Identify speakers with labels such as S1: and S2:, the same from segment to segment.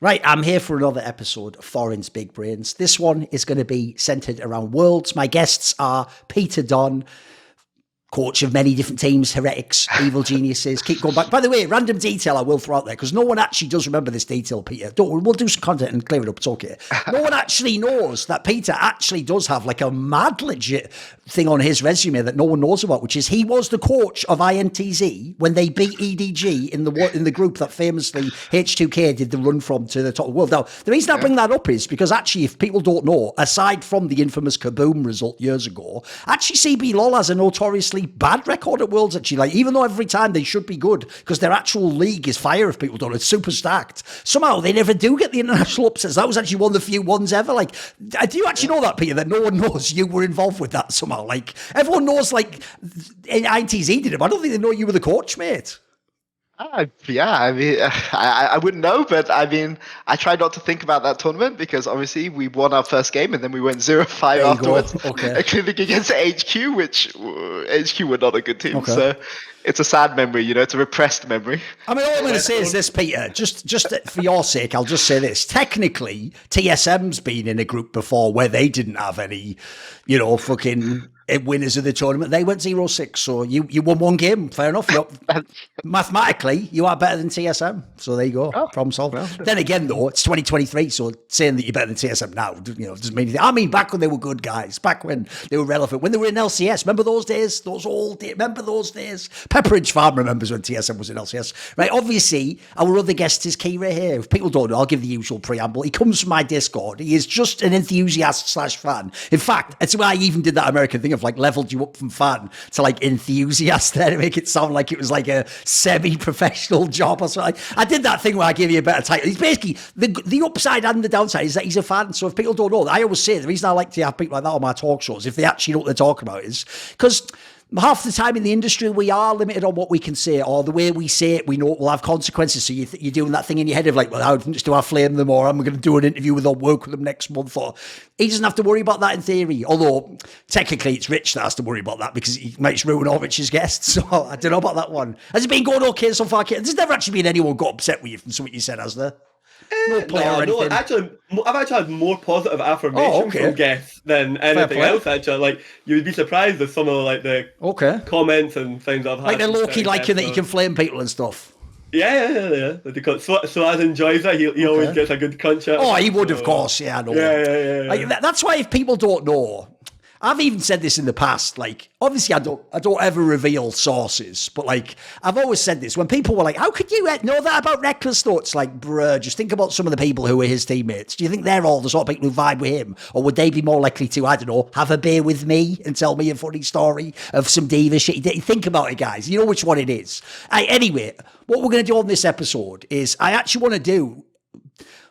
S1: Right, I'm here for another episode of Thorin's Big Brains. This one is going to be centered around Worlds. My guests are Peter Don, coach of many different teams, Heretics, Evil Geniuses. Keep going back. By the way, random detail I will throw out there, because no one actually does remember this detail, Peter. We'll do some content and clear it up. It's okay. No one actually knows that Peter actually does have like a mad legit thing on his resume that no one knows about, which is he was the coach of INTZ when they beat EDG in the group that famously H2K did the run from to the top of the world. Now, the reason I bring that up is because actually, if people don't know, aside from the infamous Kaboom result years ago, actually CBLOL has a notoriously bad record at Worlds, actually. Like, even though every time they should be good, because their actual league is fire, if people don't know, it's super stacked. Somehow they never do get the international upsets. That was actually one of the few ones ever. Like, do you actually know that, Peter, that no one knows you were involved with that somehow? Like, everyone knows, like, INTZ did it, but I don't think they know you were the coach, mate.
S2: Yeah, I mean, I wouldn't know, but I mean, I try not to think about that tournament because obviously we won our first game and then we went 0-5 afterwards.
S1: Okay.
S2: Including against HQ, which HQ were not a good team.
S1: Okay.
S2: So it's a sad memory, you know, it's a repressed memory.
S1: I mean, all I'm going to say is this, Peter, just for your sake, I'll just say this. Technically, TSM's been in a group before where they didn't have any, you know, fucking winners of the tournament. They went 0-6, so you won one game. Fair enough. Mathematically, you are better than TSM. So there you go. Problem solved. Well, then again, though, it's 2023, so saying that you're better than TSM now, you know, doesn't mean anything. I mean, back when they were good guys, back when they were relevant, when they were in LCS. Remember those days? Those old days. Remember those days? Pepperidge Farm remembers when TSM was in LCS. Right, obviously, our other guest is Keire here. If people don't know, I'll give the usual preamble. He comes from my Discord. He is just an enthusiast / fan. In fact, it's why I even did that American thing of like leveled you up from fan to like enthusiast there to make it sound like it was like a semi-professional job or something. I did that thing where I gave you a better title. He's basically, the upside and the downside is that he's a fan. So if people don't know, I always say the reason I like to have people like that on my talk shows, if they actually know what they're talking about, is because half the time in the industry, we are limited on what we can say, or the way we say it, we know it will have consequences. So you're doing that thing in your head of like, well, how do I flame them, or I'm going to do an interview with or work with them next month, or he doesn't have to worry about that in theory. Although technically it's Rich that has to worry about that because he might just ruin all Rich's guests. So I don't know about that one. Has it been going okay so far, Kit? There's never actually been anyone got upset with you from something you said, has there? No player or anything.
S3: Actually, I've actually had more positive affirmation from guests than anything else. Actually, like you would be surprised with some of like the comments and things I've had.
S1: Like they're low-key liking that you can flame people and stuff.
S3: Yeah. So as enjoys that, he always gets a good crunch out.
S1: Oh, he would, of course. Yeah, I know.
S3: Yeah.
S1: Like, that's why if people don't know, I've even said this in the past, like, obviously I don't ever reveal sources, but like, I've always said this, when people were like, how could you know that about Reckless though? It's like, bruh, just think about some of the people who are his teammates. Do you think they're all the sort of people who vibe with him? Or would they be more likely to, I don't know, have a beer with me and tell me a funny story of some diva shit? Think about it, guys. You know which one it is. Anyway, what we're going to do on this episode is I actually want to do,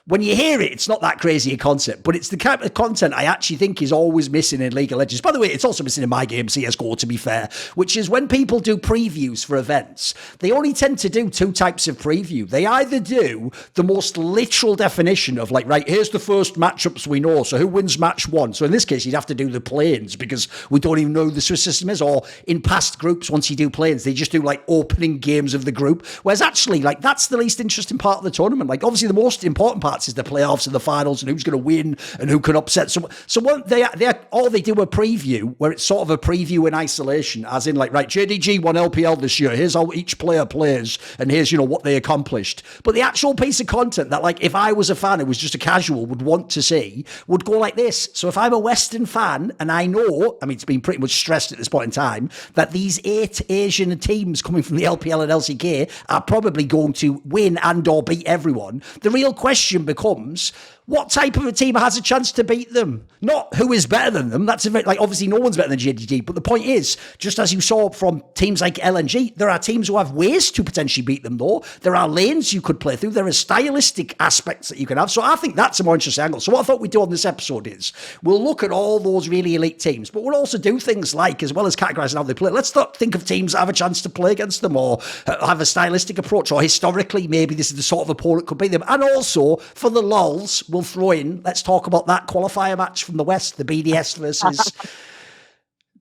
S1: when you hear it, it's not that crazy a concept, but it's the kind of content I actually think is always missing in League of Legends. By the way, it's also missing in my game, CSGO, to be fair, which is when people do previews for events, they only tend to do two types of preview. They either do the most literal definition of like, right, here's the first matchups we know, so who wins match one? So in this case, you'd have to do the planes because we don't even know who the Swiss system is, or in past groups, once you do planes, they just do like opening games of the group, whereas actually, like, that's the least interesting part of the tournament. Like, obviously, the most important part is the playoffs and the finals and who's going to win and who can upset someone. So what they do a preview where it's sort of a preview in isolation, as in like, right, Gen.G won LPL this year. Here's how each player plays and here's, you know, what they accomplished. But the actual piece of content that, like, if I was a fan who was just a casual would want to see would go like this. So if I'm a Western fan and I know, I mean, it's been pretty much stressed at this point in time, that these 8 Asian teams coming from the LPL and LCK are probably going to win and or beat everyone, the real question becomes, what type of a team has a chance to beat them? Not who is better than them. That's like, obviously no one's better than Gen.G. But the point is, just as you saw from teams like LNG, there are teams who have ways to potentially beat them though. There are lanes you could play through. There are stylistic aspects that you can have. So I think that's a more interesting angle. So what I thought we'd do on this episode is we'll look at all those really elite teams, but we'll also do things like, as well as categorizing how they play, let's not think of teams that have a chance to play against them or have a stylistic approach, or historically maybe this is the sort of opponent could beat them. And also for the lols, we'll throw in, let's talk about that qualifier match from the West, the BDS versus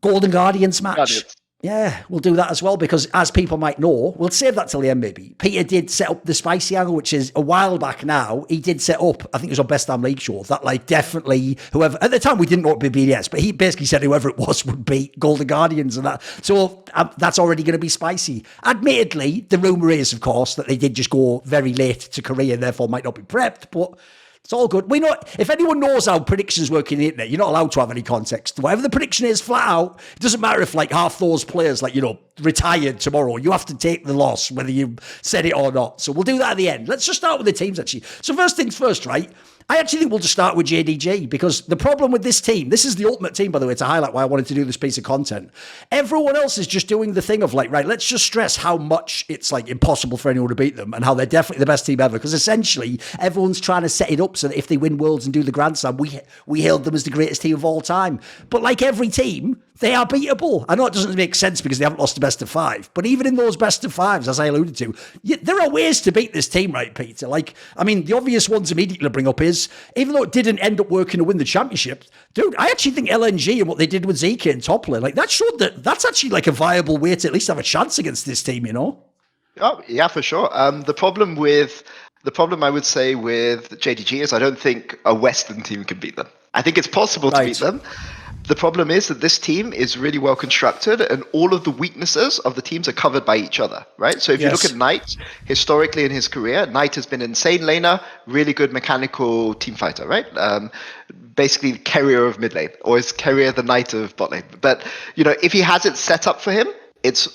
S1: Golden Guardians match. Yeah, we'll do that as well, because as people might know, we'll save that till the end maybe. Peter did set up the spicy angle, which is a while back now. He did set up, I think it was on Best Damn League show, that like definitely whoever, at the time we didn't know it would be BDS, but he basically said whoever it was would beat Golden Guardians and that. So that's already going to be spicy. Admittedly, the rumour is, of course, that they did just go very late to Korea and therefore might not be prepped, but it's all good. We know if anyone knows how predictions work in the internet, you're not allowed to have any context. Whatever the prediction is, flat out, it doesn't matter if like half those players, like, retired tomorrow. You have to take the loss, whether you said it or not. So we'll do that at the end. Let's just start with the teams, actually. So first things first, right? I actually think we'll just start with Gen.G, because the problem with this team, this is the ultimate team, by the way, to highlight why I wanted to do this piece of content. Everyone else is just doing the thing of like, right, let's just stress how much it's like impossible for anyone to beat them and how they're definitely the best team ever. Because essentially everyone's trying to set it up so that if they win Worlds and do the Grand Slam, we hailed them as the greatest team of all time. But like every team, they are beatable. I know it doesn't make sense because they haven't lost the best of 5, but even in those best of 5s, as I alluded to, there are ways to beat this team, right, Peter? Like, I mean, the obvious ones immediately to bring up is, even though it didn't end up working to win the championship, dude, I actually think LNG and what they did with ZK and top lane, like that showed that that's actually like a viable way to at least have a chance against this team,
S2: Oh, yeah, for sure. The problem I would say with Gen.G is I don't think a Western team can beat them. I think it's possible to beat them. The problem is that this team is really well constructed and all of the weaknesses of the teams are covered by each other, right? So if you look at Knight, historically in his career, Knight has been an insane laner, really good mechanical team fighter, right? Basically Keire of mid lane, or is Keire the Knight of bot lane? But, if he has it set up for him, he's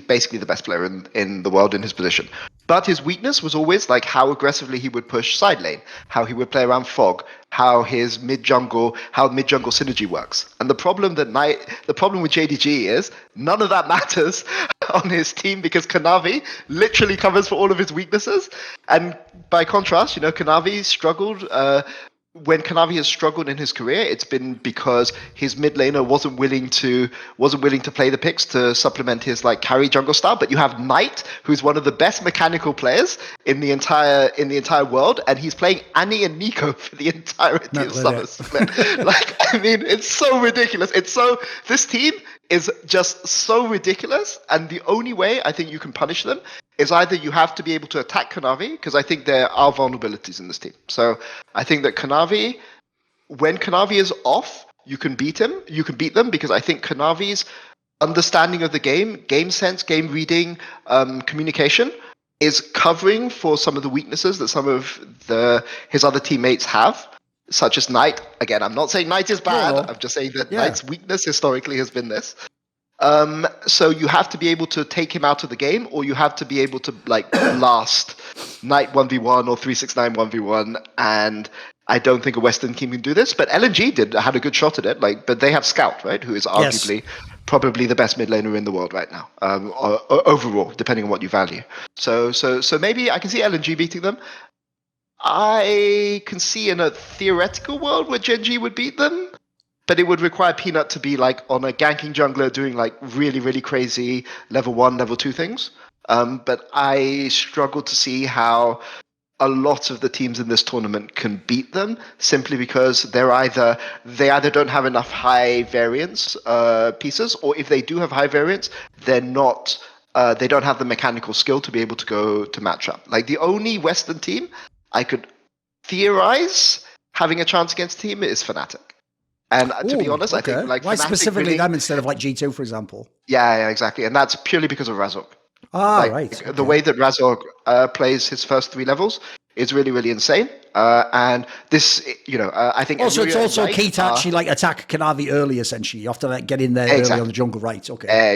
S2: basically the best player in the world in his position. But his weakness was always like how aggressively he would push side lane, how he would play around fog, how mid jungle synergy works. And the problem with Gen.G is none of that matters on his team because Canavi literally covers for all of his weaknesses. And by contrast, Canavi struggled. When Canavi has struggled in his career, it's been because his mid laner wasn't willing to play the picks to supplement his like carry jungle style. But you have Knight, who's one of the best mechanical players in the entire world, and he's playing Annie and Nico for the entirety of Summers. Like, I mean, it's so ridiculous. This team is just so ridiculous, and the only way I think you can punish them is either you have to be able to attack Canavi, because I think there are vulnerabilities in this team. So I think that when Canavi is off, you can beat him. You can beat them because I think Canavi's understanding of the game sense, game reading, communication is covering for some of the weaknesses that some of his other teammates have, such as Knight. Again, I'm not saying Knight is bad. No. I'm just saying that Knight's weakness historically has been this. So you have to be able to take him out of the game, or you have to be able to like last Knight 1v1 or 369 1v1, and I don't think a Western team can do this, but LNG had a good shot at it, but they have Scout, right, who is arguably probably the best mid laner in the world right now, overall, depending on what you value. So maybe I can see LNG beating them. I can see in a theoretical world where Gen.G would beat them, but it would require Peanut to be like on a ganking jungler doing like really, really crazy level 1, level 2 things. But I struggle to see how a lot of the teams in this tournament can beat them simply because they either don't have enough high variance pieces, or if they do have high variance, they're not. They don't have the mechanical skill to be able to go to match up. Like the only Western team I could theorize having a chance against team is Fnatic. And to be honest, I think like
S1: why
S2: Fnatic
S1: specifically them instead of like G2, for example?
S2: Yeah, exactly, and that's purely because of Razork.
S1: Right.
S2: The way that Razork plays his first 3 levels is really, really insane. And this, I think.
S1: Also, it's also key to actually like attack Canavi early. Essentially, you have to like get in there early on the jungle, right? Okay.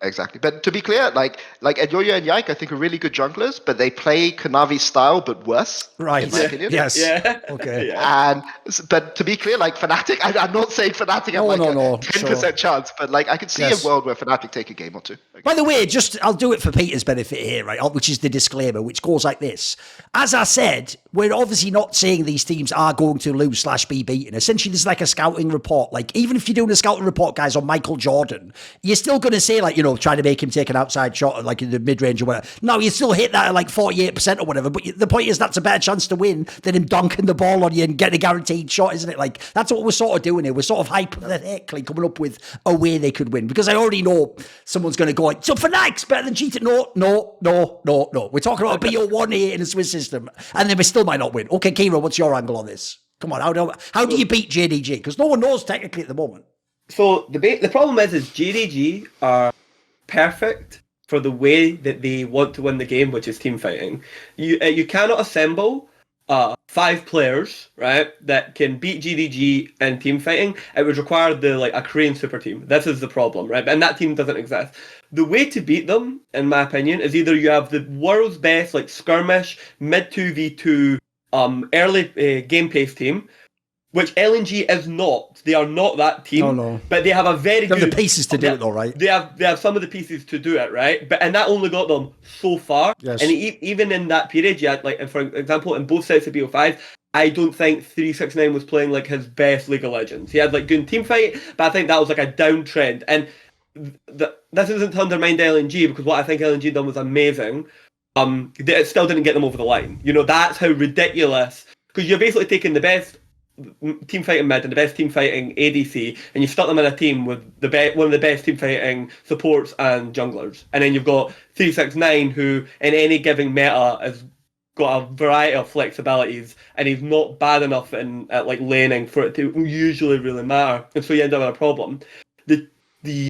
S2: Exactly. But to be clear, like Enyoya and Yike, I think are really good junglers, but they play Canavi style, but worse.
S1: Right.
S2: In my opinion.
S1: Yes.
S3: Yeah.
S1: Okay.
S2: Yeah. But to be clear, like Fnatic, I'm not saying Fnatic have a 10% chance, but like I could see a world where Fnatic take a game or 2. Okay.
S1: By the way, I'll do it for Peter's benefit here, right? Which is the disclaimer, which goes like this. As I said, we're obviously not saying these teams are going to lose / be beaten. Essentially, there's like a scouting report. Like, even if you're doing a scouting report, guys, on Michael Jordan, you're still going to say, like, you know, trying to make him take an outside shot, like in the mid-range or whatever. No, you still hit that at like 48% or whatever. But the point is, that's a better chance to win than him donking the ball on you and getting a guaranteed shot, isn't it? Like, that's what we're sort of doing here. We're sort of hypothetically coming up with a way they could win, because I already know someone's going to go like, so Fnatic's better than Cheetah. No. We're talking about a BO1 here in the Swiss system, and then we still might not win. Okay, Keire, what's your angle on this? Come on, how do you beat JDG? Because no one knows technically at the moment.
S3: So the problem is JDG are perfect for the way that they want to win the game, which is team fighting. You cannot assemble 5 players, right, that can beat GDG in team fighting. It would require a Korean super team. This is the problem, right? And that team doesn't exist. The way to beat them, in my opinion, is either you have the world's best skirmish mid 2v2 early game pace team, which LNG is not. They are not that team. No. But they have a very good...
S1: They have the pieces to do it though, right?
S3: They have some of the pieces to do it, right? And that only got them so far.
S1: Yes.
S3: And even in that period, you had, for example, in both sets of BO5, I don't think 369 was playing his best League of Legends. He had good team fight, but I think that was a downtrend. And this isn't to undermine LNG, because what I think LNG done was amazing. It still didn't get them over the line. You know, that's how ridiculous... Because you're basically taking the best team fighting mid and the best team fighting ADC, and you stuck them in a team with one of the best team fighting supports and junglers, and then you've got 369, who in any given meta has got a variety of flexibilities, and he's not bad enough at laning for it to usually really matter, and so you end up with a problem. The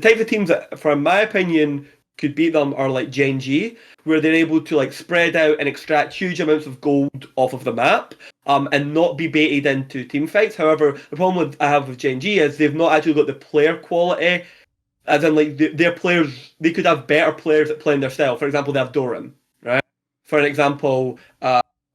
S3: types of teams that, from my opinion, could beat them are Gen.G, where they're able to spread out and extract huge amounts of gold off of the map, and not be baited into team fights. However, the problem I have with Gen.G is they've not actually got the player quality, as in their players. They could have better players at playing their style. For example, they have Thorin, right? For an example,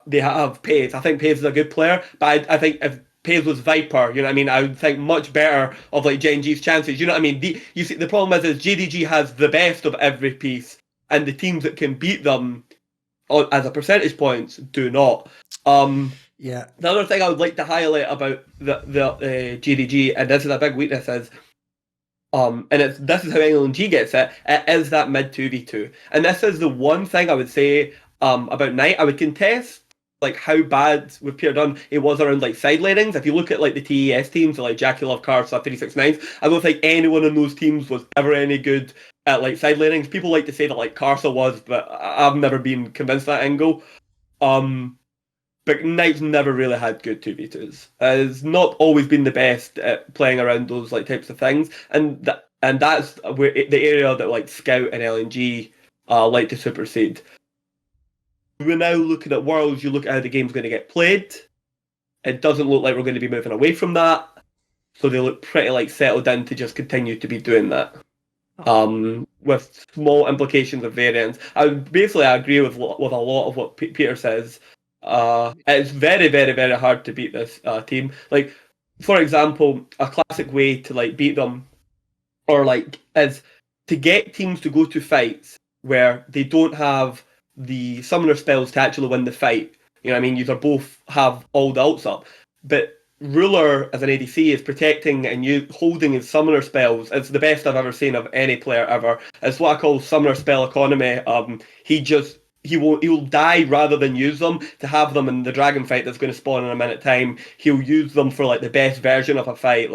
S3: they have Paze. I think Paze is a good player, but I think if Paze was Viper, you know what I mean, I would think much better of Gen.G's chances. You know what I mean? You see, the problem is JDG has the best of every piece, and the teams that can beat them as a percentage points do not.
S1: Yeah.
S3: The other thing I would like to highlight about the JDG, and this is a big weakness, is this is how LNG gets it is that mid 2v2. And this is the one thing I would say about Knight. I would contest how bad with Pierre Dunn it was around side lanings. If you look at the TES teams, Jackie Love, Karsa, 369s, I don't think anyone in those teams was ever any good at side lanings. People like to say that Karsa was, but I've never been convinced that angle. But Knight's never really had good 2v2s. Has not always been the best at playing around those types of things, and that's where the area that Scout and LNG like to supersede. We're now looking at Worlds. You look at how the game's going to get played. It doesn't look like we're going to be moving away from that. So they look pretty settled in to just continue to be doing that. With small implications of variance. I agree with a lot of what Peter says. It's very, very, very hard to beat this team. For example, a classic way to beat them, or is to get teams to go to fights where they don't have the summoner spells to actually win the fight. You know what I mean? You both have all the ults up, but Ruler as an ADC is protecting and holding his summoner spells. It's the best I've ever seen of any player ever. It's what I call summoner spell economy. He'll die rather than use them. To have them in the dragon fight that's going to spawn in a minute time, he'll use them for the best version of a fight.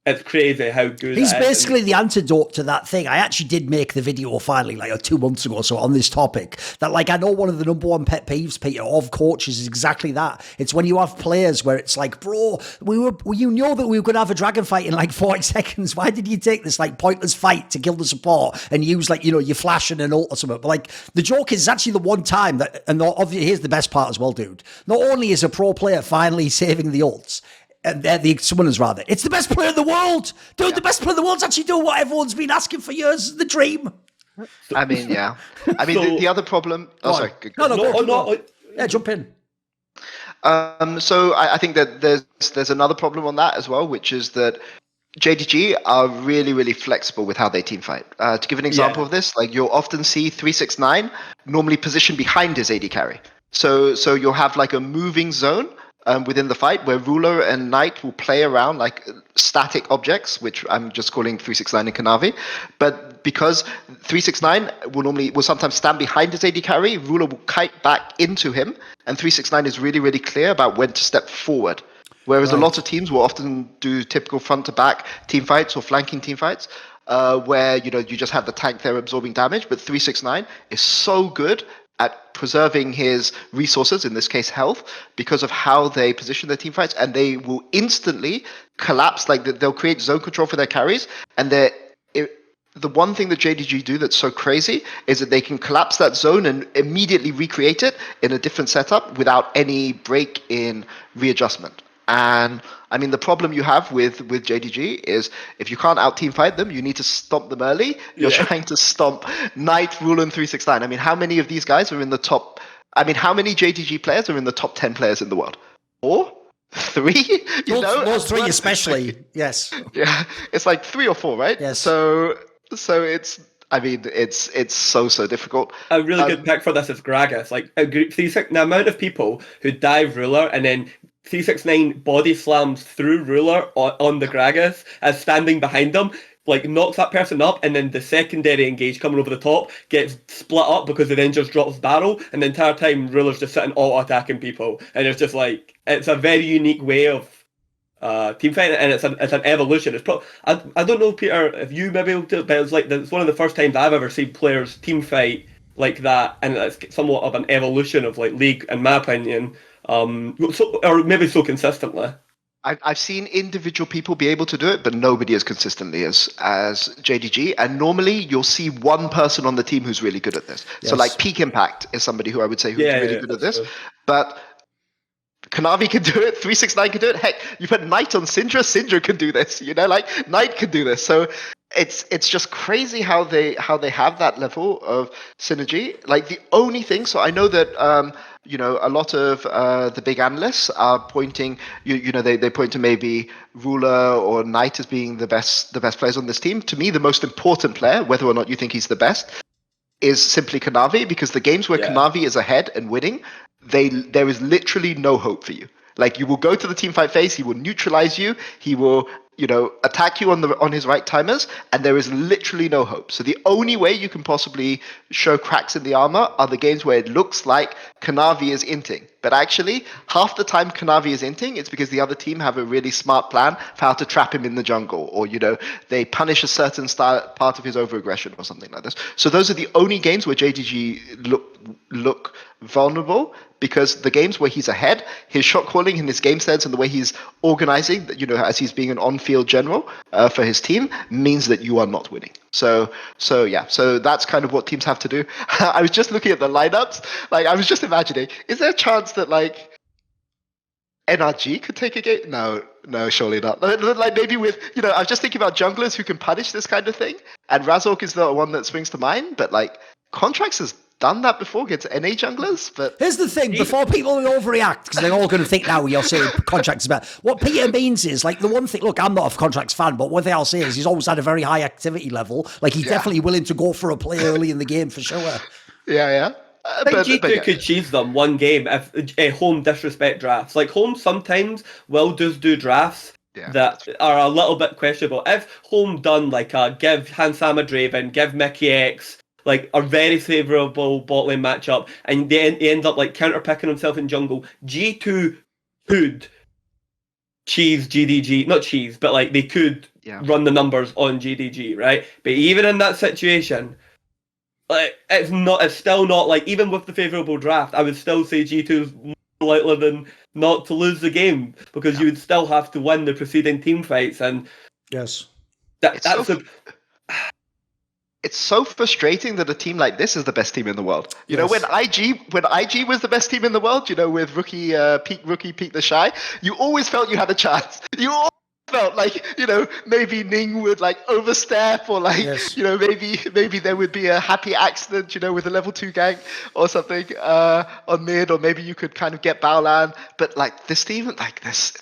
S3: It's crazy how good
S1: he's basically the antidote to that thing. I actually did make the video finally 2 months ago or so on this topic that I know one of the number one pet peeves, Peter, of coaches is exactly that. It's when you have players where it's bro, you know that we were going to have a dragon fight in 40 seconds. Why did you take this pointless fight to kill the support and use your flash and an ult or something? But the joke is actually the one time that, and obviously here's the best part as well, dude. Not only is a pro player finally saving the ults, and they're the summoners rather. It's the best player in the world. Dude, yeah. The best player in the world's actually doing what everyone's been asking for years. The dream.
S2: I mean, yeah. I mean, the other problem... Oh, sorry.
S1: No. Yeah, jump in.
S2: So I think that there's another problem on that as well, which is that JDG are really, really flexible with how they team fight. To give an example of this, you'll often see 369 normally positioned behind his AD carry. So you'll have like a moving zone within the fight where Ruler and Knight will play around like static objects, which I'm just calling 369 and Canavi. But because 369 will sometimes stand behind his AD carry, Ruler will kite back into him, and 369 is really, really clear about when to step forward. Whereas a lot of teams will often do typical front to back team fights or flanking team fights, where you just have the tank there absorbing damage. But 369 is so good at preserving his resources, in this case health, because of how they position their team fights, and they will instantly collapse. Like they'll create zone control for their carries, and the one thing that JDG do that's so crazy is that they can collapse that zone and immediately recreate it in a different setup without any break in readjustment. And I mean, the problem you have with JDG is if you can't out team fight them, you need to stomp them early. You're trying to stomp Knight, Ruler, and 369. I mean, how many of these guys are in the top? I mean, how many JDG players are in the top 10 players in the world? 4? 3?
S1: Those 3 especially. Yes.
S2: Yeah, it's like 3 or 4, right?
S1: Yes.
S2: So it's. I mean, it's so difficult.
S3: A really good pick for this is Gragas. Like the amount of people who dive Ruler and then 369 body slams through Ruler on the Gragas as standing behind them, like knocks that person up, and then the secondary engage coming over the top gets split up because it then just drops barrel, and the entire time Ruler's just sitting auto-attacking people. And it's just like, it's a very unique way of team fighting, and it's an evolution. It's I don't know, Peter, if you maybe will do it, but it's one of the first times I've ever seen players team fight like that, and it's somewhat of an evolution of like League, in my opinion. Or maybe so consistently.
S2: I've seen individual people be able to do it, but nobody as consistently as JDG. And normally you'll see one person on the team who's really good at this. Yes. So like Peak Impact is somebody who I would say who's really good at this. True. But Canavi can do it, 369 can do it. Heck, you put Knight on Syndra can do this. Like Knight can do this. So it's just crazy how they have that level of synergy. Like the only thing, so I know that a lot of the big analysts are pointing, they point to maybe Ruler or Knight as being the best players on this team. To me, the most important player, whether or not you think he's the best, is simply Canavi, because the games where Canavi is ahead and winning, there is literally no hope for you. Like, you will go to the team fight phase, he will neutralize you, he will attack you on his right timers, and there is literally no hope. So the only way you can possibly show cracks in the armor are the games where it looks like Canavi is inting. But actually, half the time Canavi is inting, it's because the other team have a really smart plan for how to trap him in the jungle, or they punish a certain part of his overaggression or something like this. So those are the only games where JDG look vulnerable, because the games where he's ahead, his shot calling and his game sense and the way he's organizing, as he's being an on-field general for his team, means that you are not winning. So that's kind of what teams have to do. I was just looking at the lineups, like I was just imagining, is there a chance that like NRG could take a game? No, surely not. Like maybe with, I was just thinking about junglers who can punish this kind of thing, and Razork is the one that springs to mind, but like Contracts has done that before against NA junglers. But
S1: here's the thing, before people overreact, because they're all going to think now you're saying Contracts is better. What Peter means is, like, the one thing, look, I'm not a Contracts fan, but one thing I'll say is he's always had a very high activity level. Like, he's definitely willing to go for a play early in the game, for sure.
S2: Yeah.
S3: I think G2 could cheese them one game if home disrespect drafts. Like, home sometimes will just do drafts that are a little bit questionable. If home done like give Hansama Draven, give Mickey X, like a very favourable bot lane matchup, and then he ends up like counter-picking himself in jungle, G2 could cheese GDG, not cheese, but like they could run the numbers on GDG, right? But even in that situation, like it's still not like, even with the favourable draft, I would still say G2's more likely than not to lose the game, because you would still have to win the preceding team fights, and
S1: yes,
S2: it's so frustrating that a team like this is the best team in the world. You know, when IG was the best team in the world, with rookie Peak the Shy, you always felt you had a chance. You always felt like, maybe Ning would like overstep, or like, maybe there would be a happy accident, with a level 2 gank or something on mid, or maybe you could kind of get Baolan. But like this team, like this,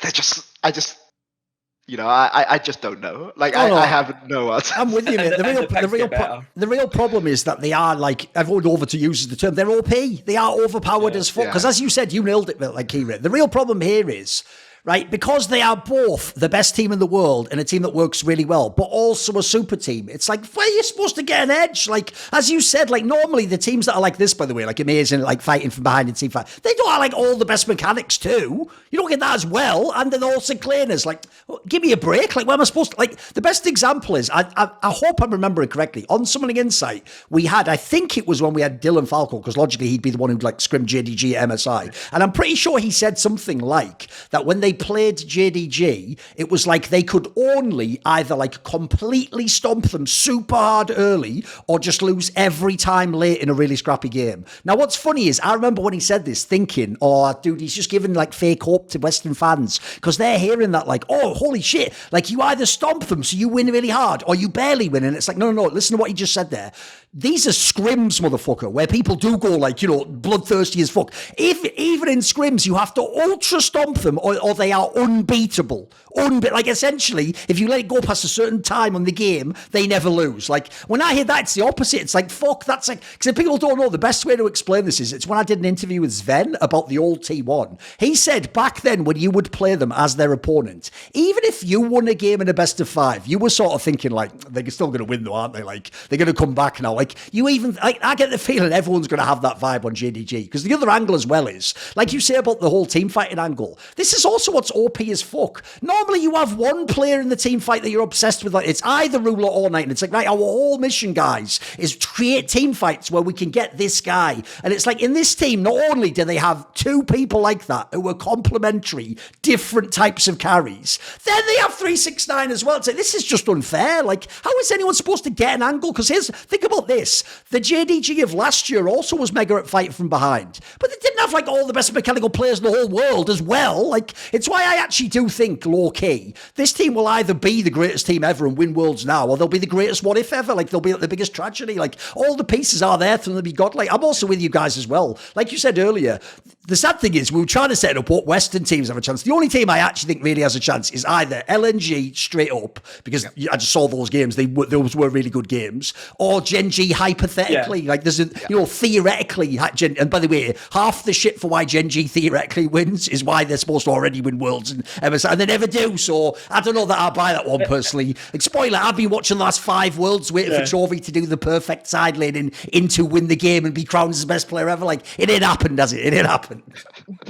S2: I just don't know. Like,
S1: Oh, no.
S2: I have no answer.
S1: I'm with you, mate.
S3: And the
S1: The real problem is that they are, like, everyone over to uses the term, they're OP. They are overpowered as fuck. Because as you said, you nailed it, like, Keire. The real problem here is, right, because they are both the best team in the world and a team that works really well, but also a super team. It's like, where are you supposed to get an edge? Like, as you said, like, normally the teams that are like this, by the way, like amazing, like fighting from behind in team fight, they don't have like all the best mechanics too. You don't get that as well. And they're also cleaners. Like, give me a break. Like, where am I supposed to, like, the best example is, I hope I'm remembering correctly, on Summoning Insight, we had, I think it was when we had Dylan Falco, because logically he'd be the one who'd like scrim JDG at MSI. And I'm pretty sure he said something like that when they played JDG, it was like they could only either like completely stomp them super hard early or just lose every time late in a really scrappy game. Now, what's funny is I remember when he said this thinking, oh, dude, he's just giving like fake hope to Western fans because they're hearing that like, oh, holy shit, like you either stomp them so you win really hard or you barely win. And it's like, no, listen to what he just said there. These are scrims, motherfucker, where people do go like, bloodthirsty as fuck. Even in scrims, you have to ultra stomp them or they are unbeatable. Like, essentially, if you let it go past a certain time on the game, they never lose. Like, when I hear that, it's the opposite. It's like, fuck, that's like, because if people don't know, the best way to explain this is, it's when I did an interview with Sven about the old T1. He said back then when you would play them as their opponent, even if you won a game in a best of 5, you were sort of thinking like, they're still going to win though, aren't they? Like, they're going to come back now. Like, I get the feeling everyone's going to have that vibe on JDG. Because the other angle as well is, like you say about the whole team fighting angle, this is also what's OP as fuck. Normally you have one player in the team fight that you're obsessed with. Like, it's either Ruler or Knight. And it's like, right, our whole mission, guys, is to create team fights where we can get this guy. And it's like, in this team, not only do they have 2 people like that who are complementary, different types of carries, then they have 369 as well. It's like, this is just unfair. Like, how is anyone supposed to get an angle? Because think about this. The JDG of last year also was mega at fight from behind, but they didn't have like all the best mechanical players in the whole world as well. Like, it's why I actually do think, low key, this team will either be the greatest team ever and win worlds now, or they'll be the greatest what if ever. Like, they'll be the biggest tragedy. Like, all the pieces are there for them to be godlike. I'm also with you guys as well. Like you said earlier, the sad thing is we were trying to set up what Western teams have a chance. The only team I actually think really has a chance is either LNG straight up, because I just saw those games. Those were really good games, or Gen.G hypothetically. Like, there's theoretically, and by the way, half the shit for why Gen.G theoretically wins is why they're supposed to already win worlds and MSI, and they never do. So I don't know that I'll buy that one personally. Like, spoiler, I've been watching the last 5 worlds waiting for Chovy to do the perfect side lane and into win the game and be crowned as the best player ever. Like, it ain't happened, does it? It ain't happened.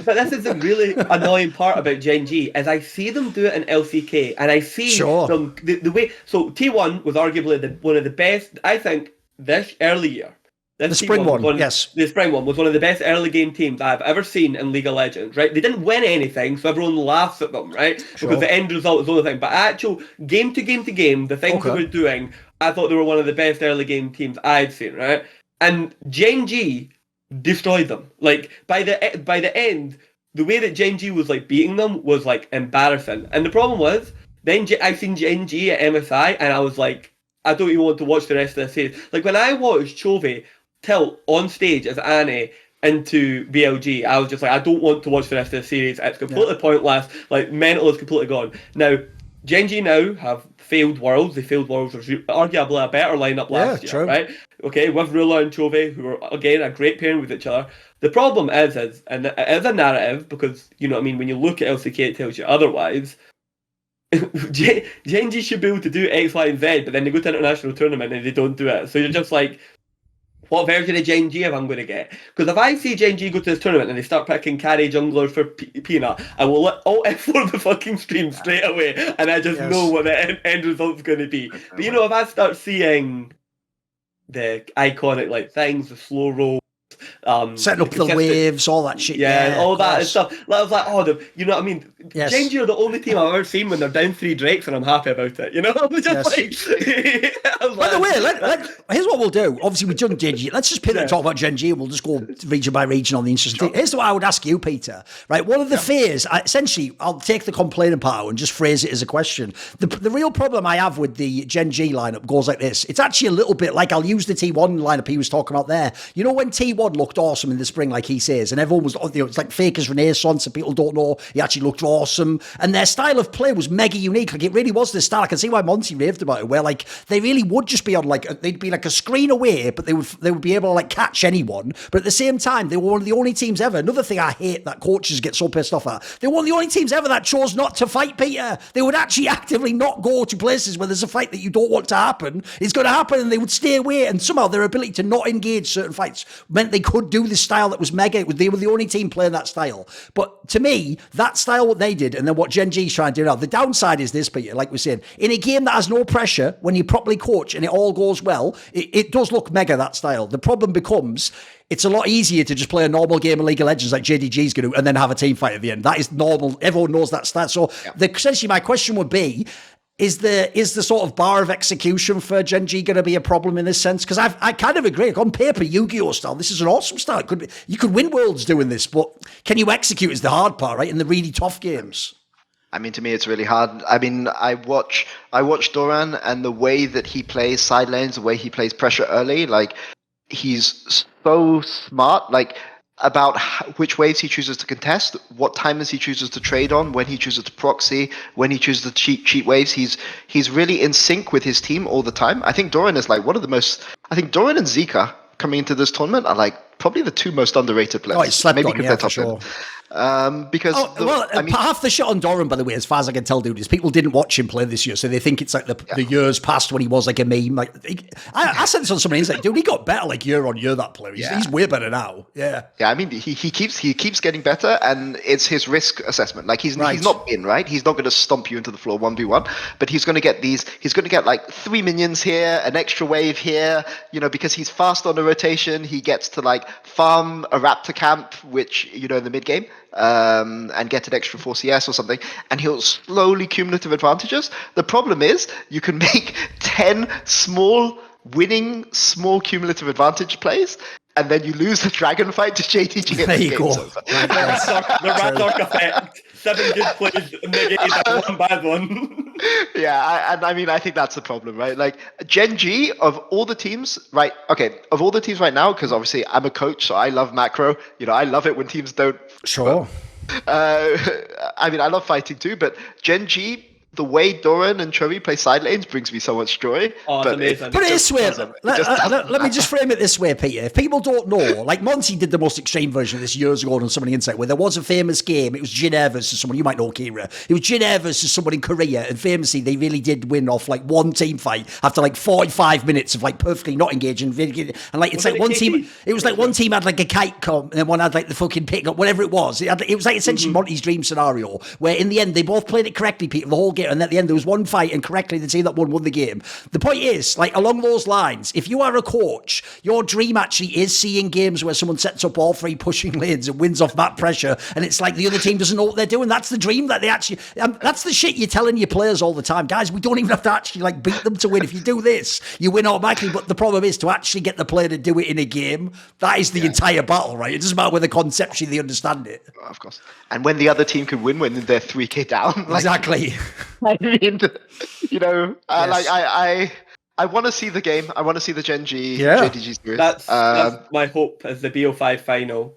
S3: But this is the really annoying part about Gen.G, is I see them do it in LCK, and I see them the way. So T1 was arguably one of the best, I think, this early year.
S1: The spring one, yes.
S3: The spring one was one of the best early game teams I've ever seen in League of Legends, right? They didn't win anything, so everyone laughs at them, right? Because the end result is the only thing. But actual game to game, the things they were doing, I thought they were one of the best early game teams I'd seen, right? And Gen.G destroyed them. Like, by the end, the way that Gen.G was like beating them was like embarrassing. And the problem was, then I seen Gen.G at MSI, and I was like, I don't even want to watch the rest of the series. Like, when I watched Chovy tilt on stage as Annie into BLG, I was just like, I don't want to watch the rest of the series. It's completely pointless. Like, mental is completely gone. Now, Gen.G now have failed Worlds. They failed Worlds was arguably a better lineup last year, right? Okay, with Ruler and Chovy, who are, again, a great pairing with each other. The problem is, and it is a narrative, because, you know what I mean, when you look at LCK, it tells you otherwise. Gen.G should be able to do X, Y, and Z, but then they go to an international tournament and they don't do it. So you're just like, what version of Gen.G am I going to get? Because if I see Gen.G go to this tournament and they start picking carry junglers for Peanut, I will alt F4 the fucking stream straight away, and I just know what the end result's going to be. But, you know, if I start seeing the iconic like things, the slow roll,
S1: setting up the waves, all that shit.
S3: Yeah, all that and stuff. Like, I was like, you know what I mean?
S1: Yes.
S3: Gen.G are the only team I've ever seen when they're down 3 Drakes, and I'm happy about it. You know, I'm just
S1: By the way, here's what we'll do. Obviously, we've done Gen.G. Let's just pivot and talk about Gen.G, and we'll just go region by region on the interesting thing. Here's what I would ask you, Peter. Right, one of the fears, essentially, I'll take the complaining part and just phrase it as a question. The real problem I have with the Gen.G lineup goes like this. It's actually a little bit like, I'll use the T1 lineup he was talking about there. You know, when T1 Thorin looked awesome in the spring, like he says, and everyone was, it's like Faker's Renaissance, and people don't know he actually looked awesome. And their style of play was mega unique. Like, it really was this style. I can see why Monty raved about it, where like they really would just be on like, they'd be like a screen away, but they would be able to like catch anyone. But at the same time, they were one of the only teams ever. Another thing I hate that coaches get so pissed off at, they were one of the only teams ever that chose not to fight Peter. They would actually actively not go to places where there's a fight that you don't want to happen. It's going to happen, and they would stay away. And somehow their ability to not engage certain fights meant they could do this style that was mega. They were the only team playing that style. But to me, that style, what they did, and then what Gen.G is trying to do now, the downside is this, Peter, like we're saying, in a game that has no pressure, when you properly coach and it all goes well, it does look mega, that style. The problem becomes, it's a lot easier to just play a normal game of League of Legends like JDG is going to, and then have a team fight at the end. That is normal. Everyone knows that style. So essentially my question would be, is the sort of bar of execution for Gen.G going to be a problem in this sense? Because I kind of agree. Like, on paper, Yu-Gi-Oh style, this is an awesome style. It could be, you could win worlds doing this, but can you execute is the hard part, right? In the really tough games.
S2: I mean, to me, it's really hard. I mean, I watch Thorin, and the way that he plays side lanes, the way he plays pressure early, like, he's so smart. Like, about which waves he chooses to contest, what timers he chooses to trade on, when he chooses to proxy, when he chooses to cheat waves. He's really in sync with his team all the time. I think Thorin is like one of the most. I think Thorin and Zika coming into this tournament are like probably the two most underrated players.
S1: Oh, it's slept
S2: maybe
S1: on, yeah, for sure.
S2: Because
S1: half the shit on Thorin, by the way, as far as I can tell, dude, is people didn't watch him play this year, so they think it's like the years past when he was like a meme. Like, I said this on somebody, he's like, dude, he got better like year on year. That player, he's way better now. Yeah.
S2: I mean, he keeps getting better, and it's his risk assessment. Like, he's not in, right. He's not going to stomp you into the floor 1v1, but he's going to get these. He's going to get like 3 minions here, an extra wave here. You know, because he's fast on the rotation, he gets to like farm a Raptor camp, which in the mid game. And get an extra 4 CS or something, and he'll slowly cumulative advantages. The problem is you can make 10 small cumulative advantage plays, and then you lose the dragon fight to JTG.
S1: There you go.
S3: The Ragnarok effect. 7 good plays negated by 1 bad one.
S2: Yeah, and I mean, I think that's the problem, right? Like, Gen.G, of all the teams, right? Okay, of all the teams right now, because obviously I'm a coach, so I love macro. I love it when teams don't.
S1: Sure.
S2: I mean, I love fighting too, but Gen.G, the way Thorin and Chovy play side lanes brings me so much joy.
S3: Oh,
S2: but
S3: it's amazing.
S1: Put it this way, let me just frame it this way, Peter. If people don't know, like, Monty did the most extreme version of this years ago on Some of the Insight, where there was a famous game. It was Keire versus someone, you might know Keire. It was Keire versus someone in Korea, and famously they really did win off like one team fight after like 45 minutes of like perfectly not engaging. And like, it's like one team, it was like one team had like a kite comp, and then one had like the fucking pick up, whatever it was. It was like essentially Monty's dream scenario, where in the end they both played it correctly, Peter, the whole game. And at the end, there was one fight, and correctly, the team that won the game. The point is, like, along those lines, if you are a coach, your dream actually is seeing games where someone sets up all 3 pushing lanes and wins off that pressure, and it's like the other team doesn't know what they're doing. That's the dream that they actually. That's the shit you're telling your players all the time, guys. We don't even have to actually like beat them to win. If you do this, you win automatically. But the problem is to actually get the player to do it in a game. That is the entire battle, right? It doesn't matter whether conceptually they understand it.
S2: Of course. And when the other team can win when they're 3k down. Like,
S1: Exactly.
S2: I mean, like, I want to see the game. I want to see the Gen.G, JDG series.
S3: That's my hope as the BO5 final.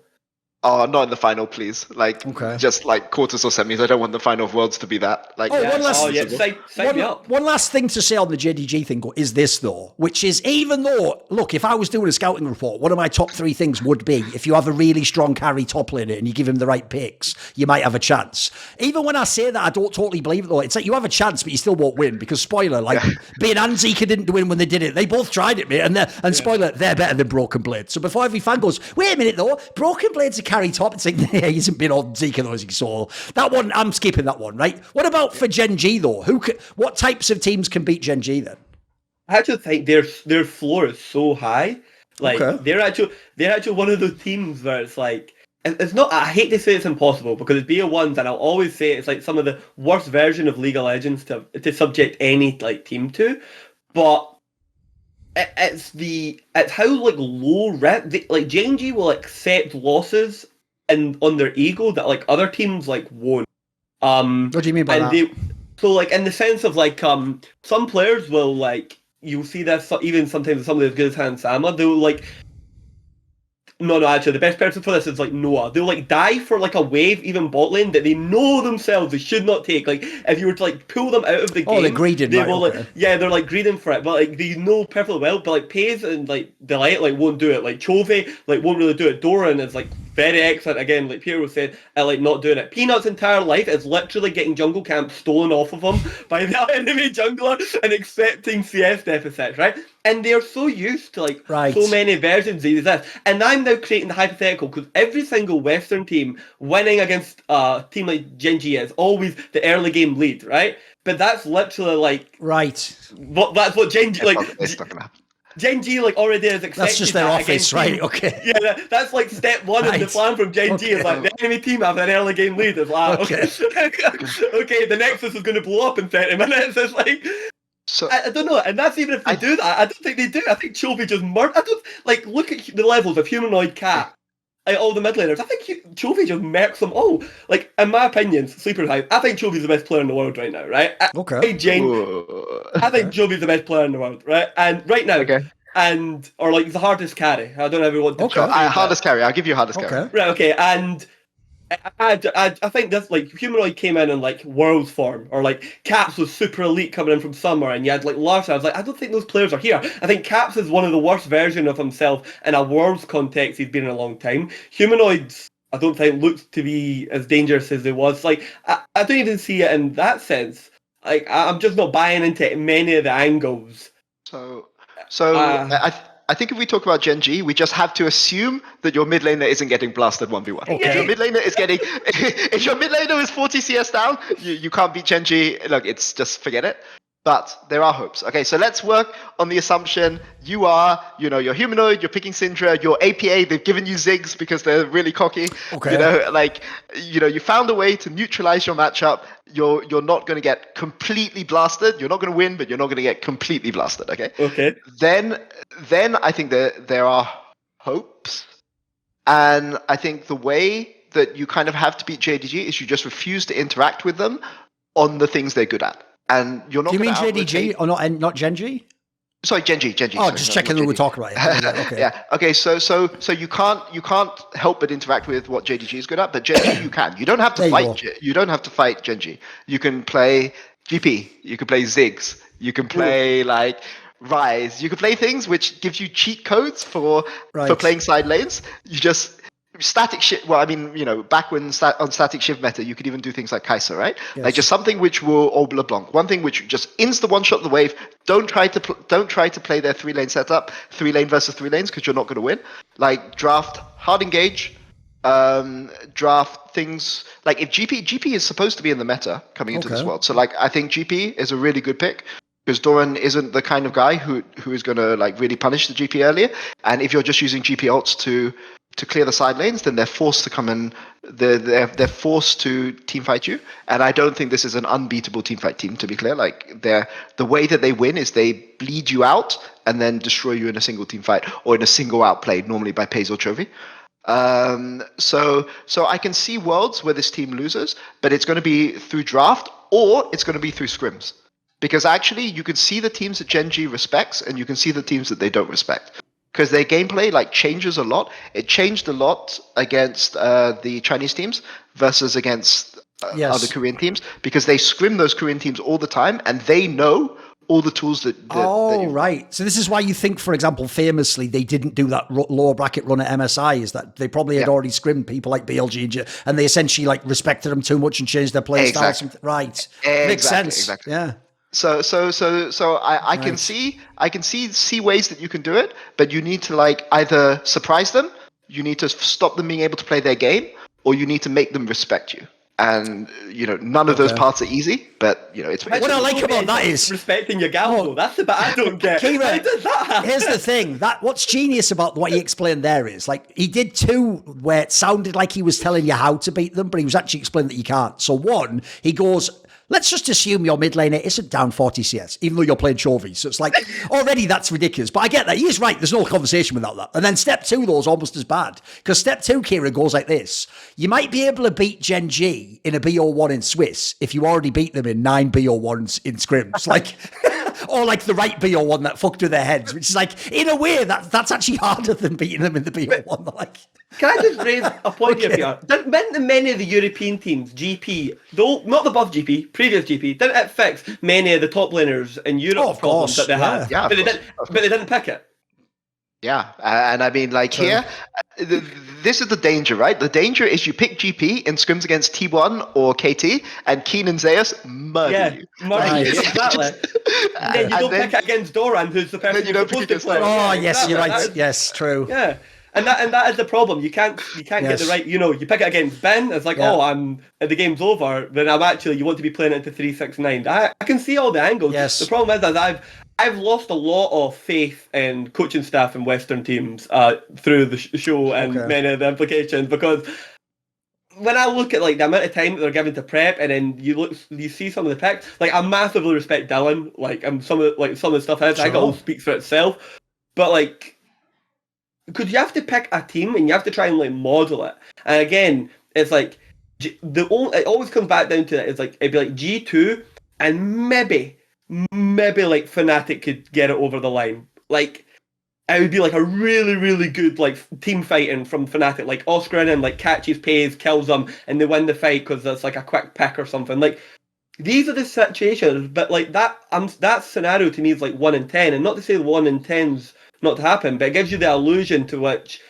S2: Oh, not in the final, please. Like, just like quarters or semis. I don't want the final of Worlds to be that. Like,
S1: one last thing to say on the JDG thing is this, though, which is, even though, look, if I was doing a scouting report, one of my top 3 things would be, if you have a really strong carry top laner and you give him the right picks, you might have a chance. Even when I say that, I don't totally believe it, though. It's like you have a chance, but you still won't win, because, spoiler, like, Being and Zika didn't win when they did it. They both tried it, mate, and spoiler, they're better than Broken Blade. So before every fan goes, wait a minute, though, Broken Blade's a carry top, it's like, yeah, he hasn't been on Zika, though, so that one, I'm skipping that one, right? What about for Gen.G, though? What types of teams can beat Gen.G, then?
S3: I actually think their floor is so high. Like, they're actually one of those teams where it's like, it's not, I hate to say it's impossible, because it's BO1s, and I'll always say it's like some of the worst version of League of Legends to subject any like team to, but it's how like low rep, like Gen.G will accept losses and on their ego that like other teams like won't.
S1: What do you mean by that?
S3: So like in the sense of like some players will like, you'll see that even sometimes some of the good as Hans Sama, they'll like, No, actually, the best person for this is like Noah. They'll like die for like a wave, even bot lane, that they know themselves they should not take. Like, if you were to like pull them out of the game,
S1: they're greeding,
S3: they
S1: right,
S3: will
S1: okay.
S3: like, yeah, they're like greeding for it, but like they know perfectly well. But like Pays and like Delight like won't do it. Like Chovy like won't really do it. Thorin is like very excellent again, like Pierre was saying, at like not doing it. Peanut's entire life is literally getting jungle camp stolen off of him by the enemy jungler and accepting CS deficits, right? And they're so used to like so many versions of this. And I'm now creating the hypothetical because every single Western team winning against a team like Gen.G is always the early game lead, right? But that's literally like that's what Gen.G like.
S2: It's not gonna happen.
S3: Gen.G like already is accepted.
S1: That's just their office, right? Okay.
S3: Yeah, that's like step one of the plan from Gen.G. Is like the enemy team have an early game lead. It's like okay, the Nexus is going to blow up in 30 minutes. It's like. So I don't know, and that's even if they do that. I don't think they do. I think Chovy just I don't like look at the levels of humanoid cat. Like all the mid laners, I think Chovy just mercs them all. Like in my opinion, sleeper hype. I think Chovy's the best player in the world right now, right? I think Chovy's the best player in the world, right? And right now, or like the hardest carry. I don't ever want to.
S2: Hardest carry. I'll give you hardest carry.
S3: Right. Okay. And I think this like humanoid came in like world form, or like Caps was super elite coming in from somewhere, and you had like Larsa. I was like, I don't think those players are here. I think Caps is one of the worst version of himself in a world's context he's been in a long time. Humanoids, I don't think looked to be as dangerous as they was. Like I don't even see it in that sense. Like I'm just not buying into many of the angles.
S2: I think if we talk about Gen.G, we just have to assume that your mid laner isn't getting blasted 1v1.
S1: Okay.
S2: If your mid laner is getting, if your mid laner is 40 CS down, you can't beat Gen.G. Look, it's just forget it. But there are hopes. Okay, so let's work on the assumption you're humanoid, you're picking Syndra, you're APA, they've given you Ziggs because they're really cocky.
S1: Okay.
S2: You found a way to neutralize your matchup. You're not going to get completely blasted. You're not going to win, but you're not going to get completely blasted, okay?
S3: Okay.
S2: Then I think that there are hopes. And I think the way that you kind of have to beat JDG is you just refuse to interact with them on the things they're good at. And you're not.
S1: Do you mean JDG or not Gen.G?
S2: Sorry, Gen.G.
S1: Oh, just checking that we're talking about it. Okay.
S2: Yeah. Okay. So you can't help but interact with what JDG is good at, but Gen.G you can. You don't have to fight. You don't have to fight Gen.G. You can play GP. You can play Ziggs. You can play like Rise. You can play things which gives you cheat codes for playing side lanes. You just static shift. Well, I mean, back when on static shift meta, you could even do things like Keire, right? Yes. Like just something which will or LeBlanc. One thing which just insta one shot the wave. Don't try to play their 3-lane setup, 3-lane versus 3 lanes, because you're not going to win. Like draft hard engage, draft things like if GP is supposed to be in the meta coming into this world. So like I think GP is a really good pick. Because Thorin isn't the kind of guy who is going to like really punish the GP earlier, and if you're just using GP ults to clear the side lanes, then they're forced to come in. They're forced to teamfight you, and I don't think this is an unbeatable teamfight team. To be clear, like the way that they win is they bleed you out and then destroy you in a single team fight or in a single outplay, normally by Pays or Chovy. So I can see worlds where this team loses, but it's going to be through draft or it's going to be through scrims. Because actually, you can see the teams that Gen.G respects, and you can see the teams that they don't respect. Because their gameplay changes a lot. It changed a lot against the Chinese teams versus against other Korean teams, because they scrim those Korean teams all the time, and they know all the tools that
S1: right. So this is why you think, for example, famously, they didn't do that lower bracket run at MSI, is that they probably had already scrimmed people like BLG, and they essentially respected them too much and changed their play style. Right. Makes sense.
S2: Exactly.
S1: Yeah.
S2: So I can see ways that you can do it, but you need to either surprise them, you need to stop them being able to play their game, or you need to make them respect you. And none of those parts are easy, but it's
S1: what I like about that is
S3: respecting your gamble. That's the bit I don't get.
S1: Keire, here's the thing: what's genius about what he explained there is he did 2 where it sounded like he was telling you how to beat them, but he was actually explaining that you can't. So one, he goes, let's just assume your mid laner isn't down 40 CS, even though you're playing Chovy. So it's already that's ridiculous. But I get that. He's right. There's no conversation without that. And then step 2, though, is almost as bad. Because step 2, Keire, goes like this. You might be able to beat Gen.G in a BO1 in Swiss if you already beat them in 9 BO1s in scrims. or like the right BO1 that fucked with their heads, which is like, in a way, that's actually harder than beating them in the BO1. Like,
S3: can I just raise a point here, Pierre? Many of the European teams, GP, though not the buff GP, previous GP, didn't it fix many of the top laners in Europe problems that they had?
S2: Yeah,
S3: but they didn't pick it.
S2: Yeah, and I mean, like here, this is the danger, right? The danger is you pick GP in scrims against T1 or KT, and Keen and Zeus murder you.
S3: Murder you, exactly. And then you don't pick it against Thorin, who's the person you're supposed to play.
S1: Oh, yes, you're right. Yes, true.
S3: Yeah. And that is the problem. You can't get the right. You pick it against Ben. It's like, the game's over. Then you want to be playing it into 369. I can see all the angles.
S1: Yes.
S3: The problem is that I've lost a lot of faith in coaching staff in Western teams through the show and many of the implications, because when I look at like the amount of time that they're given to prep, and then you see some of the picks. Like, I massively respect Dylan. Like, some of the stuff I think it all speaks for itself. But like, because you have to pick a team and you have to try and like model it. And again, it's like it always comes back down to it. It's like it'd be like G2 and maybe like Fnatic could get it over the line. Like, it would be like a really, really good like team fighting from Fnatic, like Oscar and like catches pays, kills them, and they win the fight because it's like a quick pick or something. Like, these are the situations, but like that scenario to me is like 1 in 10, and not to say 1 in 10's not to happen, but it gives you the illusion to which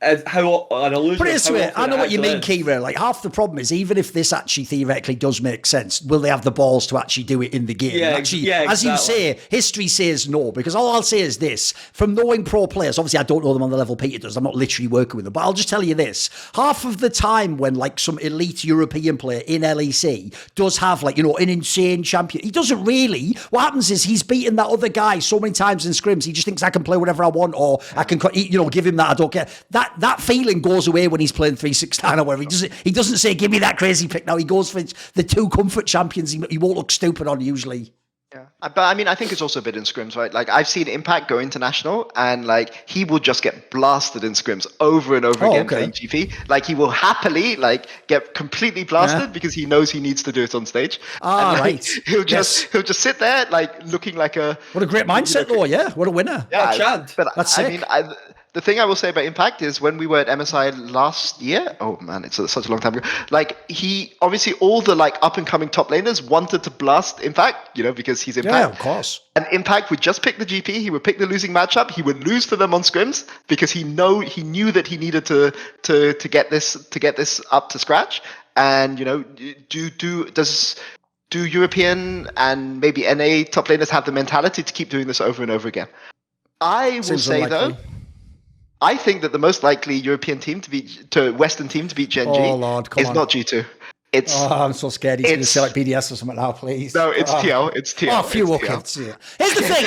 S3: as how an illusion.
S1: Put it this way, I know what you mean, Keire. Like, half the problem is, even if this actually theoretically does make sense, will they have the balls to actually do it in the game?
S3: Yeah,
S1: actually,
S3: exactly.
S1: As you say, history says no, because all I'll say is this: from knowing pro players, obviously I don't know them on the level Peter does. I'm not literally working with them, but I'll just tell you this: half of the time when like some elite European player in LEC does have like an insane champion, he doesn't really. What happens is he's beaten that other guy so many times in scrims, he just thinks I can play whatever I want, or I can give him that. I don't care. That feeling goes away when he's playing 369 or whatever. He doesn't say, give me that crazy pick now. He goes for the 2 comfort champions he won't look stupid on usually.
S2: Yeah, but I mean, I think it's also a bit in scrims, right? Like, I've seen Impact go international, and like he will just get blasted in scrims over and over again playing GP. Like, he will happily like get completely blasted because he knows he needs to do it on stage. And,
S1: right.
S2: He'll just sit there like looking like a
S1: what a great mindset though. Yeah, what a winner.
S2: Yeah, but
S1: that's sick.
S2: I mean, the thing I will say about Impact is when we were at MSI last year, oh man, it's such a long time ago. Like, he obviously all the like up and coming top laners wanted to blast Impact, because he's Impact.
S1: Yeah, of course.
S2: And Impact would just pick the GP. He would pick the losing matchup. He would lose to them on scrims because he knew that he needed to get this up to scratch. And do European and maybe NA top laners have the mentality to keep doing this over and over again? I will say unlikely. Though, I think that the most likely European team to Western team to beat Gen.G is not G2.
S1: I'm so scared he's going to say like BDS or something now, please.
S2: No, it's TL. It's TL.
S1: Oh, phew, okay. Here's the thing,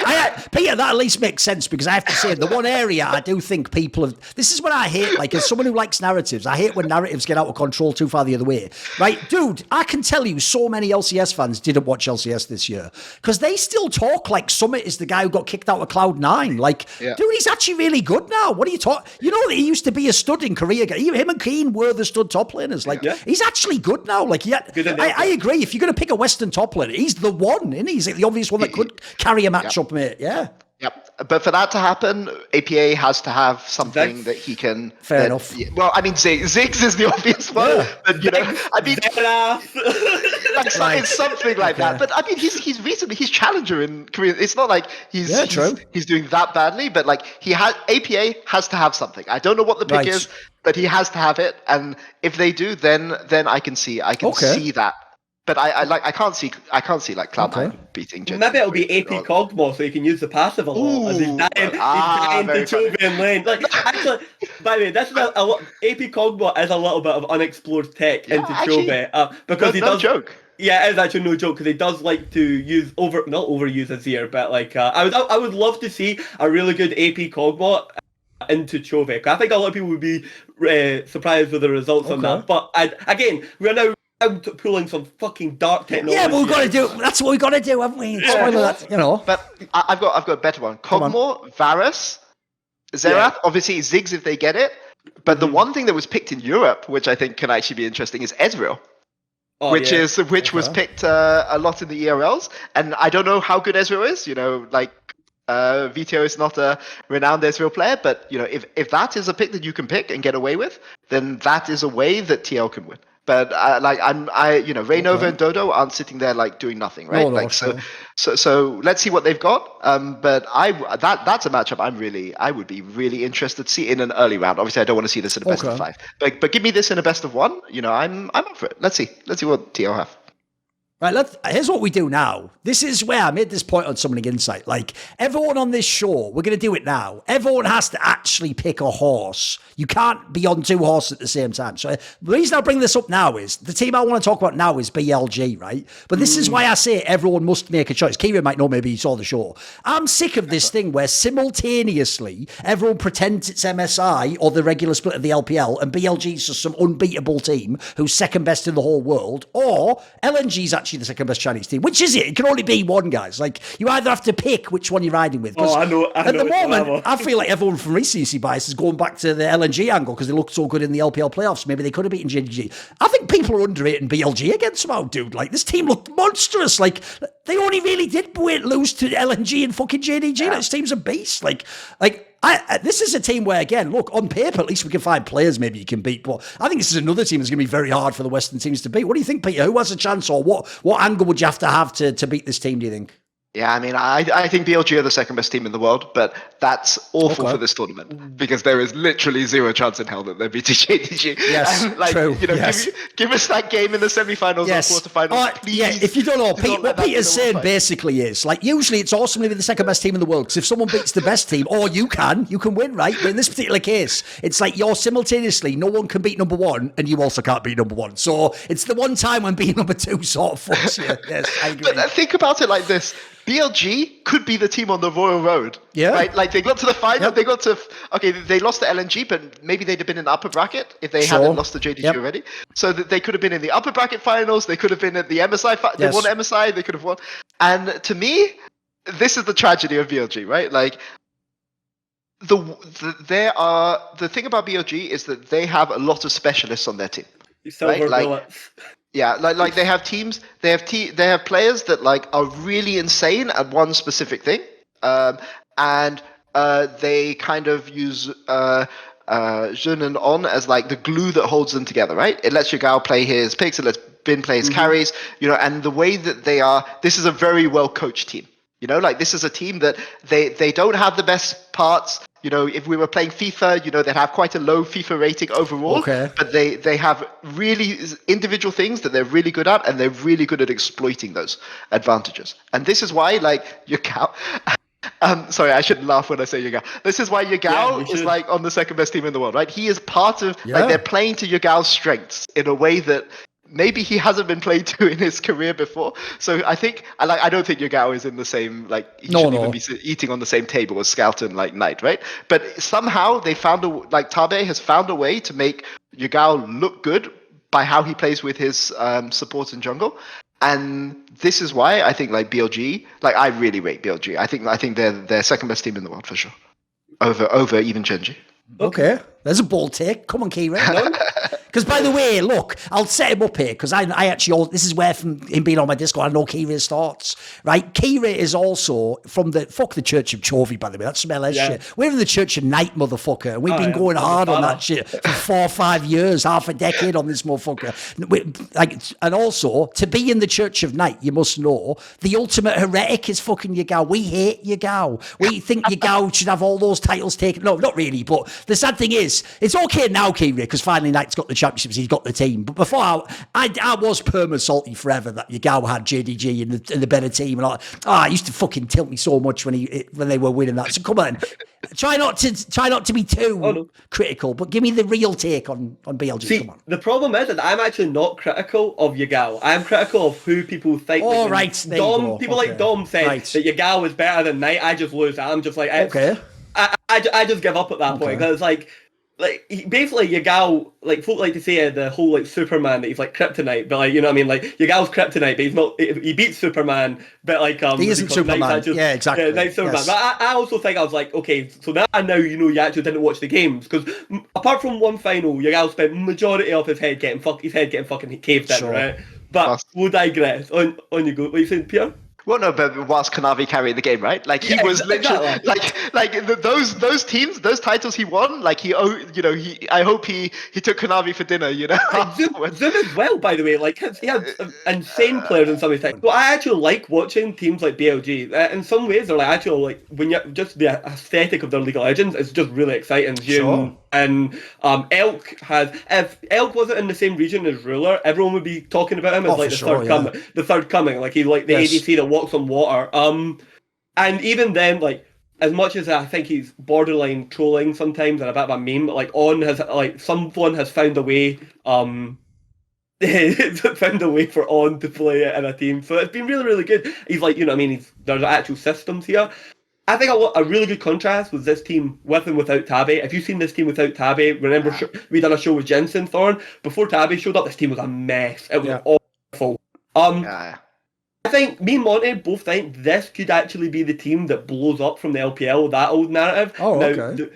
S1: Peter, that at least makes sense, because I have to say, the one area I do think people have... This is what I hate, like, as someone who likes narratives, I hate when narratives get out of control too far the other way. Right, dude, I can tell you so many LCS fans didn't watch LCS this year, because they still talk like Summit is the guy who got kicked out of Cloud9. Like, dude, he's actually really good now. What are you talking... You know that he used to be a stud in Korea. Him and Keen were the stud top laners. Like, he's actually good now. Like, I agree. If you're going to pick a Western top laner, he's the one, isn't he? He's the obvious one that could carry a matchup, mate. Yeah.
S2: Yep. But for that to happen, APA has to have something that he can...
S1: Fair enough.
S2: Well, I mean, Ziggs is the obvious one. But, I mean... It's something like that. But, I mean, he's challenger in Korea. It's not like he's doing that badly, but, like, APA has to have something. I don't know what the pick is, but he has to have it. And if they do, then I can see that. But I can't see like Cloud9 beating Gen.G.
S3: Maybe it'll be AP Cogmo, so he can use the passive a lot. As he's dying to Chovy in lane. Like, actually, by the way, this is AP Cogmo is a little bit of unexplored tech into Chovy, because he does.
S2: Joke.
S3: Yeah, it is actually no joke, because he does like to use not overuse Azir, but like I would love to see a really good AP Cogmo into Chovy. I think a lot of people would be surprised with the results on that. But again, we're now pulling some fucking dark technology.
S1: Yeah, but we've got to do. That's what we've got to do, haven't we?
S2: But I've got a better one. Kog'Maw, Varus, Xerath. Obviously, Ziggs if they get it. But the one thing that was picked in Europe, which I think can actually be interesting, is Ezreal. which was picked a lot in the ERLs, and I don't know how good Ezreal is. Like Vito is not a renowned Ezreal player, but if that is a pick that you can pick and get away with, then that is a way that TL can win. But Raynova and Dodo aren't sitting there like doing nothing, right? So let's see what they've got. But that's a matchup I would be really interested to see in an early round. Obviously, I don't want to see this in a best of 5, but give me this in a best of 1. I'm up for it. Let's see what TL have.
S1: Right, here's what we do now. This is where I made this point on Summoning Insight. Like, everyone on this show, we're going to do it now. Everyone has to actually pick a horse. You can't be on 2 horses at the same time. So the reason I bring this up now is, the team I want to talk about now is BeryL, right? But this is why I say everyone must make a choice. Keire might know, maybe he saw the show. I'm sick of this thing where simultaneously everyone pretends it's MSI or the regular split of the LPL, and BeryL is just some unbeatable team who's second best in the whole world, or LNG's actually the second best Chinese team. Which is it? It can only be one, guys. Like, you either have to pick which one you're riding with.
S3: I know.
S1: At the moment, I feel like everyone from recency bias is going back to the LNG angle because they looked so good in the LPL playoffs. Maybe they could have beaten Gen.G. I think people are underrating BeryL again somehow, dude. Like, this team looked monstrous. Like, they only really did lose to LNG and fucking Gen.G. Like, this team's a beast. Like, this is a team where, again, look, on paper, at least we can find players maybe you can beat. But I think this is another team that's going to be very hard for the Western teams to beat. What do you think, Peter? Who has a chance, or what angle would you have to beat this team, do you think?
S2: Yeah, I mean, I think BeryL are the second best team in the world, but that's awful for this tournament because there is literally zero chance in hell that they're beating Gen.G.
S1: Yes, true.
S2: Give us that game in the semi-finals or quarterfinals, please.
S1: Yeah, if you don't know, what Peter's saying basically is, like, usually it's awesome to be the second best team in the world because if someone beats the best team, or you can win, right? But in this particular case, it's like you're simultaneously, no one can beat number 1 and you also can't beat number 1. So it's the one time when being number 2 sort of fucks you. Yes, I agree.
S2: But think about it like this. BeryL could be the team on the Royal Road.
S1: Yeah.
S2: Right? Like, they got to the final, they lost to LNG, but maybe they'd have been in the upper bracket if they hadn't lost to JDG already. So that they could have been in the upper bracket finals, they could have been at the MSI, they won MSI, they could have won. And to me, this is the tragedy of BeryL, right? Like, the thing about BeryL is that they have a lot of specialists on their team. Yeah, like they have teams, they have players that like are really insane at one specific thing, and they kind of use Jun and On as like the glue that holds them together, right? It lets Yagao play his picks, it lets Bin play his carries, and the way that they are, this is a very well coached team. Like this is a team that they don't have the best parts. If we were playing FIFA, they'd have quite a low FIFA rating overall. Okay. But they have really individual things that they're really good at, and they're really good at exploiting those advantages. And this is why, like, Yagao... sorry, I shouldn't laugh when I say Yagao. This is why Yagao is, like, on the second best team in the world, right? He is part of... Like, they're playing to Yagao's strengths in a way that... maybe he hasn't been played to in his career before. So I don't think Yagao is in the same, like, he shouldn't even be eating on the same table as Scout and, like, Knight, right? But somehow they found Tabe has found a way to make Yagao look good by how he plays with his support and jungle. And this is why I think, like, BeryL, like, I really rate BeryL. I think they're second best team in the world for sure. Over even Gen.G.
S1: Okay, there's a bold take. Come on, Keire. Because, by the way, look, I'll set him up here because I actually, this is where from him being on my Discord, I know Keire's thoughts, right? Keire is also from the Church of Chovy, by the way. That's some LS shit. We're in the Church of Night, motherfucker. And we've been going hard on that shit for 4 or 5 years, half a decade on this motherfucker. And also, to be in the Church of Night, you must know, the ultimate heretic is fucking Yagao. We hate Yagao. We think Yagao should have all those titles taken. No, not really, but the sad thing is, it's okay now, Keire, because finally Knight's got the championships, he's got the team. But before, I was perma-salty forever that Yagao had JDG in the better team. And it used to fucking tilt me so much when they were winning that. So come on, try not to be too critical, but give me the real take on BeryL.
S3: See, come on. The problem is that I'm actually not critical of Yagao. I'm critical of who people think.
S1: Oh, right.
S3: People like Dom said that Yagao is better than Knight. I just lose. I'm just like, I just give up at that point because like basically Yagao, like folk like to say the whole like Superman that he's like kryptonite, but like you know what I mean, like Yagao's kryptonite, but he's not. He beats Superman, but like
S1: he isn't Superman. Yeah, exactly.
S3: Yeah, Knight's Superman. Yes. But I also think I was like, okay, so now you actually didn't watch the games because apart from one final, Yagao spent majority of his head getting fucking caved in, right? But we'll digress. On you go. What are you saying, Pierre?
S2: Well, no, but whilst Canavi carried the game, right? Like he was literally those teams, those titles he won. Like I hope he took Canavi for dinner.
S3: Zoom as well, by the way. Like he had insane players in some ways. So I actually like watching teams like BLG. In some ways, they're like actually like when you just the aesthetic of their League of Legends is just really exciting.
S1: Sure.
S3: And Elk has. If Elk wasn't in the same region as Ruler, everyone would be talking about him as like the third coming. Like he's like the ADC that walks on water. And even then, like as much as I think he's borderline trolling sometimes and a bit of a meme, but like someone has found a way. Found a way for On to play it in a team, so it's been really, really good. He's like, there's actual systems here. I think a really good contrast was this team with and without Tabby. If you've seen this team without Tabby, remember we done a show with Jensen Thorin before Tabby showed up. This team was a mess. It was awful. I think me and Monty both think this could actually be the team that blows up from the LPL. That old narrative.
S1: Oh, okay.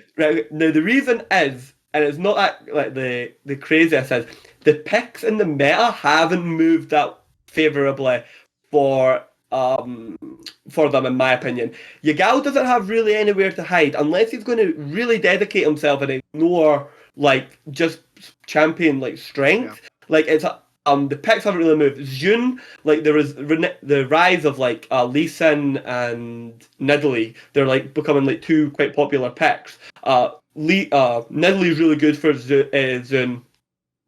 S3: Now the reason is, and it's not that like the craziest is, the picks in the meta haven't moved that favourably for them, in my opinion. Yagao doesn't have really anywhere to hide unless he's going to really dedicate himself and ignore like just champion like strength. Yeah. Like it's the picks haven't really moved. June, like there is the rise of like Lee Sin and Nidalee. They're like becoming like two quite popular picks. Nidalee is really good for Zune,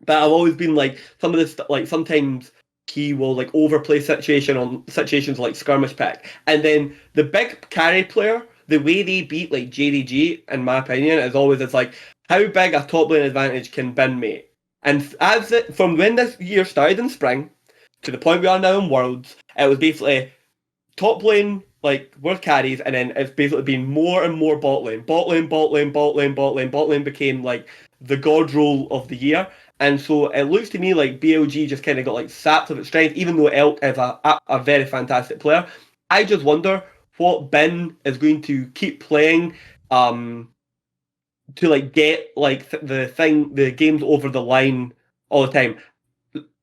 S3: but I've always been like some of this like sometimes he will like overplay situations like skirmish pick, and then the big carry player, the way they beat like Gen.G, in my opinion, is always it's like how big a top lane advantage can bin mate. And from when this year started in spring to the point we are now in Worlds, it was basically top lane like world carries, and then it's basically been more and more bot lane. Bot lane became like the god role of the year. And so it looks to me like BLG just kind of got like sapped of its strength, even though Elk is a very fantastic player. I just wonder what Ben is going to keep playing to like get like the games over the line all the time.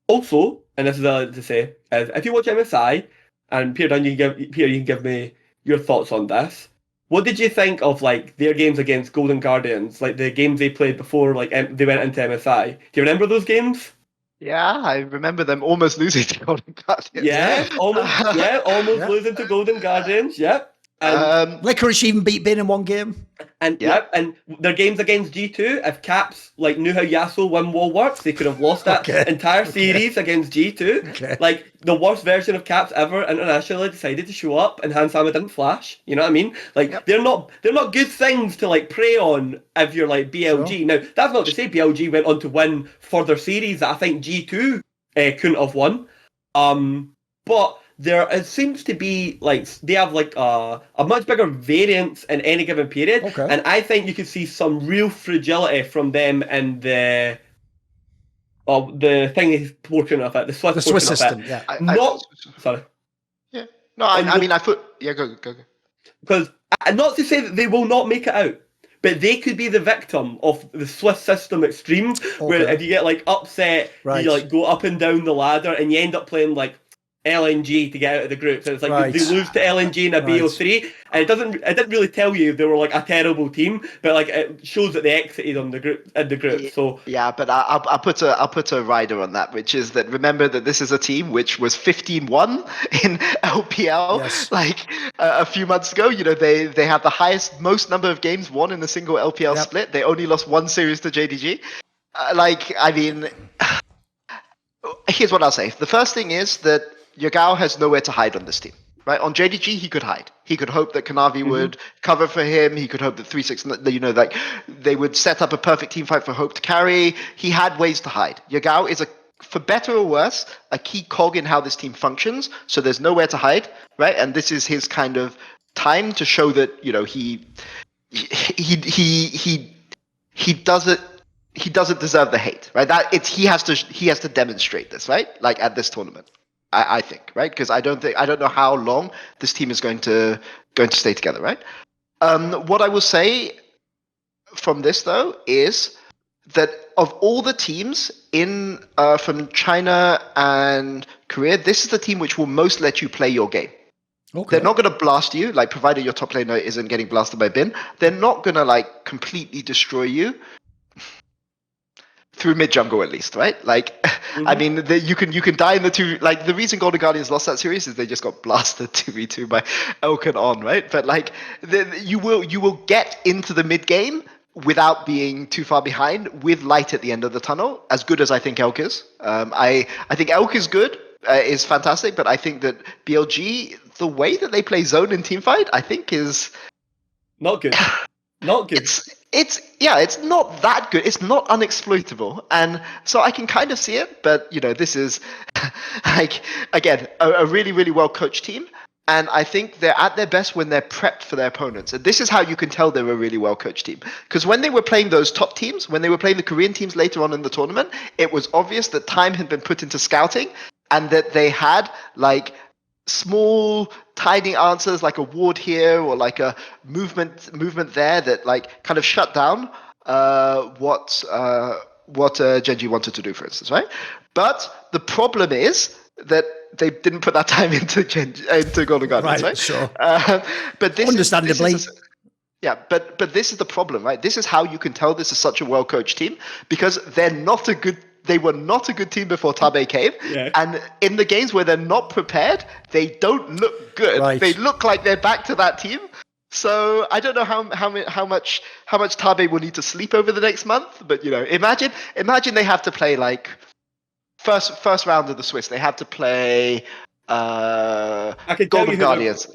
S3: Also, and this is all to say, is if you watch MSI, and Pierre, you can give me your thoughts on this. What did you think of like their games against Golden Guardians, like the games they played before like they went into MSI? Do you remember those games?
S2: Yeah, I remember them almost losing to Golden Guardians.
S3: Yeah, almost losing to Golden Guardians. Yeah.
S1: Licorice even beat Ben in one game.
S3: And and their games against G2, if Caps like knew how Yasuo one wall works, they could have lost that entire series against G2.
S1: Okay.
S3: Like the worst version of Caps ever internationally decided to show up, and Hansama didn't flash. You know what I mean? Like they're not good things to like prey on if you're like BLG. Sure. Now that's not to say BLG went on to win further series that I think G2 couldn't have won. But it seems to be like they have like a much bigger variance in any given period, and I think you could see some real fragility from them in the thing portion of it, the Swiss
S1: system.
S3: Yeah,
S2: sorry. Yeah, no, I thought go.
S3: Because not to say that they will not make it out, but they could be the victim of the Swiss system extremes, where if you get like upset, you like go up and down the ladder, and you end up playing like LNG to get out of the group. So it's like they lose to LNG in a BO3, and it didn't really tell you they were like a terrible team, but like it shows that they exited on the group. So
S2: yeah, but I'll put a rider on that, which is that remember that this is a team which was 15-1 in LPL like a few months ago. You know, they had the most number of games won in a single LPL split. They only lost one series to Gen.G. Here's what I'll say. The first thing is that Yagao has nowhere to hide on this team, right? On Gen.G, he could hide. He could hope that Canavi would cover for him. He could hope that 3-6, like they would set up a perfect team fight for Hope to carry. He had ways to hide. Yagao is for better or worse, a key cog in how this team functions. So there's nowhere to hide, right? And this is his kind of time to show that he doesn't. He doesn't deserve the hate, right? He has to demonstrate this, right? Like at this tournament, I think, right? Because I don't know how long this team is going to stay together, right? What I will say from this though is that of all the teams in from China and Korea, this is the team which will most let you play your game.
S1: Okay.
S2: They're not going to blast you, like provided your top laner isn't getting blasted by Bin. They're not going to like completely destroy you through mid jungle at least, right? Like, I mean, you can die in the two. Like the reason Golden Guardians lost that series is they just got blasted 2v2 by Elkin on, right? But like, you will get into the mid game without being too far behind with light at the end of the tunnel. As good as I think Elk is, I think Elk is good. Is fantastic, but I think that BLG, the way that they play zone in teamfight, I think is
S3: not good. Not good.
S2: It's not that good. It's not unexploitable, and so I can kind of see it. But this is like again a really really well coached team, and I think they're at their best when they're prepped for their opponents. And this is how you can tell they're a really well coached team, because when they were playing those top teams, when they were playing the Korean teams later on in the tournament, it was obvious that time had been put into scouting. And that they had like small, tiny answers, like a ward here or like a movement there that like kind of shut down what Gen.G wanted to do, for instance, right? But the problem is that they didn't put that time into Golden Guardians, right?
S1: Sure.
S2: But this
S1: understandably.
S2: But this is the problem, right? This is how you can tell this is such a well-coached team, because they were not a good team before Tabe came, and in the games where they're not prepared, they don't look good.
S1: Right.
S2: They look like they're back to that team. So I don't know how much Tabe will need to sleep over the next month. But imagine they have to play like first round of the Swiss. They have to play Golden Guardians,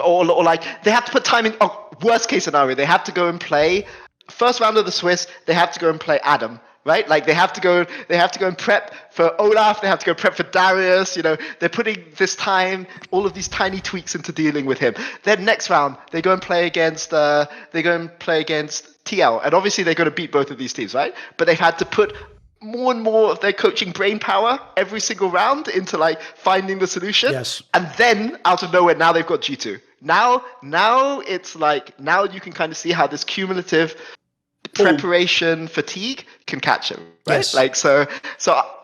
S2: or like they have to put time in. Oh, worst case scenario, they have to go and play first round of the Swiss. They have to go and play Adam. Right, like they have to go and prep for Olaf. They have to go prep for Darius. They're putting this time, all of these tiny tweaks into dealing with him. Then next round, they go and play against TL, and obviously they're going to beat both of these teams, right? But they've had to put more and more of their coaching brain power every single round into like finding the solution.
S1: Yes.
S2: And then out of nowhere, now they've got G2. Now it's like now you can kind of see how this cumulative preparation fatigue can catch him, right?
S1: Yes.
S2: Like so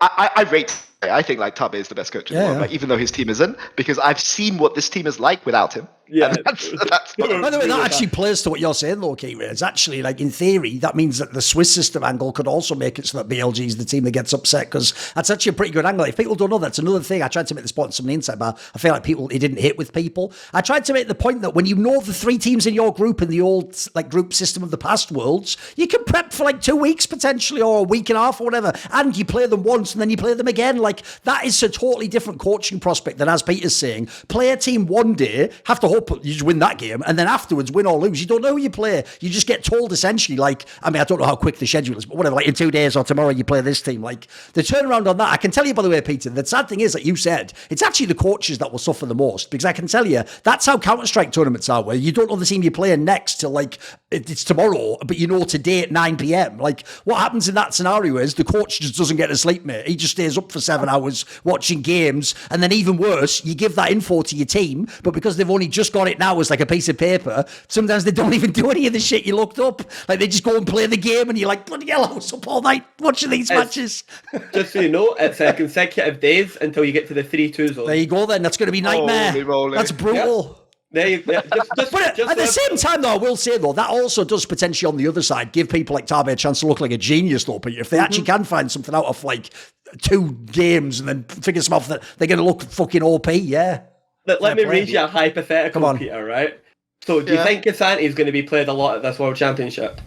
S2: I rate. I think like Tabe is the best coach in the world, right? Even though his team isn't, because I've seen what this team is like without him.
S3: Yeah,
S2: that's
S1: By the way, that actually plays to what you're saying, though, Keire. It's actually, like, in theory, that means that the Swiss system angle could also make it so that BLG is the team that gets upset, because that's actually a pretty good angle. If people don't know, that's another thing. I tried to make this point in some of the inside, but I feel like it didn't hit with people. I tried to make the point that when you know the three teams in your group in the old like group system of the past worlds, you can prep for like 2 weeks potentially, or a week and a half or whatever, and you play them once and then you play them again. Like, that is a totally different coaching prospect than, as Peter's saying, play a team one day, have to hope you just win that game, and then afterwards, win or lose, you don't know who you play. You just get told essentially, like, I mean, I don't know how quick the schedule is, but whatever, like in 2 days or tomorrow you play this team. Like, the turnaround on that, I can tell you, by the way, Peter, the sad thing is that you said it's actually the coaches that will suffer the most, because I can tell you that's how Counter-Strike tournaments are, where you don't know the team you're playing next till like it's tomorrow, but you know today at 9 p.m. Like, what happens in that scenario is the coach just doesn't get to sleep, mate. He just stays up for 7 hours watching games, and then even worse, you give that info to your team, but because they've only just got it now as like a piece of paper, sometimes they don't even do any of the shit you looked up. Like, they just go and play the game, and you're like, bloody hell, I was up all night watching these matches.
S3: Just so you know, it's consecutive days until you get to the 3-2 zone.
S1: There you go then. That's going to be nightmare.
S2: Holy moly.
S1: That's brutal.
S3: Yep. There you go.
S1: But at the same time, though, I will say, though, that also does potentially, on the other side, give people like Tabe a chance to look like a genius, though, Peter. If they actually can find something out of, like, 2 games and then figure some out that they're going to look fucking OP, yeah.
S3: Let me raise you a hypothetical, Peter, right? So, do you think Cassante is going to be played a lot at this World Championship?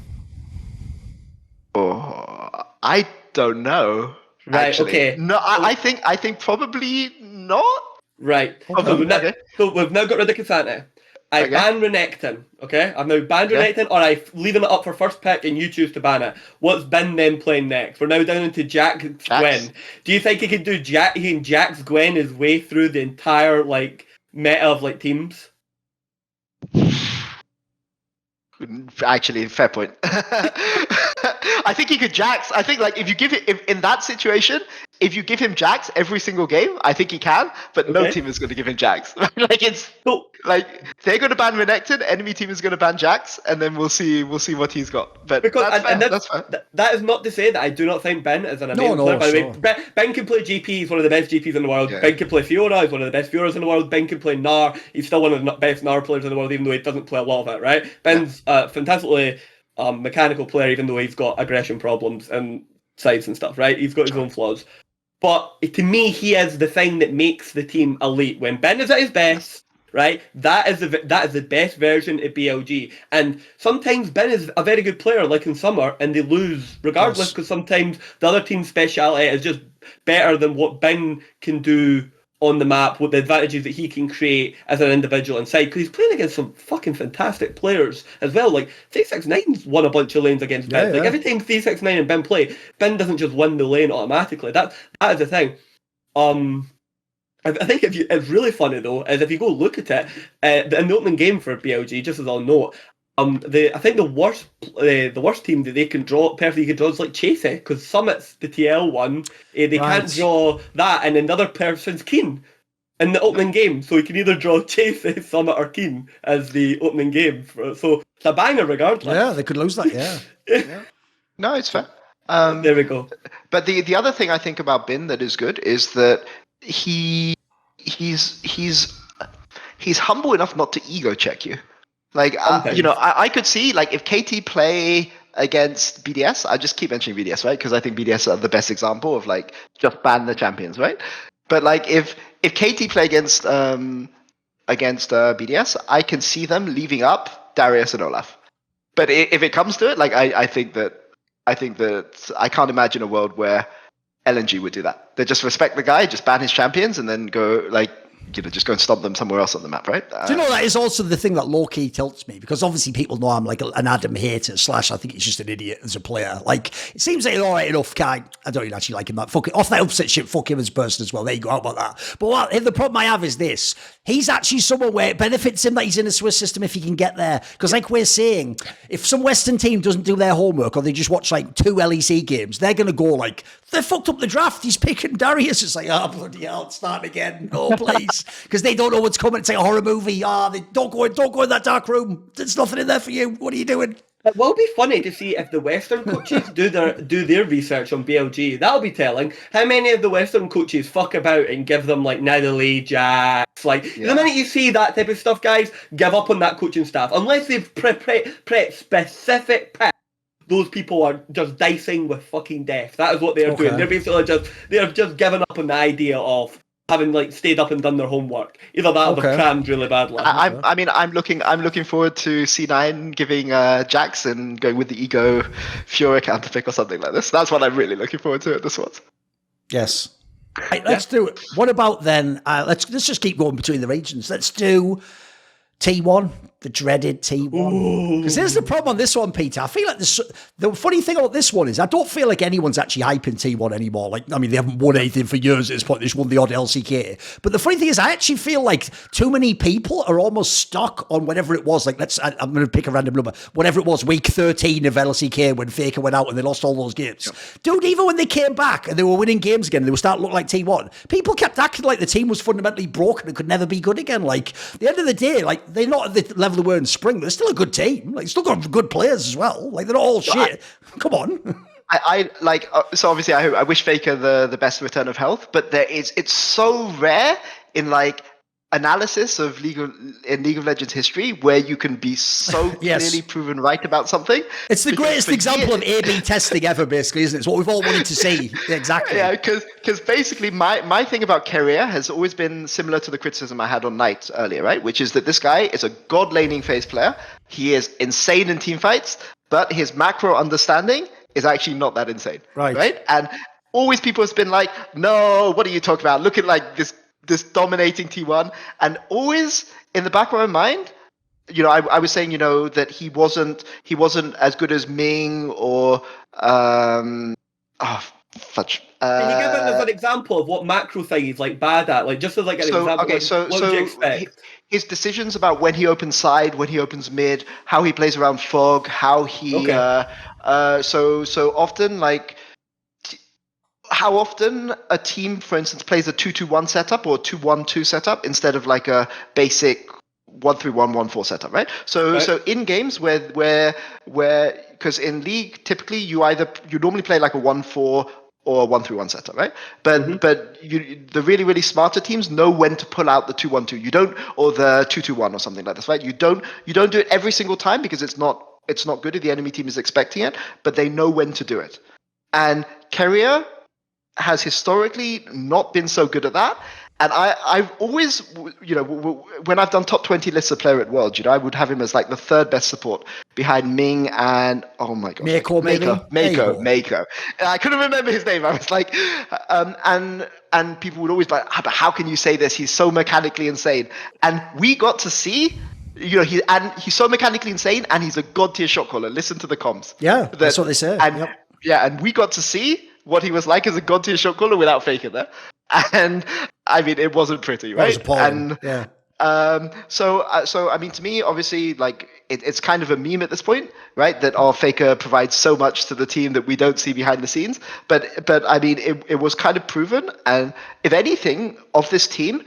S2: Oh, I don't know.
S3: Right,
S2: actually.
S3: okay.
S2: No, I think probably not.
S3: Right. So we've now got rid of Cassante. I ban Renekton, okay? I've now banned Renekton, or I'm leaving it up for first pick and you choose to ban it. What's Ben then playing next? We're now down into Jax Gwen. Do you think he can do Jax Gwen his way through the entire like meta of like teams?
S2: Actually, fair point. I think he could Jax. I think like if you give it in that situation, if you give him Jax every single game, I think he can, but no team is going to give him Jax. Like they're going to ban Renekton, enemy team is going to ban Jax, and then we'll see what he's got. But that's fair.
S3: That is not to say that I do not think Ben is an amazing player. By the way, Ben can play GP. He's one of the best GPs in the world. Yeah. Ben can play Fiora. He's one of the best Fioras in the world. Ben can play Gnar. He's still one of the best Gnar players in the world, even though he doesn't play a lot of it. Right? Ben's fantastically mechanical player, even though he's got aggression problems and sides and stuff. Right? He's got his own flaws. But to me, he is the thing that makes the team elite. When Ben is at his best, right, that is the best version of BLG. And sometimes Ben is a very good player, like in summer, and they lose regardless, because sometimes the other team's speciality is just better than what Ben can do on the map, with the advantages that he can create as an individual inside, because he's playing against some fucking fantastic players as well. Like 369's won a bunch of lanes against Ben. Like every time 369 and Ben play, Ben doesn't just win the lane automatically. That is the thing. I think it's really funny though, is if you go look at it in the opening game for BLG, just as I'll note, I think the worst team that they can draw perfectly is like Chasey, because Summit's the TL one. They can't draw that, and then the other person's Keen in the opening game, so he can either draw Chasey, Summit, or Keen as the opening game. So it's a banger regardless.
S1: Yeah, they could lose that. Yeah.
S2: No, it's fair.
S3: There we go.
S2: But the other thing I think about Bin that is good is that he's humble enough not to ego check you. Like, I could see, like, if KT play against BDS, I just keep mentioning BDS, right? Because I think BDS are the best example of, like, just ban the champions, right? But, like, if KT play against BDS, I can see them leaving up Darius and Olaf. But if it comes to it, like, I think that I can't imagine a world where LNG would do that. They just respect the guy, just ban his champions, and then go, like, just go and stomp them somewhere else on the map, right?
S1: Do you know, that is also the thing that low-key tilts me, because obviously people know I'm like an Adam hater / I think he's just an idiot as a player. Like, it seems like an alright enough guy. I don't even actually like him. Fuck it. Off that upset shit, fuck him as a person as well. There you go, how about that? But the problem I have is this. He's actually someone where it benefits him that he's in a Swiss system if he can get there. Because like we're saying, if some Western team doesn't do their homework, or they just watch like 2 LEC games, they're going to go like, they fucked up the draft. He's picking Darius. It's like, oh, bloody hell, it's starting again. Oh, please. Because they don't know what's coming. It's like a horror movie. They don't go in that dark room. There's nothing in there for you. What are you doing?
S3: It will be funny to see if the Western coaches do their research on BLG. That'll be telling. How many of the Western coaches fuck about and give them like Nidalee, Jax? Like, the minute you see that type of stuff, guys, give up on that coaching staff. Unless they've pre specific picks, those people are just dicing with fucking death. That is what they are doing. They're basically just giving up on the idea of having like stayed up and done their homework. Either that or they've crammed really badly.
S2: I'm looking forward to C9 giving Jackson going with the ego Fiora counter pick or something like this. That's what I'm really looking forward to at this one.
S1: Yes. Right, let's do it. What about then? Let's just keep going between the regions. Let's do T1, the dreaded T1. Because here's the problem on this one, Peter. I feel like the funny thing about this one is I don't feel like anyone's actually hyping T1 anymore. Like, I mean, they haven't won anything for years at this point. They just won the odd LCK. But the funny thing is I actually feel like too many people are almost stuck on whatever it was. Like, I'm going to pick a random number. Whatever it was, week 13 of LCK when Faker went out and they lost all those games. Yep. Dude, even when they came back and they were winning games again, they were starting to look like T1. People kept acting like the team was fundamentally broken and could never be good again. Like, at the end of the day, like, they're not at the level they were in spring, but they're still a good team. Like, still got good players as well. Like, they're not all shit. Come on.
S2: I like, so obviously I wish Faker the best return of health, but it's so rare in like analysis of League of Legends history where you can be so clearly proven right about something.
S1: It's the greatest example of A/B testing ever, basically, isn't it? It's what we've all wanted to see. Exactly.
S2: Yeah, because basically my thing about Keire has always been similar to the criticism I had on Knight earlier, right? Which is that this guy is a god laning phase player. He is insane in team fights, but his macro understanding is actually not that insane. Right? And always people have been like, no, what are you talking about? Look at like this dominating T1, and always in the back of my mind, you know, I was saying, you know, that he wasn't as good as Ming or fudge.
S3: Can you give us an example of what macro thing he's like bad at? Like just as like an example. Okay,
S2: so his decisions about when he opens side, when he opens mid, how he plays around fog, how he so often like how often a team, for instance, plays a 2-2-1 setup or a 2-1-2 setup instead of like a basic 1-3-1-1-4 setup, right? So in games where because in League typically you normally play like a 1-4 or a 1-3-1 setup, right? But the really, really smarter teams know when to pull out the 2-1-2. You don't, or the 2-2-1 or something like this, right? You don't do it every single time because it's not good if the enemy team is expecting it, but they know when to do it. And Keire has historically not been so good at that. And I've always, when I've done top 20 lists of player at World, I would have him as like the third best support behind Ming and, oh my god,
S1: Mako.
S2: And I couldn't remember his name. I was like, and people would always be like, but how can you say this? He's so mechanically insane. And we got to see, he's so mechanically insane, and he's a god tier shot caller. Listen to the comms.
S1: Yeah, that's what they say.
S2: And and we got to see what he was like as a god tier shot caller without faking there. And I mean, it wasn't pretty, right?
S1: It was appalling.
S2: So I mean, to me, obviously, like it's kind of a meme at this point, right? That our Faker provides so much to the team that we don't see behind the scenes. But I mean, it was kind of proven. And if anything, of this team,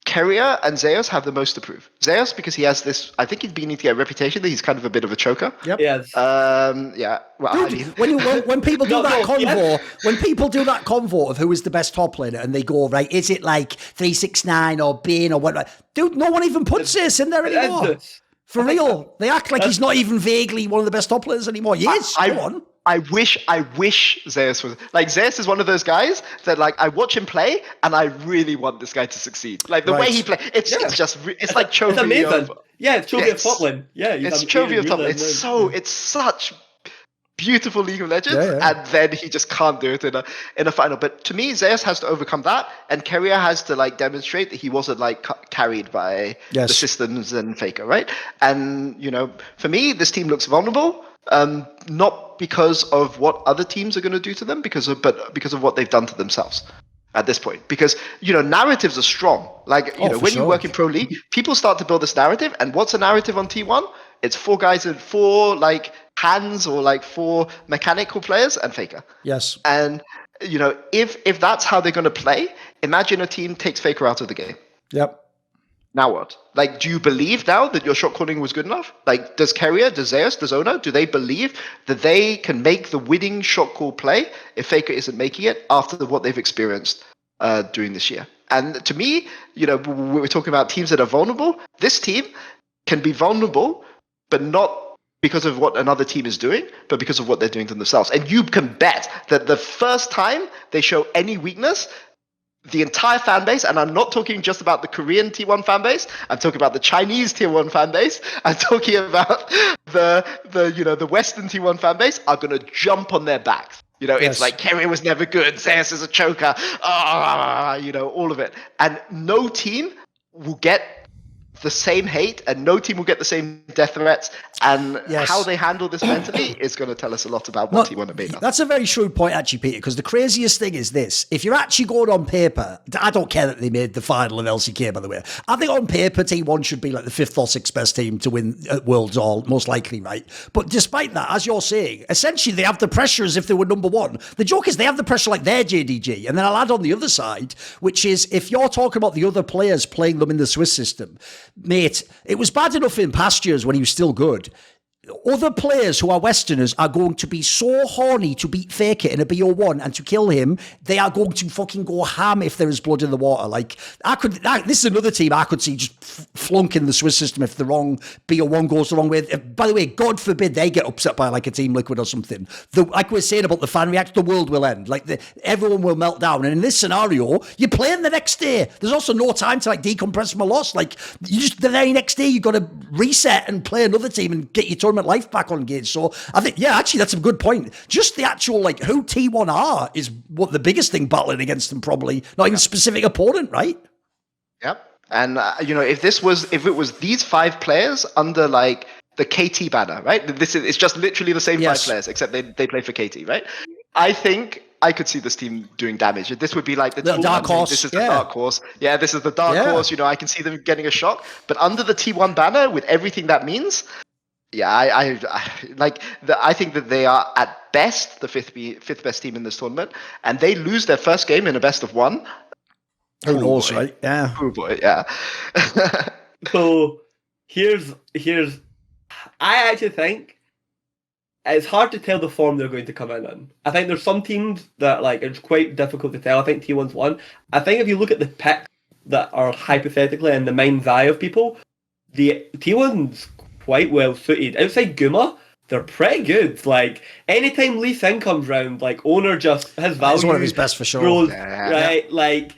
S2: Keire and Zeus have the most to prove. Zeus, because he has this, I think he's beginning to get a reputation that he's kind of a bit of a choker.
S1: Yep.
S3: Yes.
S2: Yeah. Well,
S1: Dude, when people do when people do that convo of who is the best top laner and they go, right, is it like 369 or Bane or what? Dude, no one even puts this in there anymore. For real. They act like he's not even vaguely one of the best top laners anymore. He is. Go on.
S2: I wish Zeus was like, Zeus is one of those guys that like I watch him play and I really want this guy to succeed. Like the way he plays, it's like Chovy.
S3: It's amazing. It's Chovy of Scotland. Yeah,
S2: it's Chovy of Scotland. It's such beautiful League of Legends, and then he just can't do it in a final. But to me, Zeus has to overcome that, and Keire has to like demonstrate that he wasn't like carried by the systems and Faker, right? And for me, this team looks vulnerable. Not because of what other teams are going to do to them, but because of what they've done to themselves at this point. Because narratives are strong. Like when you work in Pro League, people start to build this narrative. And what's a narrative on T1? It's 4 guys and 4 like hands or like 4 mechanical players and Faker.
S1: Yes.
S2: And if that's how they're going to play, imagine a team takes Faker out of the game.
S1: Yep.
S2: Now what? Like, do you believe now that your shot calling was good enough? Like, does Keire, does Zeus, does Ono, do they believe that they can make the winning shot call play if Faker isn't making it after what they've experienced during this year? And to me, we're talking about teams that are vulnerable. This team can be vulnerable, but not because of what another team is doing, but because of what they're doing to themselves. And you can bet that the first time they show any weakness, the entire fan base, and I'm not talking just about the Korean T1 fan base, I'm talking about the Chinese Tier 1 fan base, I'm talking about the Western T1 fan base, are going to jump on their backs. It's like, Keire was never good, Zeus is a choker, all of it. And no team will get the same hate, and no team will get the same death threats, and how they handle this mentally is going to tell us a lot about what T1 are made of.
S1: That's a very shrewd point, actually, Peter, because the craziest thing is this. If you're actually going on paper, I don't care that they made the final of LCK, by the way. I think on paper, T1 should be like the 5th or 6th best team to win at Worlds, all most likely, right? But despite that, as you're saying, essentially they have the pressure as if they were number 1. The joke is they have the pressure like they're JDG. And then I'll add on the other side, which is if you're talking about the other players playing them in the Swiss system, mate, it was bad enough in past years when he was still good. Other players who are Westerners are going to be so horny to beat Faker in a BO1 and to kill him. They are going to fucking go ham if there is blood in the water. Like, this is another team I could see just flunking the Swiss system if the wrong BO1 goes the wrong way. By the way, God forbid they get upset by like a Team Liquid or something. Like we're saying about the fan react, the world will end. Like everyone will melt down. And in this scenario, you're playing the next day. There's also no time to like decompress from a loss. Like you just the very next day, you got to reset and play another team and get your tournament life back on gauge. So I think, actually that's a good point. Just the actual like who T1 are is what the biggest thing battling against them, probably not even specific opponent, right?
S2: Yep. And if it was these 5 players under like the KT banner, right? It's just literally the same 5 players, except they play for KT, right? I think I could see this team doing damage. This would be like the
S1: dark horse.
S2: This is the dark horse. Yeah, this is the dark horse. I can see them getting a shock. But under the T1 banner, with everything that means, Yeah, I think that they are at best the fifth best team in this tournament, and they lose their first game in a best of one.
S1: Who knows,
S2: boy.
S1: right? Yeah.
S2: Oh boy, yeah.
S3: So here's I actually think it's hard to tell the form they're going to come in. I think there's some teams that like it's quite difficult to tell. I think T1's one. I think if you look at the picks that are hypothetically in the mind's eye of people, the T1's quite well suited. Outside Guma, they're pretty good. Like anytime Lee Sin comes round, like Owner just his value.
S1: He's one of his best for sure.
S3: Grows,
S2: Yeah.
S3: right? Like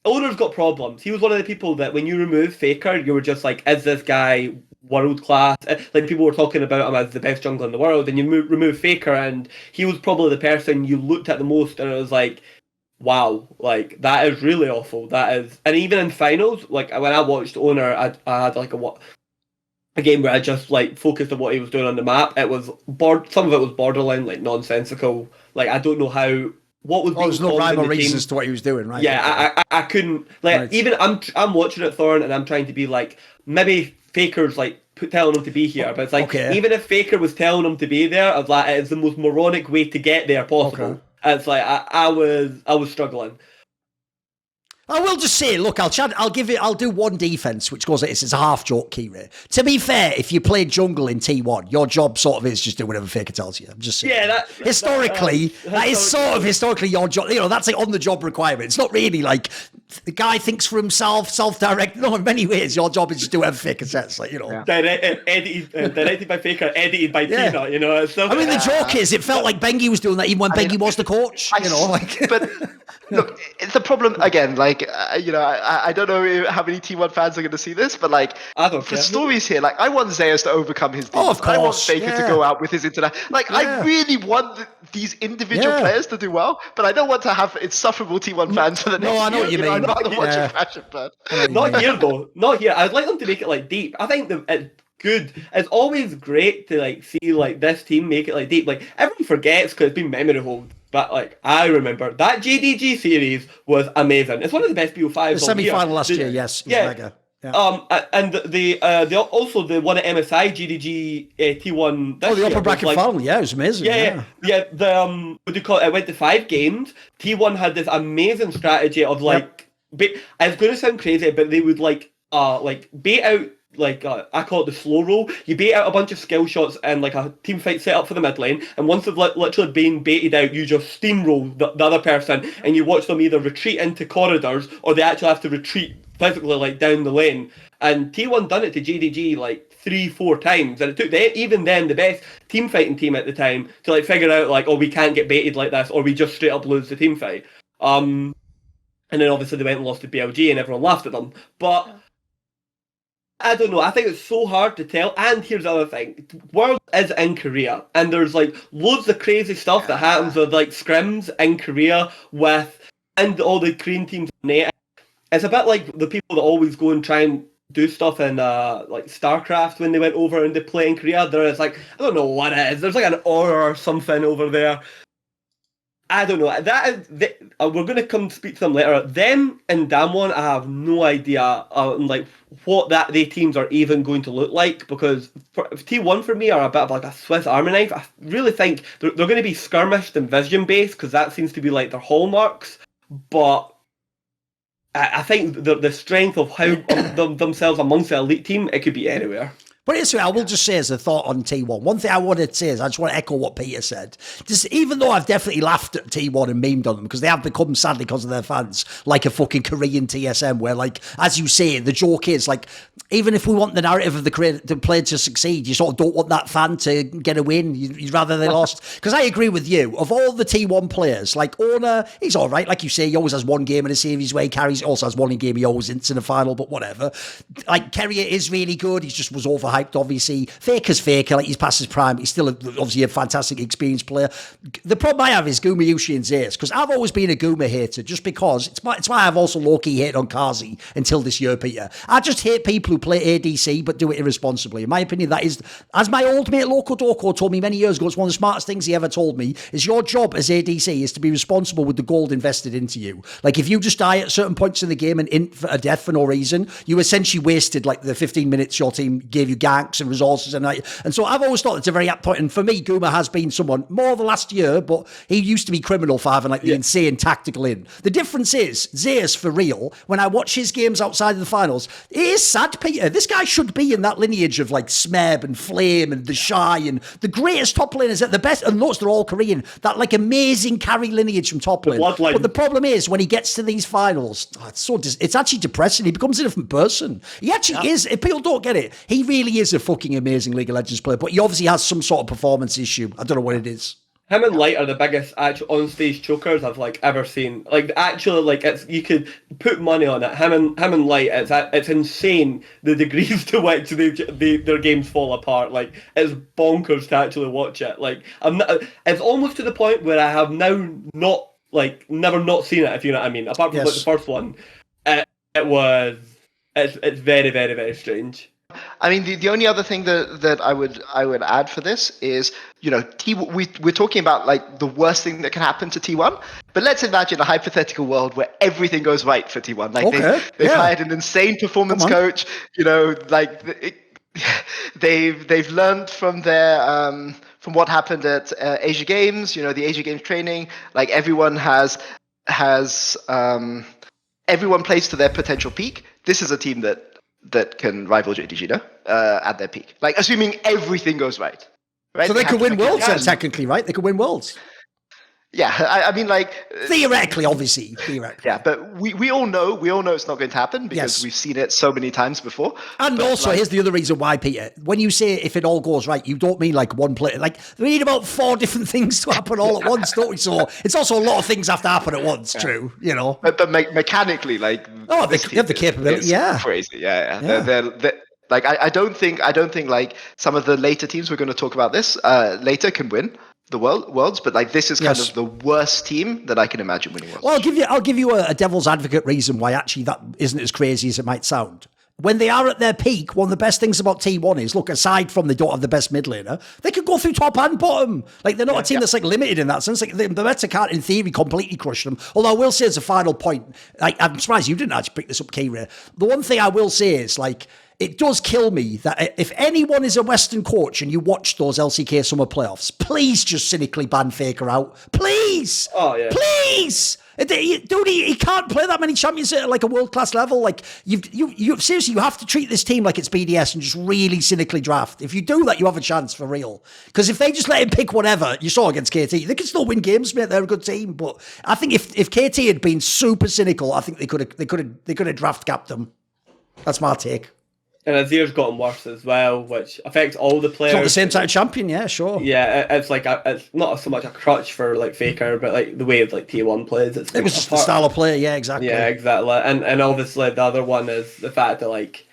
S3: Owner's got problems. He was one of the people that when you remove Faker, you were just like, is this guy world class? Like people were talking about him as the best jungler in the world, and you remove Faker, and he was probably the person you looked at the most, and it was like, wow, like that is really awful. That is, and even in finals, like when I watched Owner, I had like a game where I just like focused on what he was doing on the map. It was some of it was borderline like nonsensical. Like I don't know how what was.
S1: There's no rhyme or reason as to what he was doing, right?
S3: Yeah, I couldn't like
S1: right.
S3: Even I'm watching it Thorin and I'm trying to be like maybe Faker's like telling him to be here, but it's like even if Faker was telling him to be there, I was like it's the most moronic way to get there possible.
S1: Okay.
S3: It's like I was struggling.
S1: I will just say, look, I'll do one defense, which goes like this. It's a half joke, Keire. To be fair, if you play jungle in T1, your job sort of is just do whatever Faker tells you. I'm just saying.
S3: Yeah,
S1: historically, that is sort of historically your job. You know, that's like on the job requirement. It's not really like the guy thinks for himself, self-direct. No, in many ways, your job is just do whatever Faker says. Like, you know,
S3: directed by Faker, edited by Tina. You know, so,
S1: I mean, the joke is, it felt like Bengi was doing that even when Bengi was the coach. You know, like.
S2: But look, it's a problem again. Like, I don't know how many T1 fans are going to see this, but like, for stories here, like, I want Zeus to overcome his demons.
S1: Of course,
S2: I want Faker to go out with his internet. Like, I really want these individual players to do well, but I don't want to have insufferable T1 fans for the next year.
S1: I know what you mean.
S2: I'd rather watch a fashion fan.
S3: Not here though. Not here. I'd like them to make it like deep. I think it's good. It's always great to like see like this team make it like deep. Like everyone forgets because it's been memory hold. But like I remember that JDG series was amazing. It's one of the best BO5s.
S1: The semi-final last year, yes.
S3: Yeah.
S1: Mega.
S3: Yeah. And the also the one at MSI GDG T1.
S1: The upper bracket final, yeah, it was amazing.
S3: Yeah. The what do you call it? It went to 5 games. T1 had this amazing strategy of like, it's going to sound crazy, but they would like bait out. Like I call it the slow roll. You bait out a bunch of skill shots and like a team fight set up for the mid lane, and once they've literally been baited out, you just steamroll the other person, and you watch them either retreat into corridors or they actually have to retreat physically like down the lane. And T1 done it to JDG like 3-4 times, and it took even then the best team fighting team at the time to like figure out like, oh, we can't get baited like this, or we just straight up lose the team fight. And then obviously they went and lost to BLG, and everyone laughed at them, but. I don't know. I think it's so hard to tell. And here's the other thing. World is in Korea. And there's like loads of crazy stuff that happens with like scrims in Korea and all the Korean teams in it. It's a bit like the people that always go and try and do stuff in like StarCraft when they went over and they play in Korea. There is like, I don't know what it is. There's like an aura or something over there. I don't know. That is, we're going to come speak to them later. Them and Damwon, I have no idea like what they teams are even going to look like, because T1 for me are a bit of like a Swiss Army knife. I really think they're going to be skirmished and vision based, because that seems to be like their hallmarks. But I think the strength of how themselves amongst the elite team, it could be anywhere.
S1: But it's, I will just say as a thought on T1, one thing I wanted to say is I just want to echo what Peter said. Just even though I've definitely laughed at T1 and memed on them, because they have become, sadly, because of their fans, like a fucking Korean TSM, where, like, as you say, the joke is, like, even if we want the narrative of the player to succeed, you sort of don't want that fan to get a win. You'd rather they lost. Because I agree with you. Of all the T1 players, like, Owner, he's all right. Like you say, he always has one game in a series where he carries. He also has one game he always hints in the final, but whatever. Like, Keire is really good. He just was overhyped, obviously. Faker's Faker, like, he's past his prime. He's still obviously a fantastic experienced player. The problem I have is Guma, Yushi and Zeus, because I've always been a Guma hater, just because it's why I've also low-key hated on Kazi until this year, Peter. I just hate people who play ADC but do it irresponsibly. In my opinion, that is, as my old mate Loco Doko told me many years ago, it's one of the smartest things he ever told me, is your job as ADC is to be responsible with the gold invested into you. Like, if you just die at certain points in the game and in for a death for no reason, you essentially wasted like the 15 minutes your team gave you ganks and resources, and so I've always thought it's a very apt point. And for me, Guma has been someone more the last year, but he used to be criminal for having like the insane tactical in. The difference is Zeus for real. When I watch his games outside of the finals, it is sad, Peter. This guy should be in that lineage of like Smeb and Flame and the Shy and the greatest top laners at the best. And notice they're all Korean. That like amazing carry lineage from top lane. But the problem is when he gets to these finals, it's actually depressing. He becomes a different person. He actually is. If people don't get it, he really is a fucking amazing League of Legends player. But he obviously has some sort of performance issue. I don't know what it is.
S3: Him and Light are the biggest actual on-stage chokers I've like ever seen. Like actually, like it's you could put money on it. Him and Light, it's insane the degrees to which their games fall apart. Like it's bonkers to actually watch it. Like it's almost to the point where I have now never not seen it. If you know what I mean. Apart from like the first one, it's very very very strange.
S2: I mean, the only other thing that I would add for this is, you know, we're talking about like the worst thing that can happen to T1, but let's imagine a hypothetical world where everything goes right for T1. Like they've hired an insane performance coach, you know, like they've learned from their from what happened at Asia Games, you know, the Asia Games training. Like everyone everyone plays to their potential peak. This is a team that can rival JDG, no? At their peak. Like, assuming everything goes right.
S1: So they could win Worlds then, technically, right? They could win Worlds.
S2: Yeah, I mean, like...
S1: Theoretically, obviously. Theoretically.
S2: Yeah, but we all know it's not going to happen because we've seen it so many times before.
S1: And also, here's the other reason why, Peter. When you say if it all goes right, you don't mean like one play. Like, we need about 4 different things to happen all at once, don't we? So it's also a lot of things have to happen at once, true, you know?
S2: But mechanically, like...
S1: Oh, they have the capability,
S2: Crazy, yeah. They're like, I don't think like some of the later teams we're going to talk about this later can win the worlds, but like this is kind of the worst team that I can imagine winning worlds.
S1: Well, I'll give you a devil's advocate reason why actually that isn't as crazy as it might sound. When they are at their peak, one of the best things about T1 is, look, aside from they don't have the best mid laner, they can go through top and bottom. Like, they're not a team that's like limited in that sense. Like, the Meta can't, in theory, completely crush them. Although I will say as a final point, like, I'm surprised you didn't actually pick this up, Keire. The one thing I will say is, like, it does kill me that if anyone is a Western coach and you watch those LCK summer playoffs, please just cynically ban Faker out. Please!
S3: Oh, yeah.
S1: Please! Dude, he can't play that many champions at like a world-class level. Like, you seriously, you have to treat this team like it's BDS and just really cynically draft. If you do that, you have a chance for real. Because if they just let him pick whatever, you saw against KT, they can still win games, mate. They're a good team. But I think if KT had been super cynical, I think they could have draft capped them. That's my take.
S3: And Azir's gotten worse as well, which affects all the players.
S1: It's not the same type of champion, yeah, sure.
S3: Yeah, it's like it's not so much a crutch for like Faker, but like the way like T1 plays. It
S1: was just the style of play, yeah, exactly.
S3: Yeah, exactly. And obviously the other one is the fact that like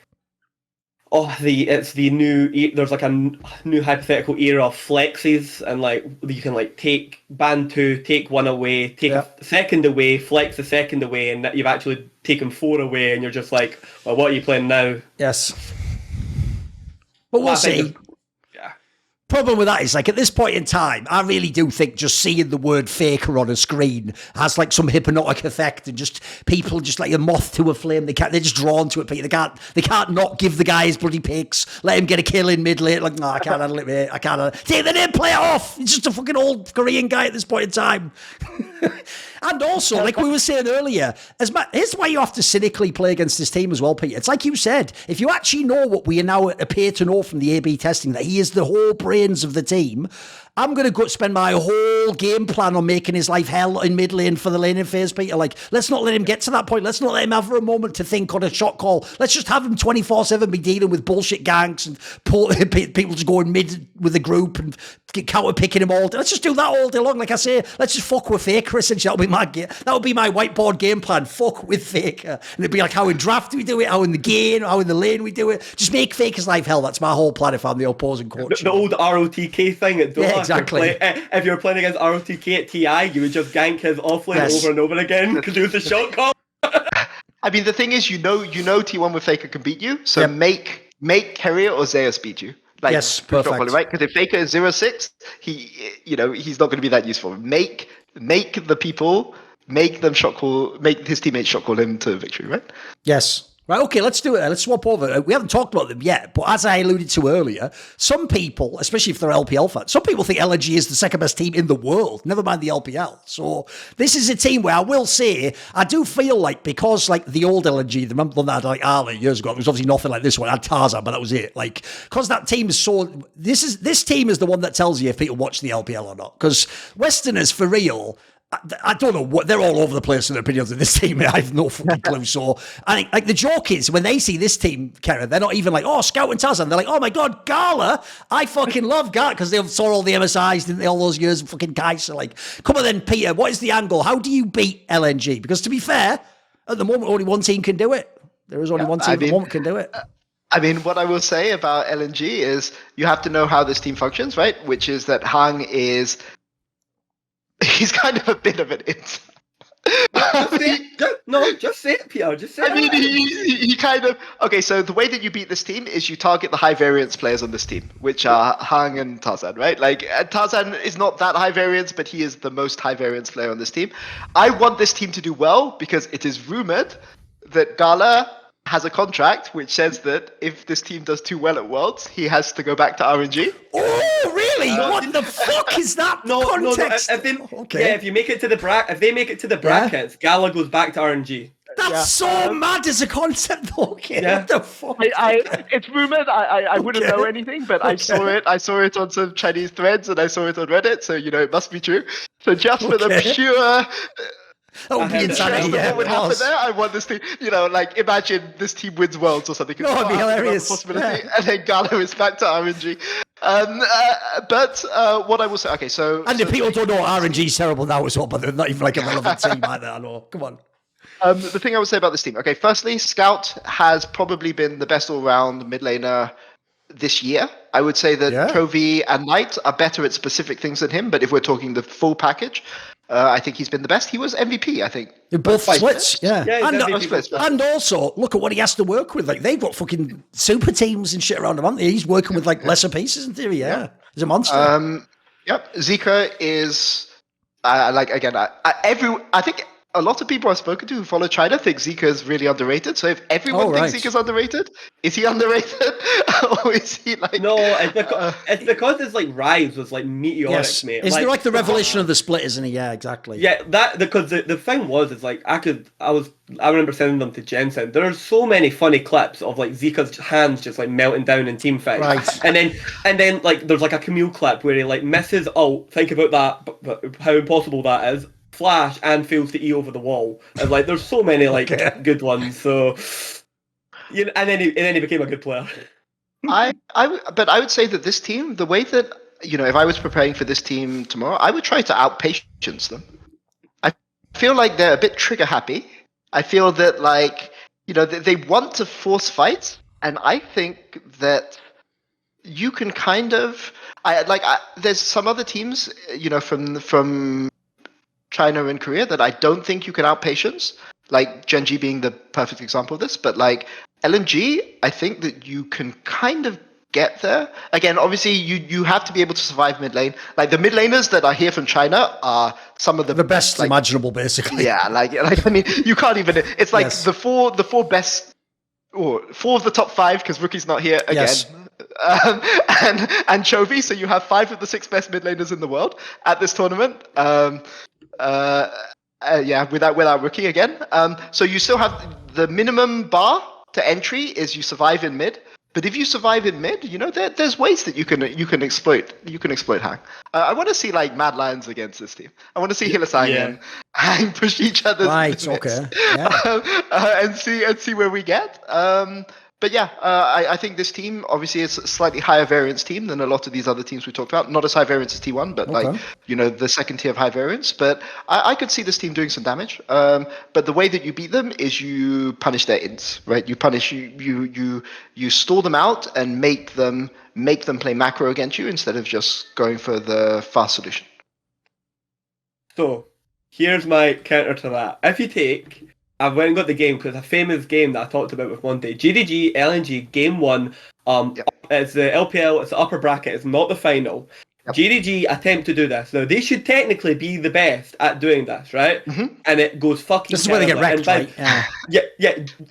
S3: there's like a new hypothetical era of flexes, and like you can like ban 2, take 1 away, take a second away, flex the second away, and you've actually taken 4 away, and you're just like, well, what are you playing now?
S1: Yes. But we'll see. Problem with that is, like, at this point in time, I really do think just seeing the word Faker on a screen has like some hypnotic effect, and just people just like a moth to a flame. They're just drawn to it. They can't not give the guy his bloody picks. Let him get a kill in mid late. Like, no, I can't handle it, mate. I can't. Take the name, play it off. He's just a fucking old Korean guy at this point in time. And also, like we were saying earlier, here's why you have to cynically play against this team as well, Peter. It's like you said, if you actually know what we now appear to know from the A/B testing, that he is the whole brains of the team, I'm going to go spend my whole game plan on making his life hell in mid lane for the laning phase, Peter. Like, let's not let him get to that point. Let's not let him have a moment to think on a shot call. Let's just have him 24/7 be dealing with bullshit ganks and people just going mid with the group and counter picking him all day. Let's just do that all day long. Like I say, let's just fuck with Faker, essentially. That would be my whiteboard game plan. Fuck with Faker. And it'd be like how in draft we do it, how in the game, how in the lane we do it. Just make Faker's life hell. That's my whole plan if I'm the opposing coach.
S3: The old ROTK thing at Doha.
S1: Yeah, exactly.
S3: If you're playing against ROTK at TI, you would just gank his offlane over and over again because he was a shot call.
S2: I mean, the thing is, you know T1 with Faker can beat you, so make Keire or Zeus beat you. Like,
S1: yes, perfect.
S2: Right? Because if Faker is 0-6, he's not going to be that useful. Make the people, make them shot call, make his teammates shot call him to victory, right?
S1: Yes. Right, okay, let's do it. Let's swap over. We haven't talked about them yet, but as I alluded to earlier, some people, especially if they're LPL fans, some people think LNG is the second best team in the world, never mind the LPL. So this is a team where I will say, I do feel like, because like the old LNG, the one that had like Arla years ago, it was obviously nothing like this one, it had Tarzan, but that was it. Like, because that team is so, this team is the one that tells you if people watch the LPL or not. Because Westerners, for real, I don't know what, they're all over the place in their opinions of this team. I have no fucking clue. So I think like the joke is when they see this team, Keire, they're not even like, oh, Scout and Tarzan. They're like, oh my God, Gala. I fucking love Gala because they saw all the MSIs, didn't they, all those years of fucking Kaiser. Like, come on then, Peter, what is the angle? How do you beat LNG? Because to be fair, at the moment, only one team can do it. There is only one team at the moment can do it.
S2: I mean, what I will say about LNG is you have to know how this team functions, right? Which is that Hang is... He's kind of a bit of an it.
S3: Just say it, Peter. Just say it.
S2: I mean, he kind of... Okay, so the way that you beat this team is you target the high variance players on this team, which are Hang and Tarzan, right? Like, Tarzan is not that high variance, but he is the most high variance player on this team. I want this team to do well because it is rumored that Gala has a contract which says that if this team does too well at Worlds, he has to go back to RNG.
S1: Oh, really? What the fuck is that context?
S3: If you make it to the if they make it to the brackets, Gala goes back to RNG.
S1: That's so mad as a concept, though. Okay, what the fuck?
S2: It's rumored. I wouldn't know anything, but I saw it. I saw it on some Chinese threads, and I saw it on Reddit. So it must be true. So just for the pure.
S1: That would be insanity.
S2: What would happen there? I want this team. Like imagine this team wins Worlds or something.
S1: No, it'd be hilarious.
S2: Possibility, and then Gala is back to RNG. But what I will say, okay, so
S1: and if people don't know RNG is terrible now as well, but they're not even like a relevant team either. I know. Come on.
S2: The thing I would say about this team, okay, firstly, Scout has probably been the best all-round mid laner this year. I would say that Chovy and Knight are better at specific things than him, but if we're talking the full package, I think he's been the best. He was MVP, I think.
S1: In both splits,
S2: splits.
S1: And also, look at what he has to work with. Like, they've got fucking super teams and shit around him, haven't they? He's working with, like, lesser pieces in theory, He's a monster.
S2: Yep. Zika is, I think a lot of people I've spoken to who follow China think Zika is really underrated. So if everyone thinks Zika's underrated, is he underrated? Or is he like...
S3: No, it's because his like rise was like meteoric, mate.
S1: Is like the revelation of the split, isn't he? Yeah, exactly.
S3: Yeah, because the thing was like I remember sending them to Jensen. There are so many funny clips of like Zika's hands just like melting down in team fights.
S1: Right.
S3: And then like there's like a Camille clip where he like misses ult, think about that, but how impossible that is. Flash and fails to E over the wall, and like there's so many like good ones. So, and then he became a good player.
S2: But I would say that this team, the way that if I was preparing for this team tomorrow, I would try to outpatience them. I feel like they're a bit trigger happy. I feel that like they want to force fights, and I think that you can kind of there's some other teams from China and Korea that I don't think you can outpatience, like Gen.G being the perfect example of this, but like LNG, I think that you can kind of get there. Again, obviously you have to be able to survive mid lane. Like the mid laners that are here from China are some of the
S1: best imaginable, basically.
S2: Yeah, like I mean, you can't even, it's like the four best, or four of the top five, because Rookie's not here again.
S1: Yes.
S2: And Chovy, so you have 5 of the 6 best mid laners in the world at this tournament. Without Rookie again. So you still have the minimum bar to entry is you survive in mid. But if you survive in mid, there's ways that you can exploit Hang. I want to see like Mad Lions against this team. I want to see Hillisang and Hang push each other.
S1: Right. Okay.
S2: And see where we get. But I think this team obviously is a slightly higher variance team than a lot of these other teams we talked about. Not as high variance as T1, but the second tier of high variance. But I could see this team doing some damage. But the way that you beat them is you punish their ints, right? You punish you stall them out and make them play macro against you instead of just going for the fast solution.
S3: So here's my counter to that. If you take, I went and got the game because a famous game that I talked about with Monte. GDG, LNG, game 1. It's the LPL, it's the upper bracket, it's not the final. GDG attempt to do this. Now, they should technically be the best at doing this, right? And it goes fucking
S1: This is where they get wrecked, right?
S3: Yeah.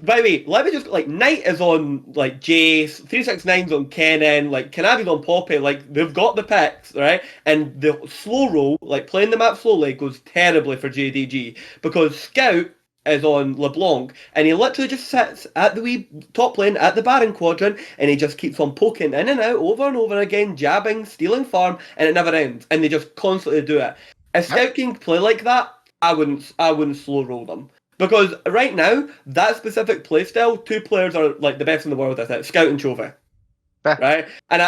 S3: By the way, let me just, like, Knight is on, like, Jace, 369's on Kennen, like, Canavi's on Poppy, like, they've got the picks, right? And the slow roll, like, playing the map slowly, goes terribly for JDG, because Scout is on LeBlanc, and he literally just sits at the wee top lane at the Baron quadrant, and he just keeps on poking in and out over and over again, jabbing, stealing farm, and it never ends. And they just constantly do it. If Scout can play like that, I wouldn't slow roll them. Because right now, that specific playstyle, 2 players are like the best in the world at it, Scout and Chovy. Right? And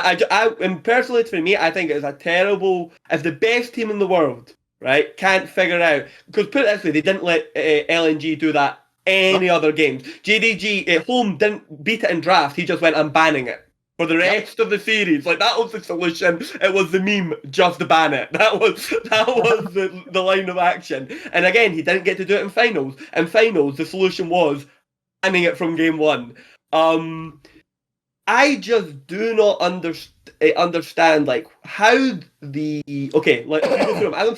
S3: and personally, for me, I think it's a terrible, if the best team in the world, right, can't figure out, because put it this way, they didn't let LNG do that any other games. JDG at home didn't beat it in draft, he just went, I'm banning it for the rest of the series. Like, that was the solution. It was the meme, just ban it. That was the line of action. And again, he didn't get to do it in finals. In finals, the solution was banning it from game 1. I just do not understand, like, how the... Okay, like, I don't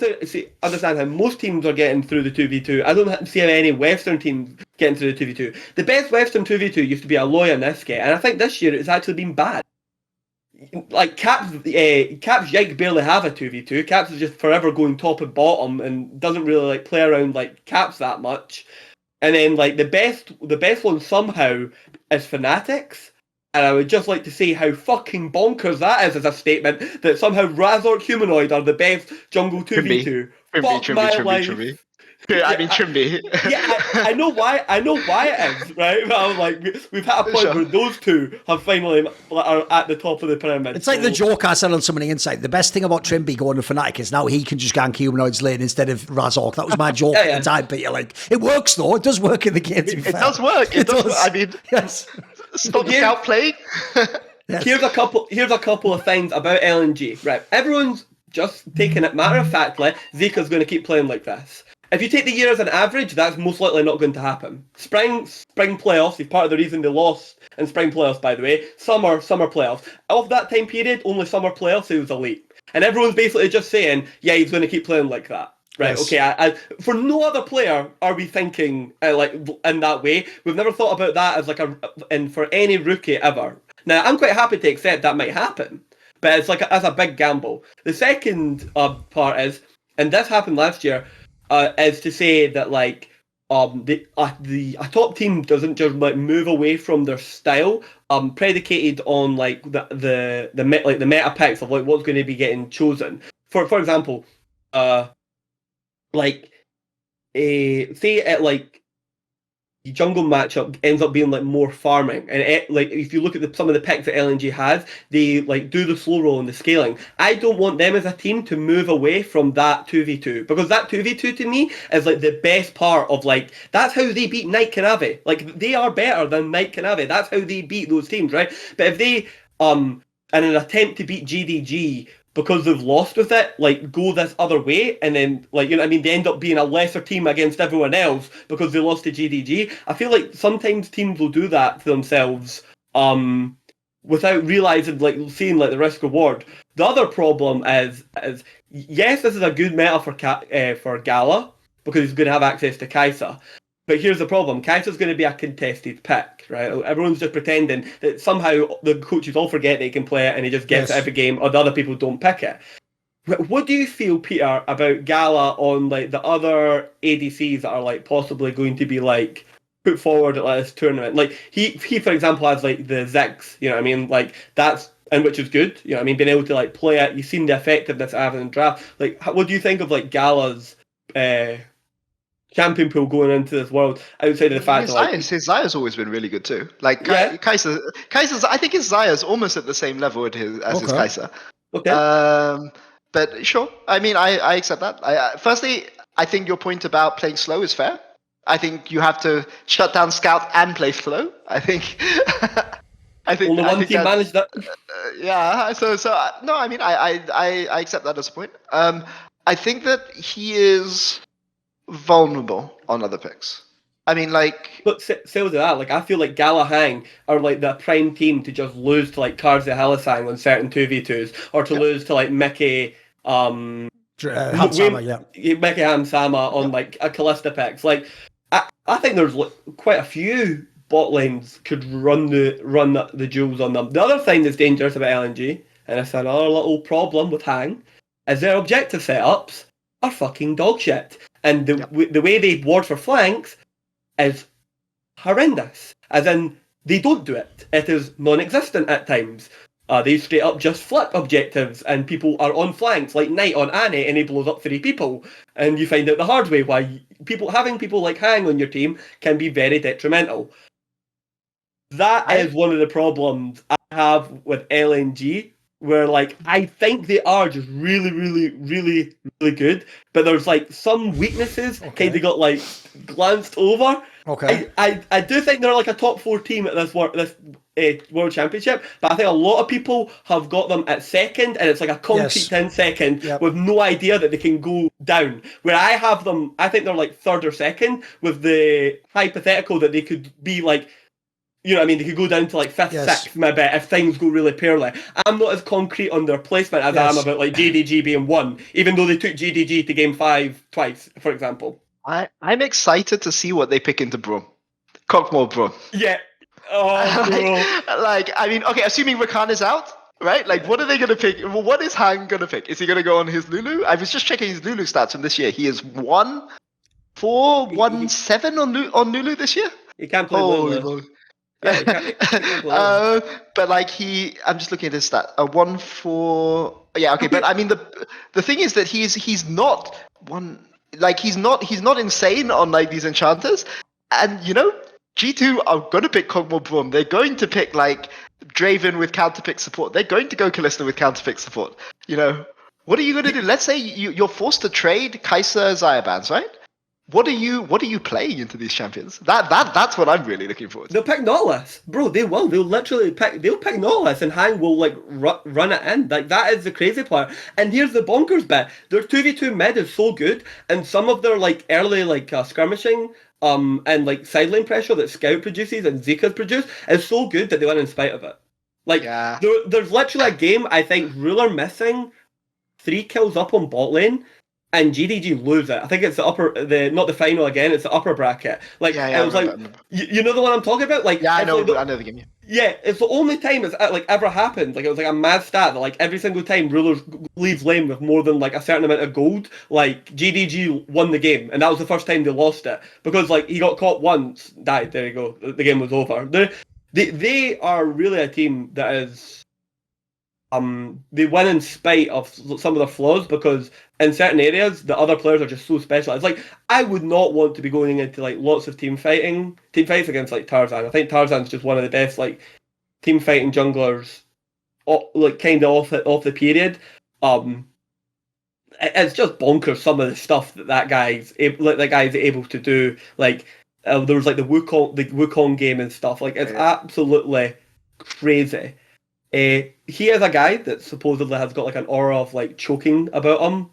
S3: understand how most teams are getting through the 2v2. I don't see how any Western teams getting through the 2v2. The best Western 2v2 used to be Aloy and Niske, and I think this year it's actually been bad. Like, Caps Yike barely have a 2v2. Caps is just forever going top and bottom and doesn't really, like, play around, like, Caps that much. And then, like, the best one somehow is Fanatics. And I would just like to see how fucking bonkers that is as a statement, that somehow Razork Humanoid are the best jungle 2v2. Fuck my life.
S2: Yeah, I mean, Trimby.
S3: I know why it is, right? Well, like, we've had a point where those two have finally are at the top of the pyramid.
S1: It's like the joke I said on Something Inside. The best thing about Trimby going to Fnatic is now he can just gank Humanoid's lane instead of Razork. That was my joke at the time, but you're like, it works though. It does work in the game.
S2: It does work. It does. I mean,
S1: yes.
S2: Stop the scout playing.
S3: Yes. Here's a couple of things about LNG. Right, everyone's just taking it matter of factly. Zika's going to keep playing like this. If you take the year as an average, that's most likely not going to happen. Spring playoffs is part of the reason they lost in spring playoffs, by the way. Summer playoffs. Of that time period, only summer playoffs he was elite. And everyone's basically just saying, yeah, he's going to keep playing like that. Right, yes. Okay, for no other player are we thinking like in that way. We've never thought about that as like and for any rookie ever. Now, I'm quite happy to accept that might happen, but it's like as a big gamble. The second part is, and this happened last year, is to say that like a top team doesn't just like move away from their style, predicated on like the meta picks of like what's going to be getting chosen. For example, like say at like the jungle matchup ends up being like more farming, and like if you look at some of the picks that LNG has, they like do the slow roll and the scaling. I don't want them as a team to move away from that 2v2, because that 2v2 to me is like the best part of like, that's how they beat Knight Canavi. Like, they are better than Knight Canavi. That's how they beat those teams, right? But if they in an attempt to beat GDG, because they've lost with it, like, go this other way, and then, like, you know what I mean, they end up being a lesser team against everyone else because they lost to GDG. I feel like sometimes teams will do that to themselves without realising, like, seeing, like, the risk-reward. The other problem is yes, this is a good meta for Gala, because he's going to have access to Kaisa. But here's the problem. Kaisa's going to be a contested pick, right? Everyone's just pretending that somehow the coaches all forget that he can play it and he just gets it every game, or the other people don't pick it. What do you feel, Peter, about Gala on like the other ADCs that are like possibly going to be like put forward at like, this tournament? Like he for example has like the Ziggs, you know what I mean? Like that's, and which is good, you know what I mean? Being able to like play it, you've seen the effectiveness of having draft. Like what do you think of like Gala's champion pool going into this world outside of the fact that
S2: his Zaya's always been really good too. Like Kaisa's, I think his Zaya's almost at the same level as his Kaisa.
S3: Okay.
S2: But sure, I mean, I accept that. Firstly, I think your point about playing slow is fair. I think you have to shut down Scout and play slow. I think.
S3: Only one team managed that.
S2: Yeah. So no, I mean, I accept that as a point. I think that he is vulnerable on other picks. I mean, like,
S3: But say with that, like I feel like Galahang are like the prime team to just lose to like Karza Halisang on certain 2v2s, or to lose to like Mickey
S1: Hansama, yeah.
S3: Mickey Hamsama on like a Callista picks. Like I think there's like, quite a few bot lanes could run the jewels on them. The other thing that's dangerous about LNG, and it's another little problem with Hang, is their objective setups are fucking dog shit. And the way they ward for flanks is horrendous. As in, they don't do it. It is non-existent at times. They straight up just flip objectives, and people are on flanks, like Knight on Annie, and he blows up 3 people. And you find out the hard way why having people like Hang on your team can be very detrimental. That is one of the problems I have with LNG, where like I think they are just really, really, really, really good, but there's like some weaknesses kind of got like glanced over.
S1: Okay.
S3: I do think they're like a top 4 team at this World Championship, but I think a lot of people have got them at second, and it's like a concrete 10 second with no idea that they can go down. Where I have them, I think they're like 3rd or 2nd, with the hypothetical that they could be like, you know what I mean, they could go down to like 5th, 6th, maybe, if things go really poorly. I'm not as concrete on their placement as I am about like JDG being 1, even though they took JDG to game 5 twice, for example.
S2: I'm excited to see what they pick into Braum. Cockmore Braum.
S3: Yeah. Oh, bro.
S2: Like, I mean, okay, assuming Rakan is out, right? Like, what are they going to pick? Well, what is Hang going to pick? Is he going to go on his Lulu? I was just checking his Lulu stats from this year. He is 1-4, 1-7 on Lulu this year.
S3: He can't play Lulu.
S2: Yeah, but like I'm just looking at his stat. 1-4. Yeah, okay. But I mean, the thing is that he's not one. Like he's not insane on like these enchanters, and you know, G2 are going to pick Kog'Maw Braum. They're going to pick like Draven with counterpick support. They're going to go Kalista with counterpick support. You know, what are you going to do? Let's say you're forced to trade Kai'Sa Zayabans, right? What are you playing into these champions? That's what I'm really looking forward to.
S3: They'll pick Nautilus, bro. They will. They'll pick Nautilus, and Hang will like run it in. Like that is the crazy part. And here's the bonkers bit: their 2v2 mid is so good, and some of their like early like skirmishing and like side lane pressure that Scout produces and Zika's produce is so good that they win in spite of it. Like there's literally a game I think Ruler missing 3 kills up on bot lane. And GDG lose it. I think it's not the final again. It's the upper bracket. Like it was like you know the one I'm talking about. Like
S2: I know the game.
S3: Yeah, it's the only time it's like ever happened. Like it was like a mad stat that like every single time Rulers leaves lane with more than like a certain amount of gold, like GDG won the game, and that was the first time they lost it because like he got caught once, died. There you go. The game was over. They are really a team that is. They win in spite of some of their flaws because in certain areas the other players are just so specialized. Like I would not want to be going into like lots of team fights against like Tarzan. I think Tarzan's just one of the best like team fighting junglers, like kind of off the period. It's just bonkers some of the stuff that guy's able to do. Like there was like the Wukong game and stuff. Like it's absolutely crazy. He is a guy that supposedly has got like an aura of like choking about him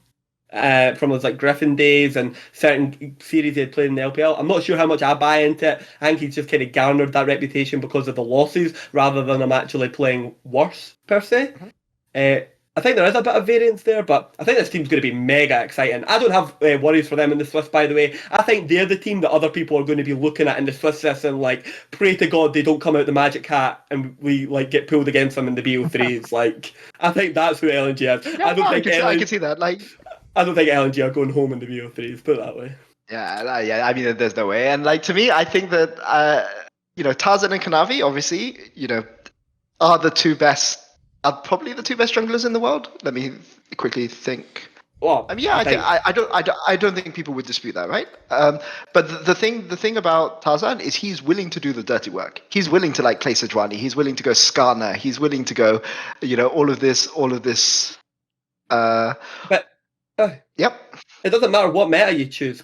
S3: from his like Griffin days and certain series he had played in the LPL. I'm not sure how much I buy into it. I think he's just kind of garnered that reputation because of the losses rather than him actually playing worse per se. I think there is a bit of variance there, but I think this team's going to be mega exciting. I don't have worries for them in the Swiss, by the way. I think they're the team that other people are going to be looking at in the Swiss system, like, pray to God they don't come out the Magic Hat and we like get pulled against them in the BO3s. Like, I think that's who LNG is.
S2: Yeah, I can see that. Like,
S3: I don't think LNG are going home in the BO3s, put it that way.
S2: Yeah, I mean, there's no way. And like to me, I think that Tarzan and Canavi, obviously, are the two best. Are probably the 2 best junglers in the world. Let me quickly think.
S3: Well,
S2: I mean, I don't think people would dispute that, right? But the thing about Tarzan is he's willing to do the dirty work. He's willing to like play Sejuani. He's willing to go Skarner. He's willing to go, all of this.
S3: But
S2: yep.
S3: It doesn't matter what meta you choose.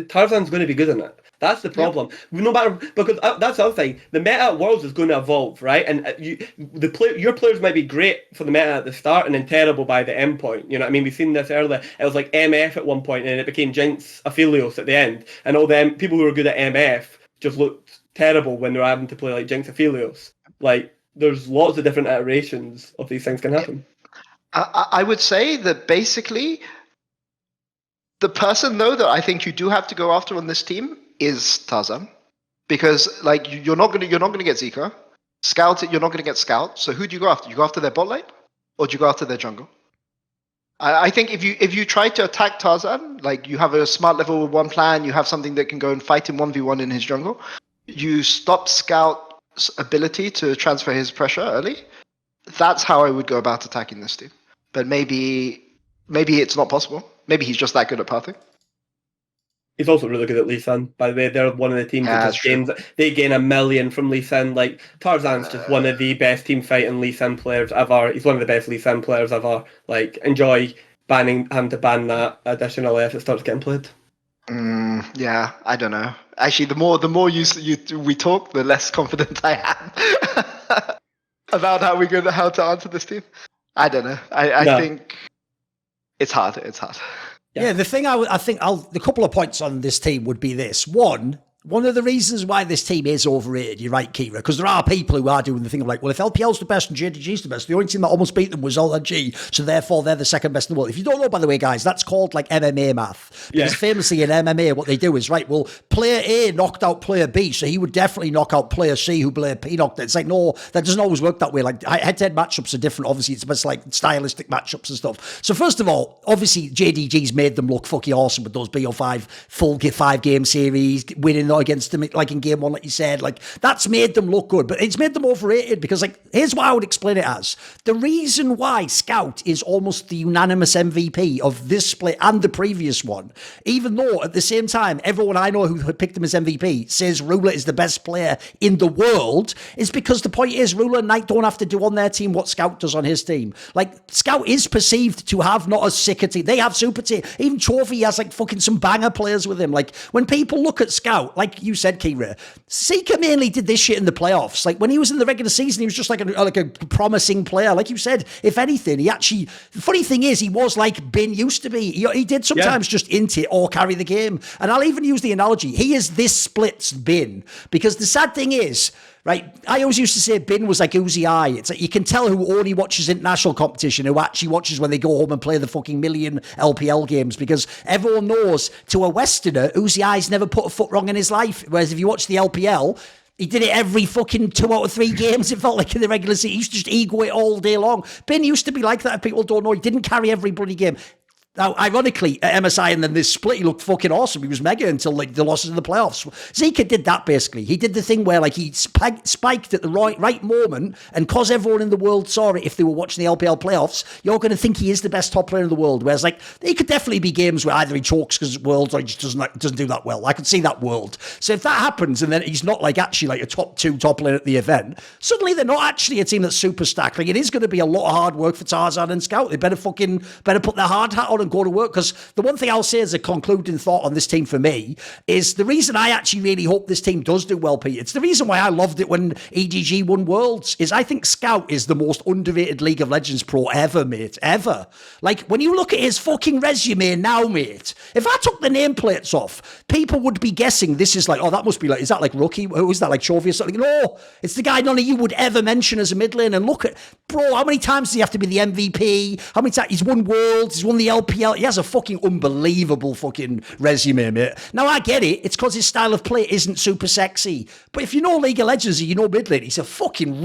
S3: Tarzan's going to be good in it. That's the problem. No matter, because that's the other thing. The meta at Worlds is going to evolve, right? And your players might be great for the meta at the start and then terrible by the end point. You know what I mean? We've seen this earlier. It was like MF at one point, and it became Jinx Aphelios at the end. And all them people who were good at MF just looked terrible when they're having to play like Jinx Aphelios. Like, there's lots of different iterations of these things can happen.
S2: I would say that basically, the person though that I think you do have to go after on this team is Tarzan, because like you're not gonna get Zika. Scout, you're not gonna get Scout. So who do you go after? You go after their bot lane, or do you go after their jungle? I think if you try to attack Tarzan, like you have a smart level 1 plan, you have something that can go and fight him 1v1 in his jungle, you stop Scout's ability to transfer his pressure early. That's how I would go about attacking this team. But maybe it's not possible. Maybe he's just that good at pathing.
S3: He's also really good at Lee Sin. By the way, they're one of the teams that just gain 1 million from Lee Sin. Like, Tarzan's just one of the best team fighting Lee Sin players ever. He's one of the best Lee Sin players ever. Like, enjoy having to ban that additionally if it starts getting played.
S2: Yeah, I don't know. Actually, the more we talk, the less confident I am about how to answer this team. I don't know. I think it's hard. It's hard.
S1: Yeah, the thing I think the couple of points on this team would be this. One of the reasons why this team is overrated, you're right, Keire, because there are people who are doing the thing of like, well, if LPL's the best and Gen.G's the best, the only team that almost beat them was Gen.G, so therefore they're the second best in the world. If you don't know, by the way, guys, that's called like MMA math. Because famously in MMA, what they do is, right, well, player A knocked out player B, so he would definitely knock out player C who player P knocked out. It's like, no, that doesn't always work that way. Like, head-to-head matchups are different. Obviously, it's just like stylistic matchups and stuff. So first of all, obviously, Gen.G's made them look fucking awesome with those BO5 full 5-game series, winning against them, like in game 1, like you said, like that's made them look good, but it's made them overrated because, like, here's what I would explain it as. The reason why Scout is almost the unanimous MVP of this split and the previous one, even though at the same time, everyone I know who had picked him as MVP says Ruler is the best player in the world, is because the point is Ruler and Knight don't have to do on their team what Scout does on his team. Like, Scout is perceived to have not as sick a team. They have super team. Even Trophy has like fucking some banger players with him. Like, when people look at Scout, like you said, Keire, Seeker mainly did this shit in the playoffs. Like, when he was in the regular season, he was just like a promising player. Like you said, if anything, he actually, the funny thing is, he was like Bin used to be. He did sometimes just int it or carry the game. And I'll even use the analogy. He is this split's Bin. Because the sad thing is, right, I always used to say Bin was like Uzi Eye. It's like you can tell who only watches international competition, who actually watches when they go home and play the fucking million LPL games, because everyone knows to a Westerner, Uzi Eye's never put a foot wrong in his life. Whereas if you watch the LPL, he did it every fucking 2 out of 3 games, it felt like, in the regular season. He used to just ego it all day long. Bin used to be like that, if people don't know. He didn't carry every bloody game. Now, ironically, at MSI and then this split, he looked fucking awesome. He was mega until like the losses in the playoffs. Zika did that basically. He did the thing where like he spiked at the right moment, and cause everyone in the world saw it, if they were watching the LPL playoffs, you're going to think he is the best top player in the world. Whereas like, he could definitely be games where either he chokes because it's Worlds or he just doesn't do that well. I could see that world. So if that happens and then he's not like actually like a top 2 top player at the event, suddenly they're not actually a team that's super stacked. Like, it is going to be a lot of hard work for Tarzan and Scout. They better put their hard hat on and go to work. Because the one thing I'll say as a concluding thought on this team for me is the reason I actually really hope this team does do well, Pete. It's the reason why I loved it when EDG won Worlds, is I think Scout is the most underrated League of Legends pro ever, mate. Ever. Like, when you look at his fucking resume now, mate, if I took the nameplates off, people would be guessing this is like, oh, that must be like, is that like Rookie? Who is that, like Trophy or something? No, it's the guy none of you would ever mention as a mid lane. And look at, bro, how many times does he have to be the MVP? How many times? He's won Worlds, he's won the LPL. He has a fucking unbelievable fucking resume, mate. Now, I get it. It's because his style of play isn't super sexy. But if you know League of Legends and you know mid lane, he's a fucking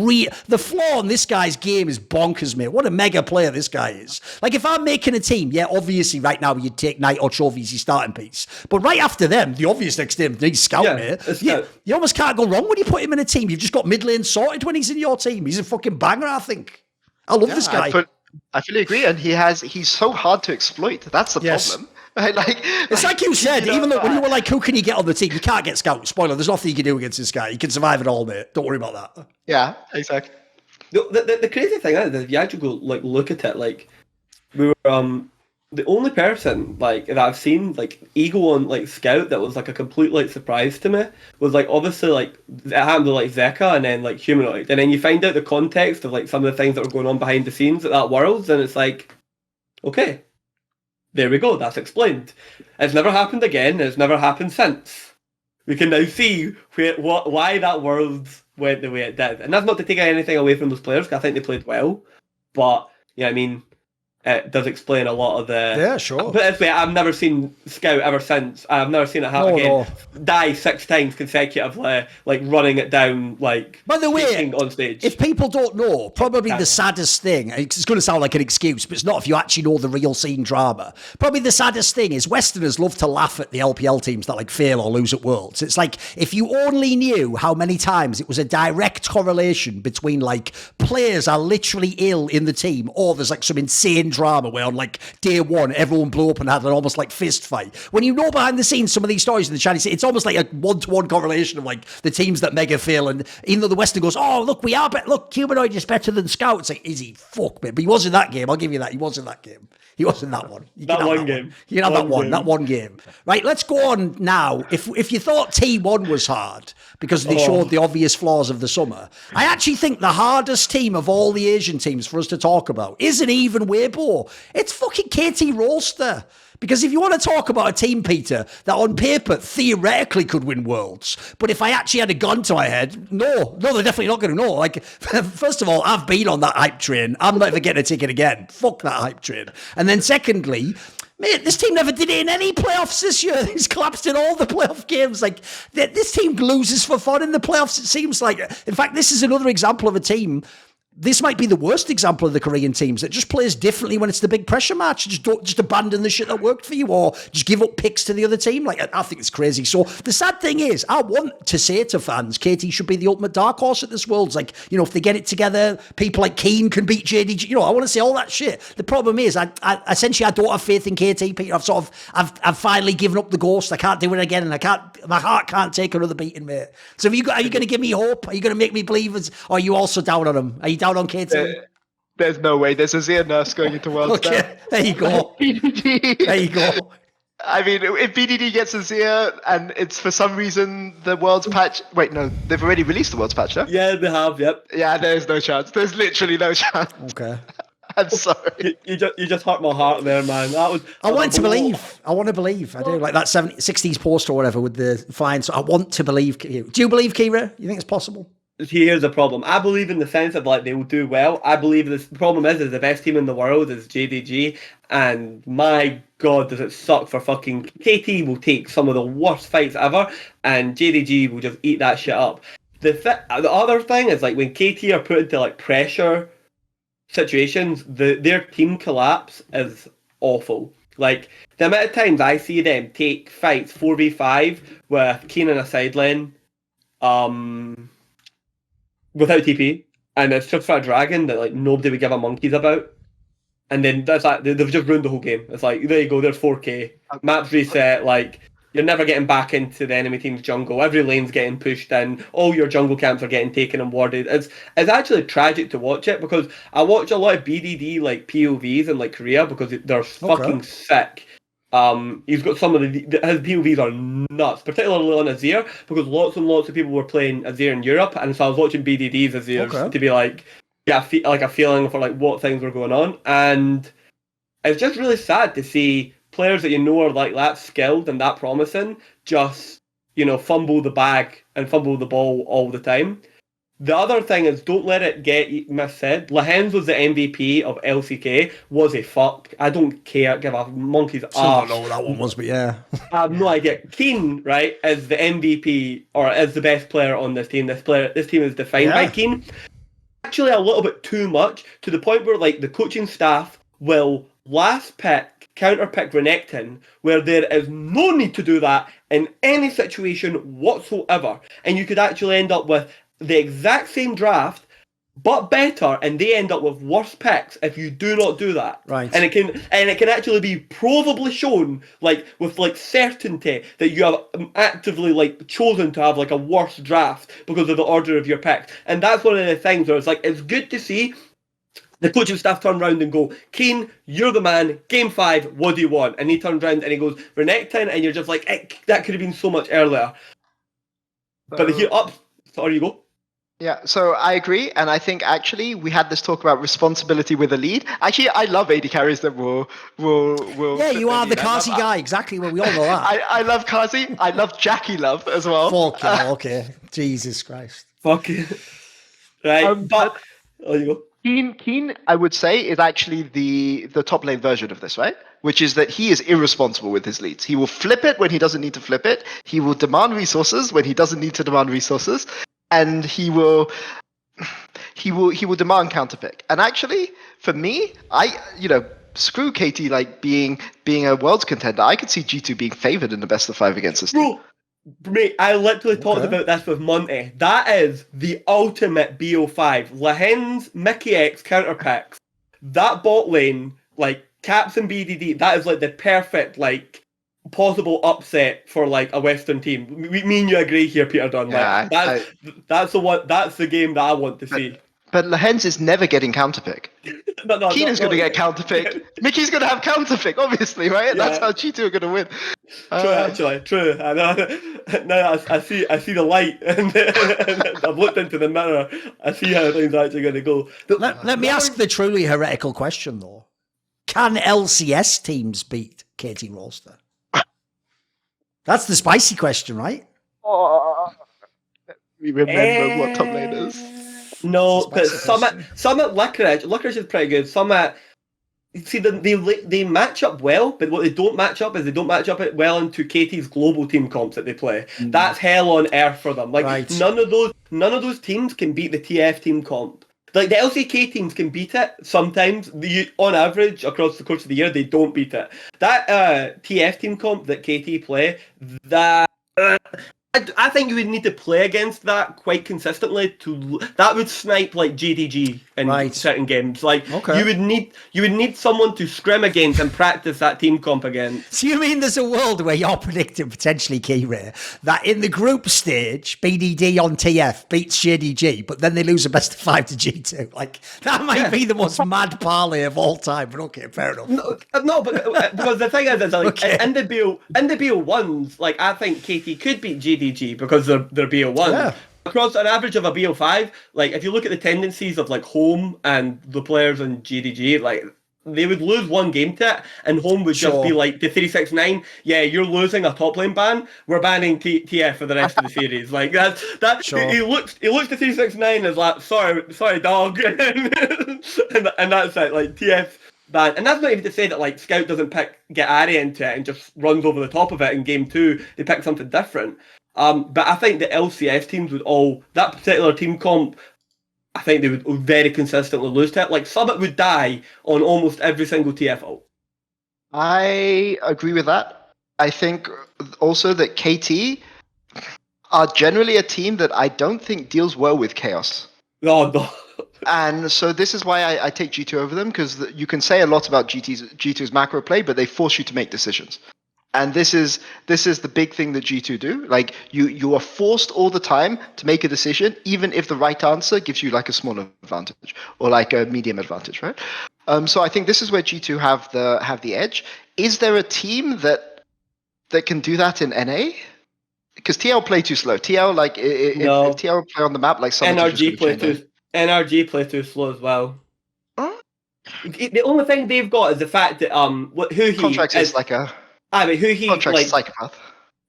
S1: the flaw in this guy's game is bonkers, mate. What a mega player this guy is. Like, if I'm making a team, yeah, obviously right now you'd take Knight or Trophy as your starting piece. But right after them, the obvious next team needs Scout, mate. You almost can't go wrong when you put him in a team. You've just got mid lane sorted when he's in your team. He's a fucking banger, I think. I love this guy.
S2: I fully agree, and he's so hard to exploit. That's the problem. Right?
S1: It's like you said, even though when you were like, who can you get on the team? You can't get Scout. Spoiler, there's nothing you can do against this guy. He can survive it all, mate. Don't worry about that.
S2: Yeah, exactly.
S3: The crazy thing is, if you actually go like look at it, like we were the only person like that I've seen like ego on like Scout that was like a complete like surprise to me was like obviously like it happened with like Zeka and then like Humanoid, and then you find out the context of like some of the things that were going on behind the scenes at that Worlds, and it's like, okay, there we go, that's explained. It's never happened again. It's never happened since. We can now see why that Worlds went the way it did, and that's not to take anything away from those players, because I think they played well, but yeah, I mean. It does explain a lot of the...
S1: Yeah, sure.
S3: But this way, I've never seen Scout ever since. I've never seen it happen again. No. Die 6 times consecutively, like running it down, like...
S1: By the way,
S3: on stage.
S1: If people don't know, probably the saddest thing, it's going to sound like an excuse, but it's not if you actually know the real scene drama. Probably the saddest thing is Westerners love to laugh at the LPL teams that like fail or lose at Worlds. It's like, if you only knew how many times it was a direct correlation between like players are literally ill in the team, or there's like some insane drama where on like day one everyone blew up and had an almost like fist fight. When you know behind the scenes some of these stories in the Chinese, it's almost like a one-to-one correlation of like the teams that mega fail, and even though the Western goes, oh look, we are better, look, Humanoid is better than Scout, it's like, is he? Fuck me. But he was in that game, I'll give you that, he was in that game. He was in that one.
S3: That one game.
S1: You can have that one game. Right, let's go on now. If you thought T1 was hard because they showed the obvious flaws of the summer, I actually think the hardest team of all the Asian teams for us to talk about isn't even Weibo. It's fucking KT Rolster. Because if you want to talk about a team, Peter, that on paper theoretically could win Worlds, but if I actually had a gun to my head, no, they're definitely not going to know. Like, first of all, I've been on that hype train. I'm not ever getting a ticket again. Fuck that hype train. And then secondly, mate, this team never did it in any playoffs this year. It's collapsed in all the playoff games. Like, this team loses for fun in the playoffs, it seems like. In fact, this is another example of a team. This might be the worst example of the Korean teams that just plays differently when it's the big pressure match. Just abandon the shit that worked for you, or just give up picks to the other team. Like, I think it's crazy. So the sad thing is, I want to say to fans, KT should be the ultimate dark horse at this Worlds. Like, you know, if they get it together, people like Keane can beat JD. You know, I want to say all that shit. The problem is, I essentially don't have faith in KT, Peter. I've finally given up the ghost. I can't do it again, and my heart can't take another beating, mate. So are you going to give me hope? Are you going to make me believe? Or are you also down on them? Are you down on KT?
S2: There's no way. There's a Zia nurse going into Worlds.
S1: Okay, there you go.
S2: BDD.
S1: There you go.
S2: I mean, if BDD gets a Zia and it's for some reason the Worlds patch... Wait, no, they've already released the Worlds patch, no?
S3: Yeah, they have, yep.
S2: Yeah, there's no chance. There's literally no chance.
S1: Okay.
S2: I'm sorry.
S3: You just hurt my heart there, man.
S1: I want to believe. I want to believe. I do. Like that 60s post or whatever with the flying. So I want to believe. Do you believe, Keire? You think it's possible?
S3: Here's the problem. I believe in the sense of like they will do well. I believe the problem is the best team in the world is Gen.G, and my god does it suck for fucking KT will take some of the worst fights ever, and Gen.G will just eat that shit up. The other thing is like when KT are put into like pressure situations, their team collapse is awful. Like the amount of times I see them take fights 4v5 with Keane in a side lane, without TP, and it's just for a dragon that like nobody would give a monkeys about, and then that's like they've just ruined the whole game. It's like, there you go, there's 4K, maps reset, like you're never getting back into the enemy team's jungle, every lane's getting pushed in, all your jungle camps are getting taken and warded. It's actually tragic to watch it, because I watch a lot of BDD like POVs in like Korea because they're fucking sick. He's got some of his POVs are nuts, particularly on Azir, because lots and lots of people were playing Azir in Europe, and so I was watching BDD's Azir to be like, like a feeling for like what things were going on, and it's just really sad to see players that you know are like that skilled and that promising just, you know, fumble the bag and fumble the ball all the time. The other thing is, don't let it get missaid. Lahens was the MVP of LCK. Was a fuck. I don't care. Give a monkey's ass.
S1: I don't know what that one was, but yeah.
S3: I have no idea. Keane, right, is the MVP or is the best player on this team. This team is defined by Keane. Actually, a little bit too much, to the point where like the coaching staff will last pick, counter pick Renekton, where there is no need to do that in any situation whatsoever, and you could actually end up with the exact same draft, but better, and they end up with worse picks if you do not do that.
S1: Right.
S3: And it can actually be provably shown, like with like certainty, that you have actively like chosen to have like a worse draft because of the order of your picks. And that's one of the things where it's like, it's good to see the coaching staff turn around and go, Keen, you're the man, game 5, what do you want? And he turns around and he goes, Renekton, and you're just like, that could have been so much earlier. But he sorry, you go.
S2: Yeah, so I agree, and I think actually we had this talk about responsibility with a lead. Actually, I love AD carries that will.
S1: Yeah, you are the Kazi guy, exactly. Well, we all know that.
S2: I love Kazi. I love Jackie Love as well.
S1: Fuck yeah, okay. Jesus Christ.
S3: Fuck it. Right, but there you go.
S2: Keen, I would say, is actually the top lane version of this, right? Which is that he is irresponsible with his leads. He will flip it when he doesn't need to flip it. He will demand resources when he doesn't need to demand resources, and he will demand counterpick. And actually, for me, screw KT like being a world's contender. I could see G2 being favored in the best of 5 against this team.
S3: Mate, I literally talked about this with Monty. That is the ultimate BO5. Lahen's Mickey X counterpicks. That bot lane, like Caps and BDD, that is like the perfect like possible upset for like a Western team. Me and you agree here, Peter Dunn. Like,
S2: Yeah,
S3: that's the one. That's the game that I want to see.
S2: But Lahen's is never getting counterpick. Keenan's going to get counterpick. Mickey's going to have counterpick, obviously, right? Yeah. That's how G2 are going to win.
S3: True. Now I see the light, and I've looked into the mirror. I see how things are actually going to go.
S1: Let me ask the truly heretical question, though. Can LCS teams beat KT Rolster? That's the spicy question, right?
S2: We remember what top lane is.
S3: No, but Summit Licorice is pretty good. Summit, see, they match up well, but what they don't match up is they don't match up well into KT's global team comps that they play. That's hell on earth for them. Like none of those teams can beat the TF team comp. Like the LCK teams can beat it sometimes. On average, across the course of the year, they don't beat it. That TF team comp that KT play, that. I think you would need to play against that quite consistently that would snipe like GDG in certain games. Like you would need someone to scrim against and practice that team comp against.
S1: So you mean there's a world where you're predicting potentially, Keire, that in the group stage BDD on TF beats GDG, but then they lose a best of 5 to G2? Like that might be the most mad parlay of all time. But okay, fair enough.
S3: No, but because the thing is like in the BO1s, like I think KT could beat GDG because they're BO1.
S1: Yeah.
S3: Across an average of a BO5, like if you look at the tendencies of like Home and the players in GDG, like they would lose one game to it, and Home would just be like the 369. Yeah, you're losing a top lane ban. We're banning TF for the rest of the series. Like that. Sure. He looks to 369 as like sorry dog, and that's it. Like TF ban, and that's not even to say that like Scout doesn't get Ari into it and just runs over the top of it in game 2. They pick something different. But I think the LCS teams that particular team comp, I think they would very consistently lose to it. Like Summit would die on almost every single TF ult.
S2: I agree with that. I think also that KT are generally a team that I don't think deals well with chaos.
S3: Oh, no.
S2: And so this is why I take G2 over them, because you can say a lot about G2's macro play, but they force you to make decisions. And this is the big thing that G2 do. Like you are forced all the time to make a decision, even if the right answer gives you like a small advantage or like a medium advantage, right? So I think this is where G2 have the edge. Is there a team that can do that in NA? Because TL play too slow. TL if TL play on the map like
S3: NRG play too slow as well.
S2: Huh?
S3: The only thing they've got is the fact that who he
S2: Contracts is like a.
S3: But who he like
S2: psychopath.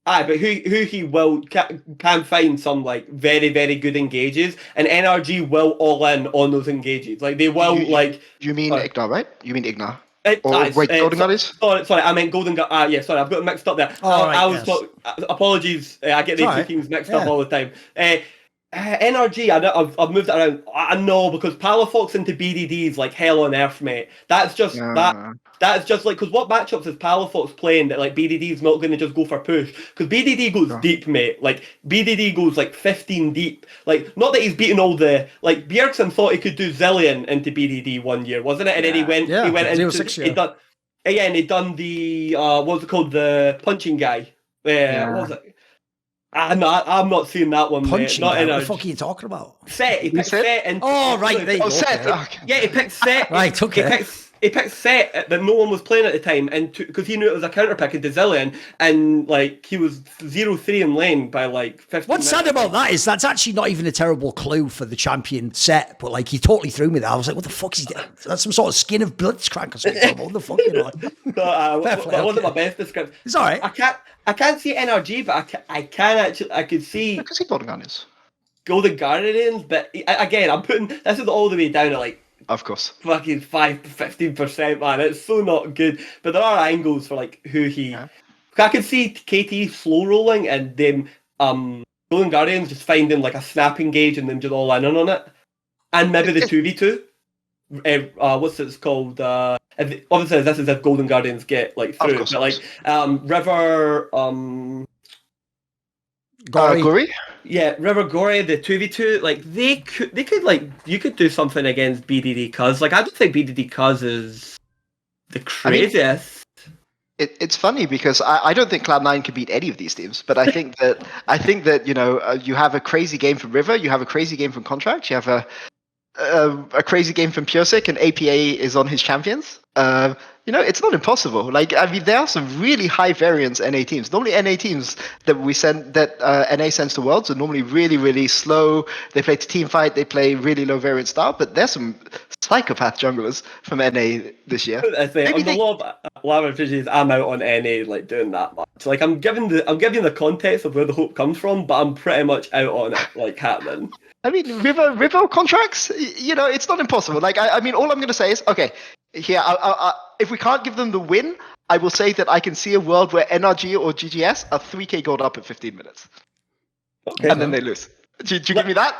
S3: But who he will can find some like very very good engages, and NRG will all in on those engages. Like they will
S2: You mean Ignar, right? You mean Ignar?
S3: Golden
S2: God is?
S3: Sorry, I meant Golden God. Yeah, sorry, I've got it mixed up there. Apologies, I get these two teams mixed up all the time. NRG, I've moved it around. I know, because Palafox into BDD is like hell on earth, mate. That's just That's just like, because what matchups is Palafox playing that like BDD is not going to just go for push? Because BDD goes deep, mate. Like BDD goes like 15 deep. Like, not that he's beaten all the like Bjergsen thought he could do Zillion into BDD one year, wasn't it? And then he went into and he done the what's it called, the punching guy. What was it? I'm not seeing that one, mate.
S1: Punching
S3: Not
S1: down.
S3: in
S1: What
S3: a
S1: the fuck are you talking about?
S3: Set. He picked Set and
S1: Right, there you go.
S2: Set.
S1: Okay.
S2: Okay.
S3: yeah, he picked Set.
S1: Right, okay.
S3: He picked Set that no one was playing at the time, and because he knew it was a counter pick into Zillion, and like he was 0-3 in lane by like 15
S1: What's
S3: minutes.
S1: sad about that is that's actually not even a terrible clue for the champion set, but like he totally threw me there. I was like, what the fuck is that? That's some sort of skin of blitzcrank or something. What the fuck, you know?
S3: That wasn't my best description.
S1: It's all right.
S3: I can't see NRG, but I can actually. I could see
S2: Because he got Guardians.
S3: Golden Guardians, but again, I'm putting this is all the way down to like
S2: Of course.
S3: fucking 15%, man. It's so not good. But there are angles for like who he.
S2: Yeah.
S3: I could see KT slow rolling and them Golden Guardians just finding like a snapping gauge and then just all in on it, and maybe the 2v2. What's it's called? Obviously, this is if Golden Guardians get like
S2: Of
S3: through,
S2: course,
S3: but like River,
S2: Gory?
S3: yeah, River Gory, the 2v2, like they could like you could do something against BDD Cuz. Like I don't think BDD Cuz is the craziest.
S2: It's funny because I don't think Cloud9 can beat any of these teams, but I think that you know you have a crazy game from River, you have a crazy game from Contract, you have a crazy game from PureSec, and APA is on his champions. You know, it's not impossible. Like, I mean, there are some really high variance NA teams. Normally, NA teams that NA sends to Worlds are normally really, really slow. They play team fight. They play really low variance style. But there's some psychopath junglers from NA this year.
S3: I say, on the law of fishes, I'm out on NA like doing that much. Like I'm giving the context of where the hope comes from, but I'm pretty much out on it like happening.
S2: I mean, River contracts, you know, it's not impossible. Like, I mean, all I'm going to say is, okay, here, if we can't give them the win, I will say that I can see a world where NRG or GGS are 3k gold up in 15 minutes.
S3: Okay.
S2: And then they lose. Do you give me that?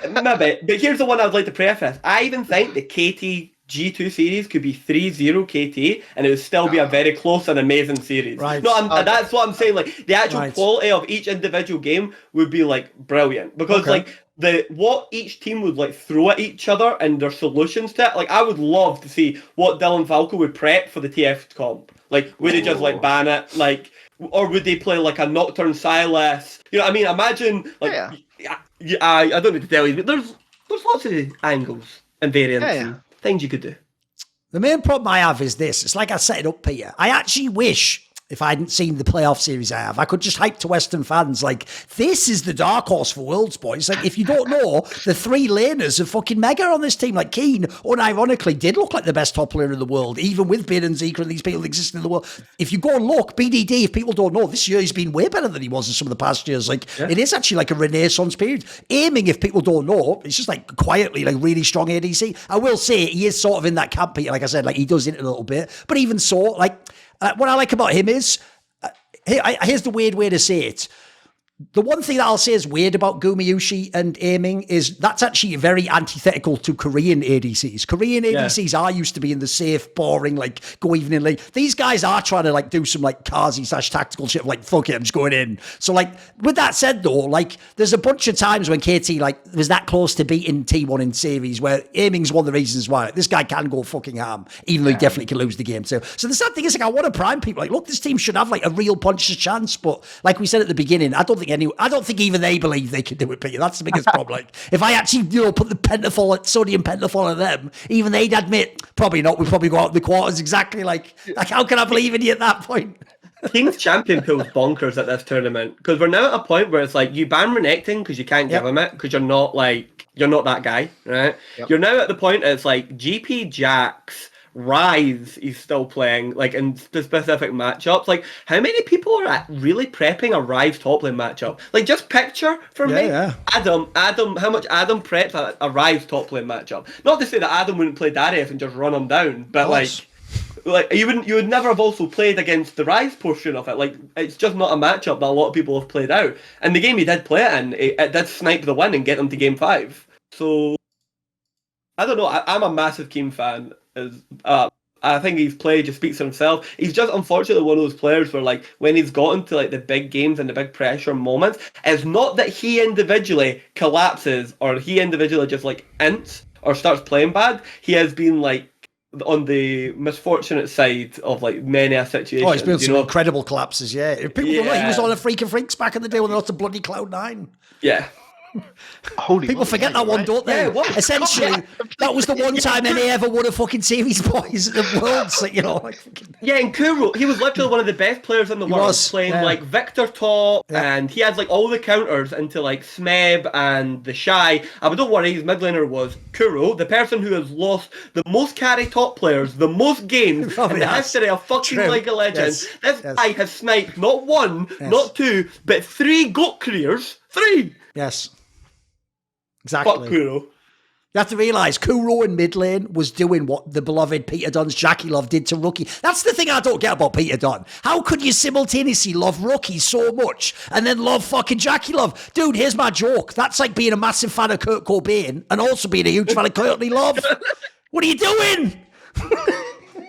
S3: Maybe, but here's the one I would like to preface. I even think the KT G2 series could be 3-0 KT, and it would still be a very close and amazing series.
S1: Right.
S3: No, that's what I'm saying. Like the actual quality of each individual game would be like brilliant because like what each team would like throw at each other and their solutions to it. Like I would love to see what Dylan Falco would prep for the TF comp. Like would they just like ban it, like, or would they play like a Nocturne Silas? You know what I mean? Imagine like I don't need to tell you, but there's lots of angles and variants. And things you could do.
S1: The main problem I have is this. It's like I set it up here. I actually wish, if I hadn't seen the playoff series I could just hype to Western fans, like, this is the dark horse for Worlds, boys. Like, if you don't know, the three laners are fucking mega on this team. Like, Keane, unironically, did look like the best top player in the world, even with Bin and Zeke and these people existing in the world. If you go and look, BDD, if people don't know, this year he's been way better than he was in some of the past years. Like, it is actually like a renaissance period. Aiming, if people don't know, it's just like quietly, like really strong ADC. I will say, he is sort of in that camp, Peter, like I said, like he does it a little bit. But even so, like, what I like about him is, here's the weird way to say it. The one thing that I'll say is weird about Gumayushi and aiming is that's actually very antithetical to Korean ADCs. Korean ADCs are used to be in the safe, boring, like, go even in late. These guys are trying to, like, do some, like, Kazi/tactical shit, like, fuck it, I'm just going in. So, like, with that said, though, like, there's a bunch of times when KT, like, was that close to beating T1 in series where aiming's one of the reasons why this guy can go fucking harm, even though he definitely can lose the game, too. So the sad thing is, like, I want to prime people, like, look, this team should have, like, a real puncher's chance, but like we said at the beginning, I don't think even they believe they can do it, Peter. That's the biggest problem. Like, if I actually, put the sodium pentothal on them, even they'd admit, probably not. We'd probably go out in the quarters exactly. Like how can I believe in you at that point?
S3: Team's champion pool's bonkers at this tournament because we're now at a point where it's like you ban Renekton because you can't give him it because you're not that guy, right? Yep. You're now at the point it's like GP Jax, Rise he's still playing, like, in specific matchups. Like, how many people are really prepping a Rise top lane matchup? Like, just picture for me, Adam, how much Adam preps a Rise top lane matchup. Not to say that Adam wouldn't play Darius and just run him down, but like you would never have also played against the Rise portion of it. Like, it's just not a matchup that a lot of people have played out. And the game he did play it in, it did snipe the win and get them to game 5. So, I don't know, I'm a massive Keane fan. I think his play just speaks for himself. He's just unfortunately one of those players where, like, when he's gotten to like the big games and the big pressure moments, it's not that he individually collapses or he individually just like ints or starts playing bad. He has been like on the misfortunate side of like many situations.
S1: Oh, he's built some incredible collapses, yeah. People forget he was on a Freak of Freaks back in the day when they lost to bloody Cloud9.
S3: Yeah.
S2: Holy
S1: People forget that one, don't they?
S3: Yeah,
S1: Essentially, that was the one time NA ever won a fucking series, boys, at the Worlds. Like, you know, like fucking...
S3: Yeah, and Kuro, he was literally one of the best players in the world, playing like Victor top, and he had like all the counters into like Smeb and the Shy. But don't worry, his mid laner was Kuro, the person who has lost the most carry top players, the most games in the history of fucking League of Legends. This guy has sniped not one, not two, but 3 GOAT careers. 3!
S1: Yes. Exactly.
S3: Fuck Kuro.
S1: You have to realise, Kuro in mid lane was doing what the beloved Peter Dunne's Jackie Love did to Rookie. That's the thing I don't get about Peter Dunne. How could you simultaneously love Rookie so much and then love fucking Jackie Love? Dude, here's my joke. That's like being a massive fan of Kurt Cobain and also being a huge fan of Courtney Love. What are you doing?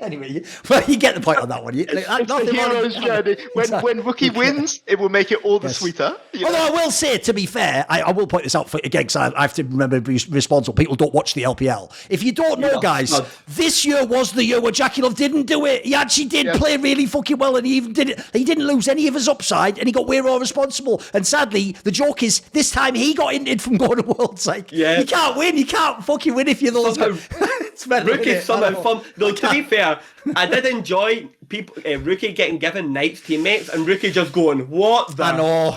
S1: Anyway, well, you get the point on that one.
S2: It's the hero's journey. When Rookie wins, it will make it all the sweeter.
S1: Although I will say, to be fair, I will point this out for, again, because I have to remember to be responsible. People don't watch the LPL. If you don't know, guys, this year was the year where Jackie Love didn't do it. He actually did play really fucking well, and he even did it. He didn't lose any of his upside, and he got way more responsible. And sadly, the joke is, this time he got hindered from going to Worlds. Like, you can't win. You can't fucking win if you're those guys. It's
S3: Rookie's somehow fun. Though, to be fair, I did enjoy people Rookie getting given Knight's teammates and Rookie just going, what the
S1: I know.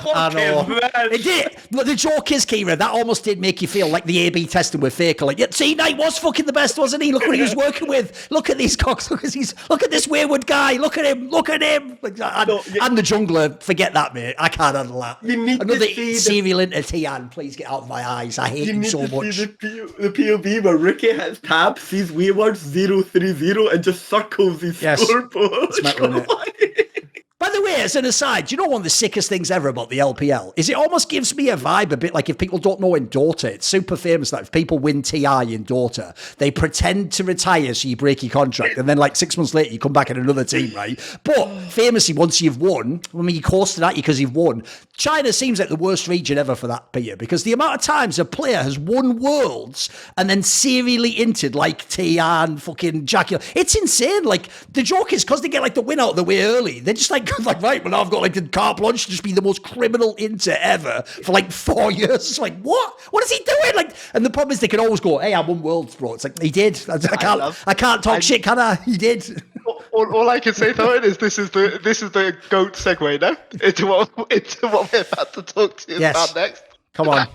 S3: It
S1: did. But the joke is, Keire, that almost did make you feel like the A/B testing with Faker. Like, yeah, see, Knight was fucking the best, wasn't he? Look what he was working with. Look at these cocks. Look at this wayward guy. Look at him. Like, and the jungler. Forget that, mate. I can't handle that. Another serial into Tian. Please get out of my eyes. I hate him so much.
S3: The POV where Rookie hits tab, sees Wayward 0-3-0 and just circles his scoreboard.
S1: It's metal, isn't it? By the way, as an aside, do you know one of the sickest things ever about the LPL is it almost gives me a vibe a bit like if people don't know in Dota, it's super famous that if people win TI in Dota, they pretend to retire so you break your contract and then like 6 months later you come back in another team, right? But famously, once you've won, I mean, you coasted at you because you've won. China seems like the worst region ever for that, Peter, because the amount of times a player has won Worlds and then serially entered like Tian, fucking Jackie, it's insane. Like, the joke is because they get like the win out of the way early, they're just like right, well, now I've got like the carte blanche to just be the most criminal inter ever for like 4 years. It's like, what? What is he doing? Like, and the problem is they can always go, hey, I won Worlds, bro. It's like, he did. I can't talk shit, can I? He did.
S2: All I can say, Thorin, is this is the GOAT segue now into what we're about to talk to you about next.
S1: Come on.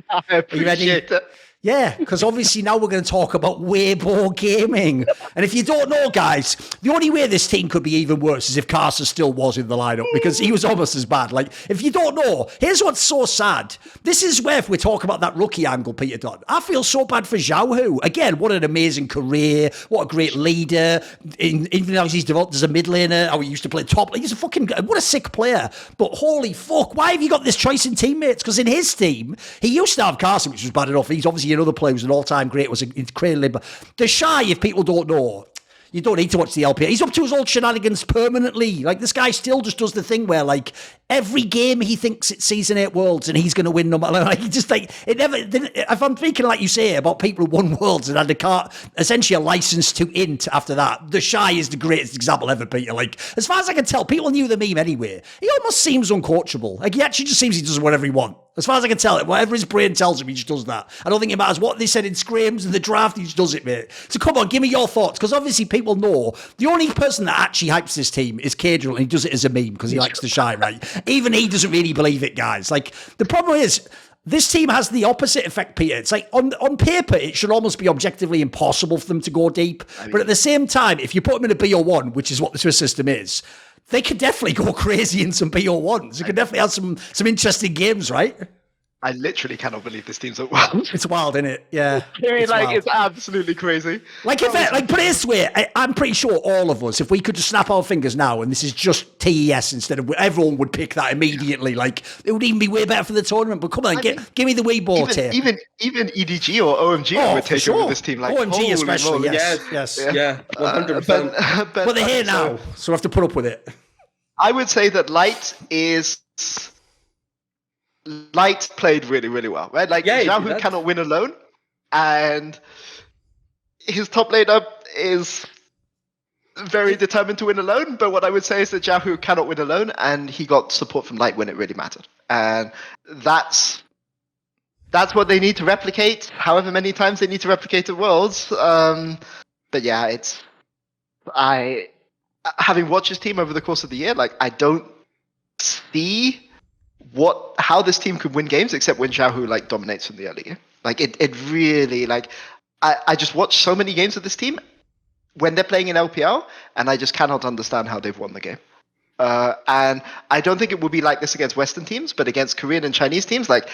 S2: I appreciate it.
S1: Yeah, because obviously now we're going to talk about Weibo Gaming. And if you don't know, guys, the only way this team could be even worse is if Carson still was in the lineup, because he was almost as bad. Like, if you don't know, here's what's so sad. This is where, if we talk about that Rookie angle, Peter Dunne, I feel so bad for Xiaohu. Again, what an amazing career. What a great leader. Even though he's developed as a mid laner, how he used to play top. He's a fucking, what a sick player. But holy fuck, why have you got this choice in teammates? Because in his team, he used to have Carson, which was bad enough. He's obviously another player who's an all-time great, was incredibly. The Shy, if people don't know, you don't need to watch the LPL. He's up to his old shenanigans permanently. Like, this guy still just does the thing where, like, every game he thinks it's Season 8 Worlds and he's going to win no matter. Like, he just, like, it never. If I'm thinking, like you say, about people who won Worlds and had a car, essentially a license to int after that, the Shy is the greatest example ever, Peter. Like, as far as I can tell, people knew the meme anyway. He almost seems uncoachable. Like, he actually just seems he does whatever he wants. As far as I can tell, whatever his brain tells him, he just does that. I don't think it matters what they said in scrims and the draft, he just does it, mate. So come on, give me your thoughts, because obviously people know the only person that actually hypes this team is Keire, and he does it as a meme because he likes the Shy, right? Even he doesn't really believe it, guys. Like, the problem is, this team has the opposite effect, Peter. It's like, on paper, it should almost be objectively impossible for them to go deep. But at the same time, if you put them in a BO1, which is what the Swiss system is, they could definitely go crazy in some BO1s. They could definitely have some interesting games, right?
S2: I literally cannot believe this team's at Worlds.
S1: It's wild, isn't it? Yeah.
S2: It's absolutely crazy.
S1: Like, put it this way, I'm pretty sure all of us, if we could just snap our fingers now, and this is just TES instead of, everyone would pick that immediately. Like, it would even be way better for the tournament. But come on, give me the Weibo tape.
S2: Even EDG or OMG would take over this team. Like,
S1: OMG especially, yes.
S3: Yeah, 100%.
S2: But
S1: they're here now, so we have to put up with it.
S2: I would say that Light played really, really well, right? Like, Xiaohu cannot win alone, and his top laner is very determined to win alone, but what I would say is that Xiaohu cannot win alone, and he got support from Light when it really mattered. And that's what they need to replicate, however many times they need to replicate at Worlds. But yeah, having watched his team over the course of the year, like, I don't see how this team could win games except when Xiaohu like dominates from the early game. Like it really, like, I just watched so many games of this team when they're playing in LPL, and I just cannot understand how they've won the game. And I don't think it would be like this against Western teams, but against Korean and Chinese teams, like,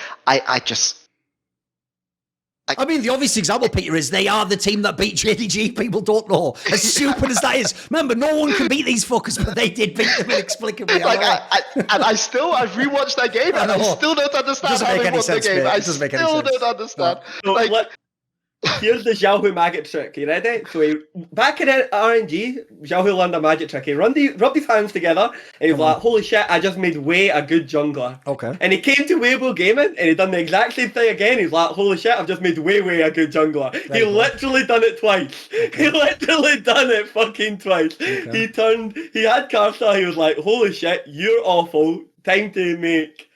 S2: I
S1: mean, the obvious example, Peter, is they are the team that beat Gen.G. People don't know. As stupid as that is. Remember, no one can beat these fuckers, but they did beat them inexplicably.
S2: Like, I've rewatched that game, and I still don't understand how they won the game. I still don't understand.
S3: No.
S2: Like,
S3: here's the Xiaohu magic trick. You ready? So back in RNG, Xiaohu learned a magic trick. He rubbed his hands together, and he was like, holy shit, I just made Wei a good jungler.
S1: Okay.
S3: And he came to Weibo Gaming, and he done the exact same thing again. He's like, holy shit, I've just made Wei a good jungler. He literally done it twice. Okay. He literally done it fucking twice. Okay. He had Karsa, he was like, holy shit, you're awful. Time to make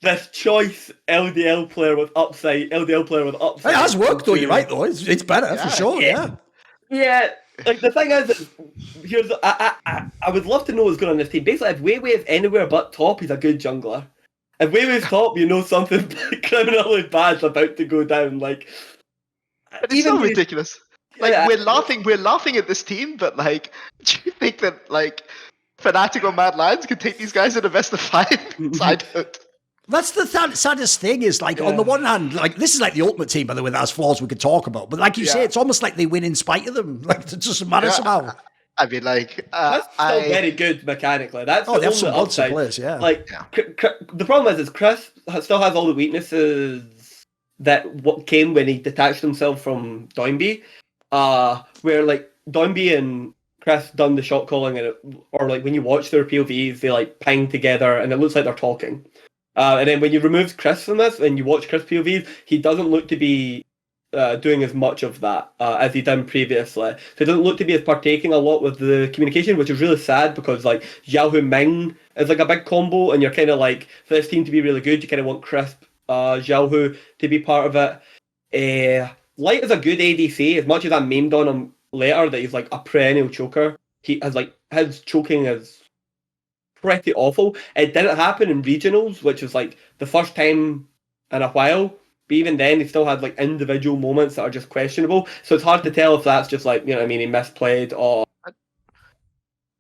S3: this choice LDL player with upside. It
S1: has worked though, you're right though. It's better for sure, yeah.
S3: Yeah, like the thing is here's I would love to know what's going on in this team. Basically, if Weiwei is anywhere but top, he's a good jungler. If Weiwei's top, you know something criminally bad's about to go down. Like,
S2: it's so ridiculous. Like, we're laughing at this team, but like, do you think that like Fnatic or Mad Lions could take these guys in a best of 5? I don't.
S1: That's the saddest thing is, like, on the one hand, like, this is like the ultimate team, by the way, that has flaws we could talk about. But like you say, it's almost like they win in spite of them. Like, it doesn't matter somehow.
S2: I mean, like...
S3: that's still very good mechanically. That's
S1: they have some upside players, yeah.
S3: Like, the problem is Chris still has all the weaknesses that what came when he detached himself from Doinby. Where, like, Doinby and Chris done the shot calling, or, like, when you watch their POVs, they, like, ping together, and it looks like they're talking. And then when you remove Chris from this and you watch Chris POVs, he doesn't look to be doing as much of that as he done previously. So he doesn't look to be as partaking a lot with the communication, which is really sad because like Xiaohu Ming is like a big combo, and you're kind of like, for this team to be really good, you kind of want Crisp, Xiaohu to be part of it. Light is a good ADC, as much as I memed on him later that he's like a perennial choker. He has like, his choking is pretty awful. It didn't happen in regionals, which was like the first time in a while, but even then he still had like individual moments that are just questionable, so it's hard to tell if that's just like, you know what I mean, he misplayed or...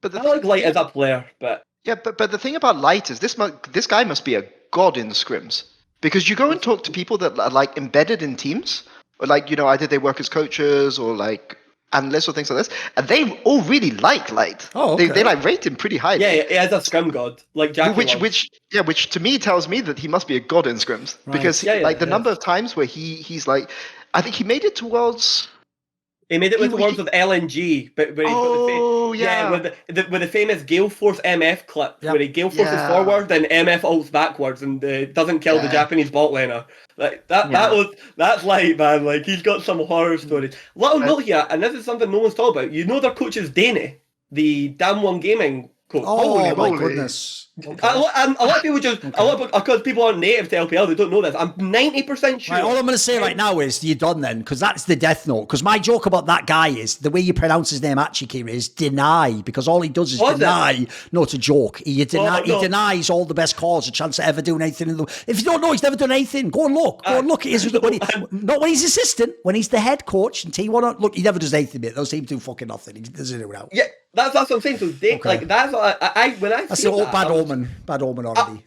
S3: But I like Light as a player, but...
S2: Yeah, but the thing about Light is this guy must be a god in the scrims, because you go and talk to people that are like embedded in teams, or like, you know, either they work as coaches or like analysts or things like this, and they all really like Light.
S1: Oh, okay.
S2: They like rate him pretty highly.
S3: Yeah, he has a scrim god, like Jackie.
S2: Which to me tells me that he must be a god in scrims, because the number of times where he's like, I think he made it towards.
S3: He made it with the words of LNG, but where he with the famous Gale Force MF clip, where he Gale Forces forward and MF ults backwards and doesn't kill the Japanese bot laner. Like that's Light, man. Like, he's got some horror stories. Little note here, and this is something no one's talked about. You know their coach is Danny, the Damwon Gaming coach.
S1: Oh my goodness. Okay.
S3: A lot of people because people aren't native to LPL, they don't know this. I'm 90% sure.
S1: Right, all I'm going to say right now is you're done then, because that's the death note. Because my joke about that guy is the way you pronounce his name actually, Keire, is deny, because all he does is deny. No, it's a joke. He denies all the best calls a chance of ever doing anything in the... If you don't know, he's never done anything. Go and look. Go and look. Not when he's assistant, when he's the head coach and T1. Look, he never does anything, mate. Those teams do fucking nothing. He doesn't do it out.
S3: Yeah. That's what I'm saying. So, like, that's what
S1: that's the old bad omen already.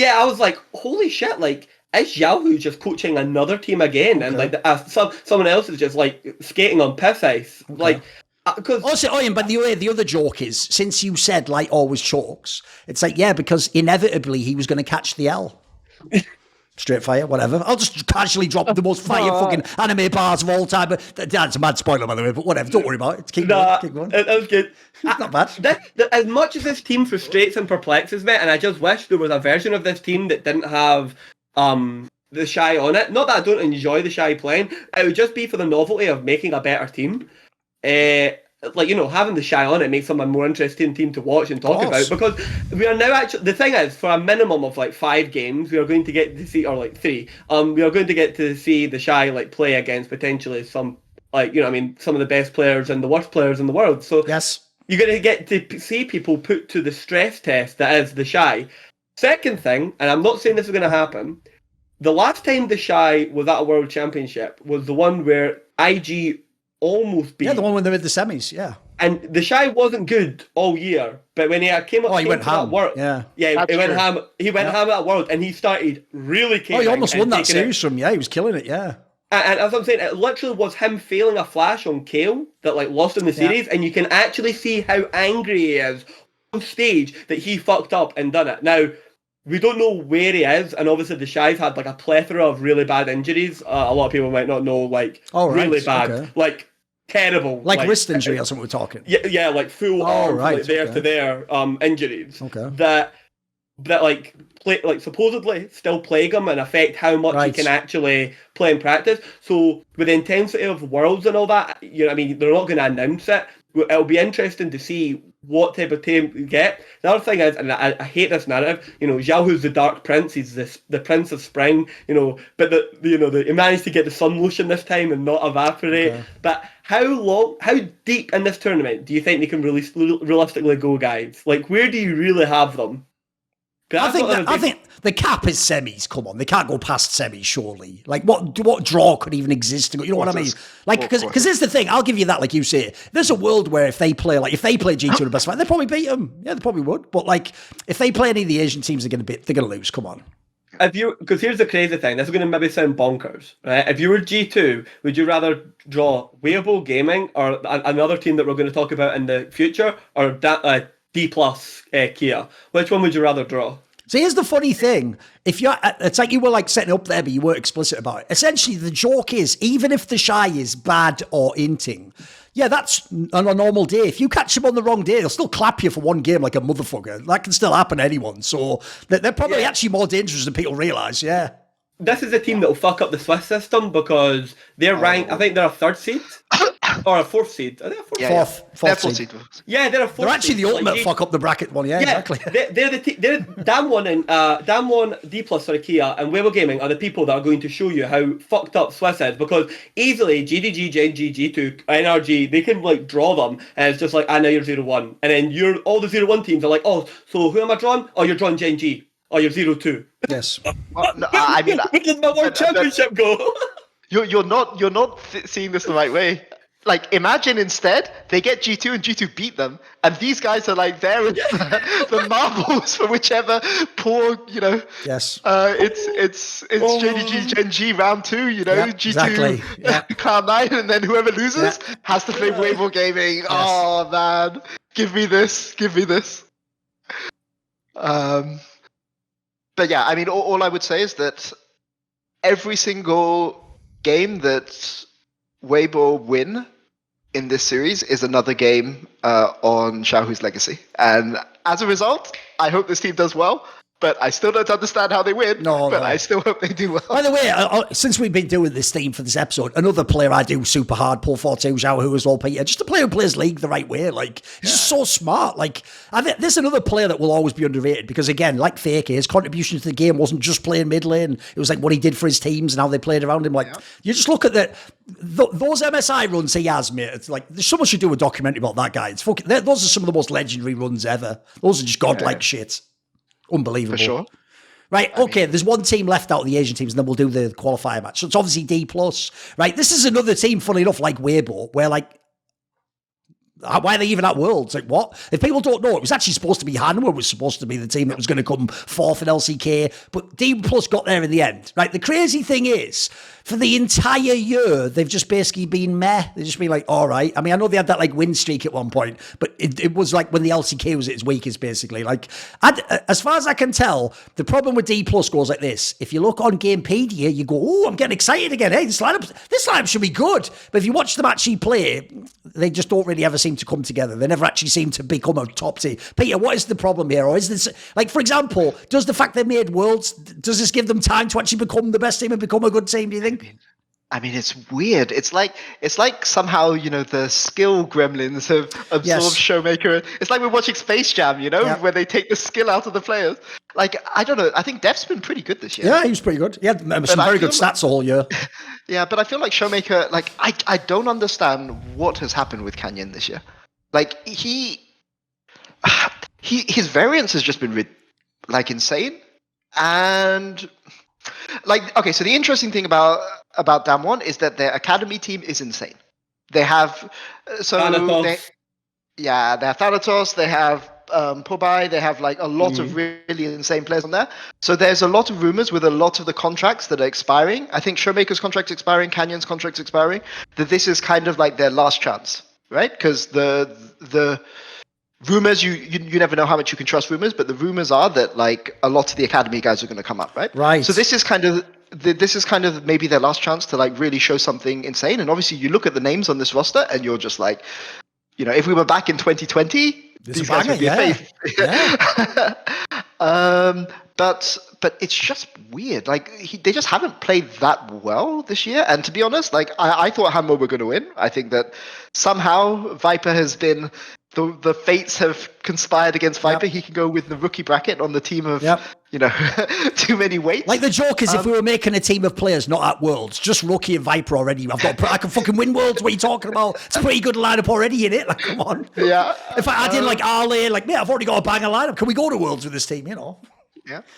S3: I was like, holy shit! Like, is Xiaohu just coaching another team again, and like someone else is just like skating on piss ice, like. Because
S1: also, but the other joke is, since you said Light always chokes, it's like, yeah, because inevitably he was going to catch the L. Straight fire, whatever. I'll just casually drop the most fire fucking anime bars of all time. But that's a mad spoiler, by the way. But whatever, don't worry about it. Keep going.
S3: That was good.
S1: Not bad.
S3: As much as this team frustrates and perplexes me, and I just wish there was a version of this team that didn't have the Shy on it. Not that I don't enjoy the Shy playing. It would just be for the novelty of making a better team. Like, having the Shy on it makes them a more interesting team to watch and talk about, because we are now actually, the thing is, for a minimum of like 5 games, we are going to get to see, or like 3, we are going to get to see the Shy like play against potentially some, like, some of the best players and the worst players in the world. So
S1: yes,
S3: you're going to get to see people put to the stress test that is the Shy. Second thing, and I'm not saying this is going to happen, the last time the Shy was at a World Championship was the one where IG almost beat.
S1: Yeah, the one when they were in the semis, yeah.
S3: And the Shy wasn't good all year, but when he came up,
S1: he went ham.
S3: World, he went ham. He went ham at World, and he started really caring.
S1: He almost won that series from. Yeah, he was killing it. Yeah.
S3: And as I'm saying, it literally was him failing a flash on Keire that like lost in the series, and you can actually see how angry he is on stage that he fucked up and done it. Now, we don't know where he is, and obviously the Shy's had like a plethora of really bad injuries. A lot of people might not know, like really bad, like terrible,
S1: like wrist injury or something. We're talking.
S3: Yeah, like full arm, like there to there injuries.
S1: Okay.
S3: That like supposedly still plague him and affect how much he can actually play in practice. So with the intensity of Worlds and all that, they're not going to announce it. It'll be interesting to see what type of team we get. The other thing is, and I hate this narrative, Xiaohu's the Dark Prince, he's the Prince of Spring, but he managed to get the sun lotion this time and not evaporate. Okay. But how deep in this tournament do you think they can realistically go, guys? Like, where do you really have them?
S1: I think the cap is semis. Come on, they can't go past semis, surely. Like, what draw could even exist? You know what I mean? Like, because here's the thing. I'll give you that. Like you say, there's a world where if they play G2 in the best fight, they'd probably beat them. Yeah, they probably would. But like, if they play any of the Asian teams, they're going to lose. Come on.
S3: Because here's the crazy thing. This is going to maybe sound bonkers, right? If you were G2, would you rather draw Weibo Gaming or another team that we're going to talk about in the future, or D+ Keire? Which one would you rather draw?
S1: So here's the funny thing. It's like you were like setting up there, but you weren't explicit about it. Essentially, the joke is, even if the Shy is bad or inting, yeah, that's on a normal day. If you catch him on the wrong day, they'll still clap you for one game like a motherfucker. That can still happen to anyone. So they're probably actually more dangerous than people realise, yeah.
S3: This is a team that will fuck up the Swiss system because they're ranked, I think they're a 3rd seed or a 4th seed. Are they a 4th seed? Yeah, they're a 4th seed.
S1: They're actually the ultimate fuck up the bracket one, exactly.
S3: They're Damwon and Damwon, D+, Keire, and Weibo Gaming are the people that are going to show you how fucked up Swiss is, because easily Gen.G, G2, NRG, they can like draw them, and it's just like, now you're 0-1. And then all the 0-1 teams are like, oh, so who am I drawing? Oh, you're drawing Gen.G. Oh, you're 0-2.
S1: Yes.
S2: Well, no, I mean,
S3: where did my World Championship go?
S2: You're not seeing this the right way. Like, imagine instead they get G2 and G2 beat them, and these guys are like there in the marbles for whichever poor,
S1: Yes.
S2: It's Gen.G, Gen.G round 2, G2,
S1: exactly.
S2: Cloud9, and then whoever loses has to play Weibo Gaming. Yes. Oh man, give me this. But yeah, I mean, all I would say is that every single game that Weibo win in this series is another game on Xiaohu's legacy. And as a result, I hope this team does well. But I still don't understand how they win. I still hope they do well.
S1: By the way, since we've been doing this theme for this episode, another player I do super hard pull for too, Xiaohu as well, Peter. Just a player who plays League the right way. Like, he's just so smart. Like, I think there's another player that will always be underrated because, again, like Fake, his contribution to the game wasn't just playing mid lane. It was like what he did for his teams and how they played around him. Like, you just look at those MSI runs he has, mate. It's like, someone should do a documentary about that guy. It's fucking, those are some of the most legendary runs ever. Those are just godlike shit. Unbelievable.
S2: For sure.
S1: Right, okay, there's one team left out of the Asian teams, and then we'll do the qualifier match. So it's obviously D+. Right, this is another team, funny enough, like Weibo, where, like, why are they even at Worlds? Like, what? If people don't know, it was actually supposed to be Hanwha was supposed to be the team that was going to come 4th in LCK, but D+ got there in the end. Right, the crazy thing is, for the entire year, they've just basically been meh. They've just been like, all right. I mean, I know they had that like win streak at one point, but it was like when the LCK was at its weakest, basically. Like, as far as I can tell, the problem with D+ goes like this. If you look on Gamepedia, you go, oh, I'm getting excited again. Hey, this lineup should be good. But if you watch them actually play, they just don't really ever seem seem to come together. They never actually seem to become a top team. Peter, what is the problem here? Or is this, like, for example, does the fact they made Worlds, does this give them time to actually become the best team and become a good team, do you think?
S2: I mean, it's weird. It's like somehow, the skill gremlins have absorbed Showmaker. It's like we're watching Space Jam, where they take the skill out of the players. Like, I don't know. I think Deft's been pretty good this year.
S1: Yeah, he was pretty good. He had some very good stats all year.
S2: Yeah, but I feel like Showmaker, like, I don't understand what has happened with Canyon this year. Like, his variance has just been, insane. And... like, okay, so the interesting thing about Damwon is that their academy team is insane. They have they have Thanatos, they have Pobai, they have like a lot of really insane players on there. So there's a lot of rumors with a lot of the contracts that are expiring. I think Showmaker's contract's expiring, Canyon's contract's expiring, that this is kind of like their last chance, right? Because the rumors, you never know how much you can trust rumors, but the rumors are that like a lot of the academy guys are going to come up, right?
S1: Right.
S2: So this is kind of maybe their last chance to like really show something insane. And obviously, you look at the names on this roster, and you're just like, if we were back in 2020, these guys would be a faith.
S1: Yeah.
S2: But it's just weird. Like they just haven't played that well this year. And to be honest, like I thought Hanwha were going to win. I think that somehow Viper has been. The fates have conspired against Viper. Yep. He can go with the rookie bracket on the team of, too many weights.
S1: Like the joke is if we were making a team of players not at Worlds, just Rookie and Viper already. I can fucking win Worlds. What are you talking about? It's a pretty good lineup already, in it. Like, come on.
S2: Yeah.
S1: If I add in like Arley, like, mate, I've already got a banger lineup. Can we go to Worlds with this team,
S2: Yeah.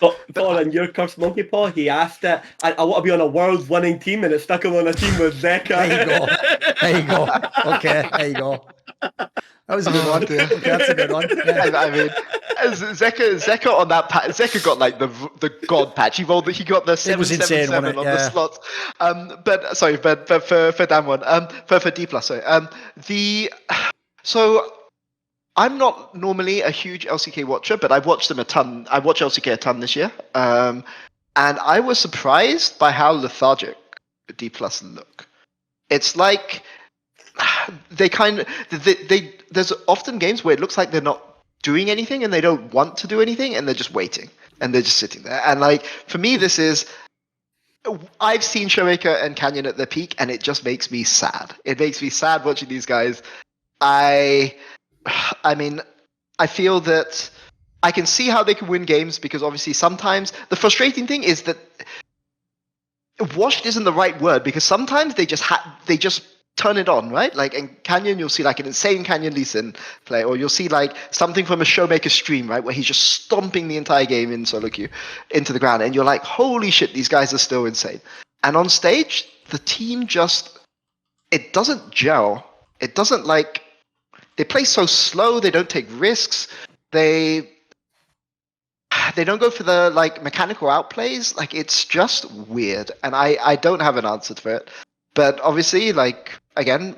S3: Thorin, your cursed monkey paw, he asked it, I want to be on a world's winning team, and it stuck him on a team with Zeka.
S1: There you go. Okay, there you go. That was a good one. Okay, that's a good one. Yeah.
S2: I mean, Zeka on that patch, Zeka got like the god patch. He got the 777 on the slots. But for Damwon, for D plus, sorry. So I'm not normally a huge LCK watcher, but I've watched them a ton. I watched LCK a ton this year, and I was surprised by how lethargic D plus look. It's like they there's often games where it looks like they're not doing anything and they don't want to do anything and they're just waiting and they're just sitting there. And like for me, I've seen Showmaker and Canyon at their peak, and it just makes me sad. It makes me sad watching these guys. I mean, I feel that I can see how they can win games because obviously sometimes the frustrating thing is that washed isn't the right word because sometimes they just turn it on, right? Like in Canyon, you'll see like an insane Canyon Lee Sin play, or you'll see like something from a Showmaker stream, right, where he's just stomping the entire game in solo queue into the ground, and you're like, holy shit, these guys are still insane. And on stage, the team it doesn't gel. It doesn't like. They play so slow. They don't take risks. They don't go for the like mechanical outplays. Like it's just weird, and I don't have an answer for it. But obviously, like again,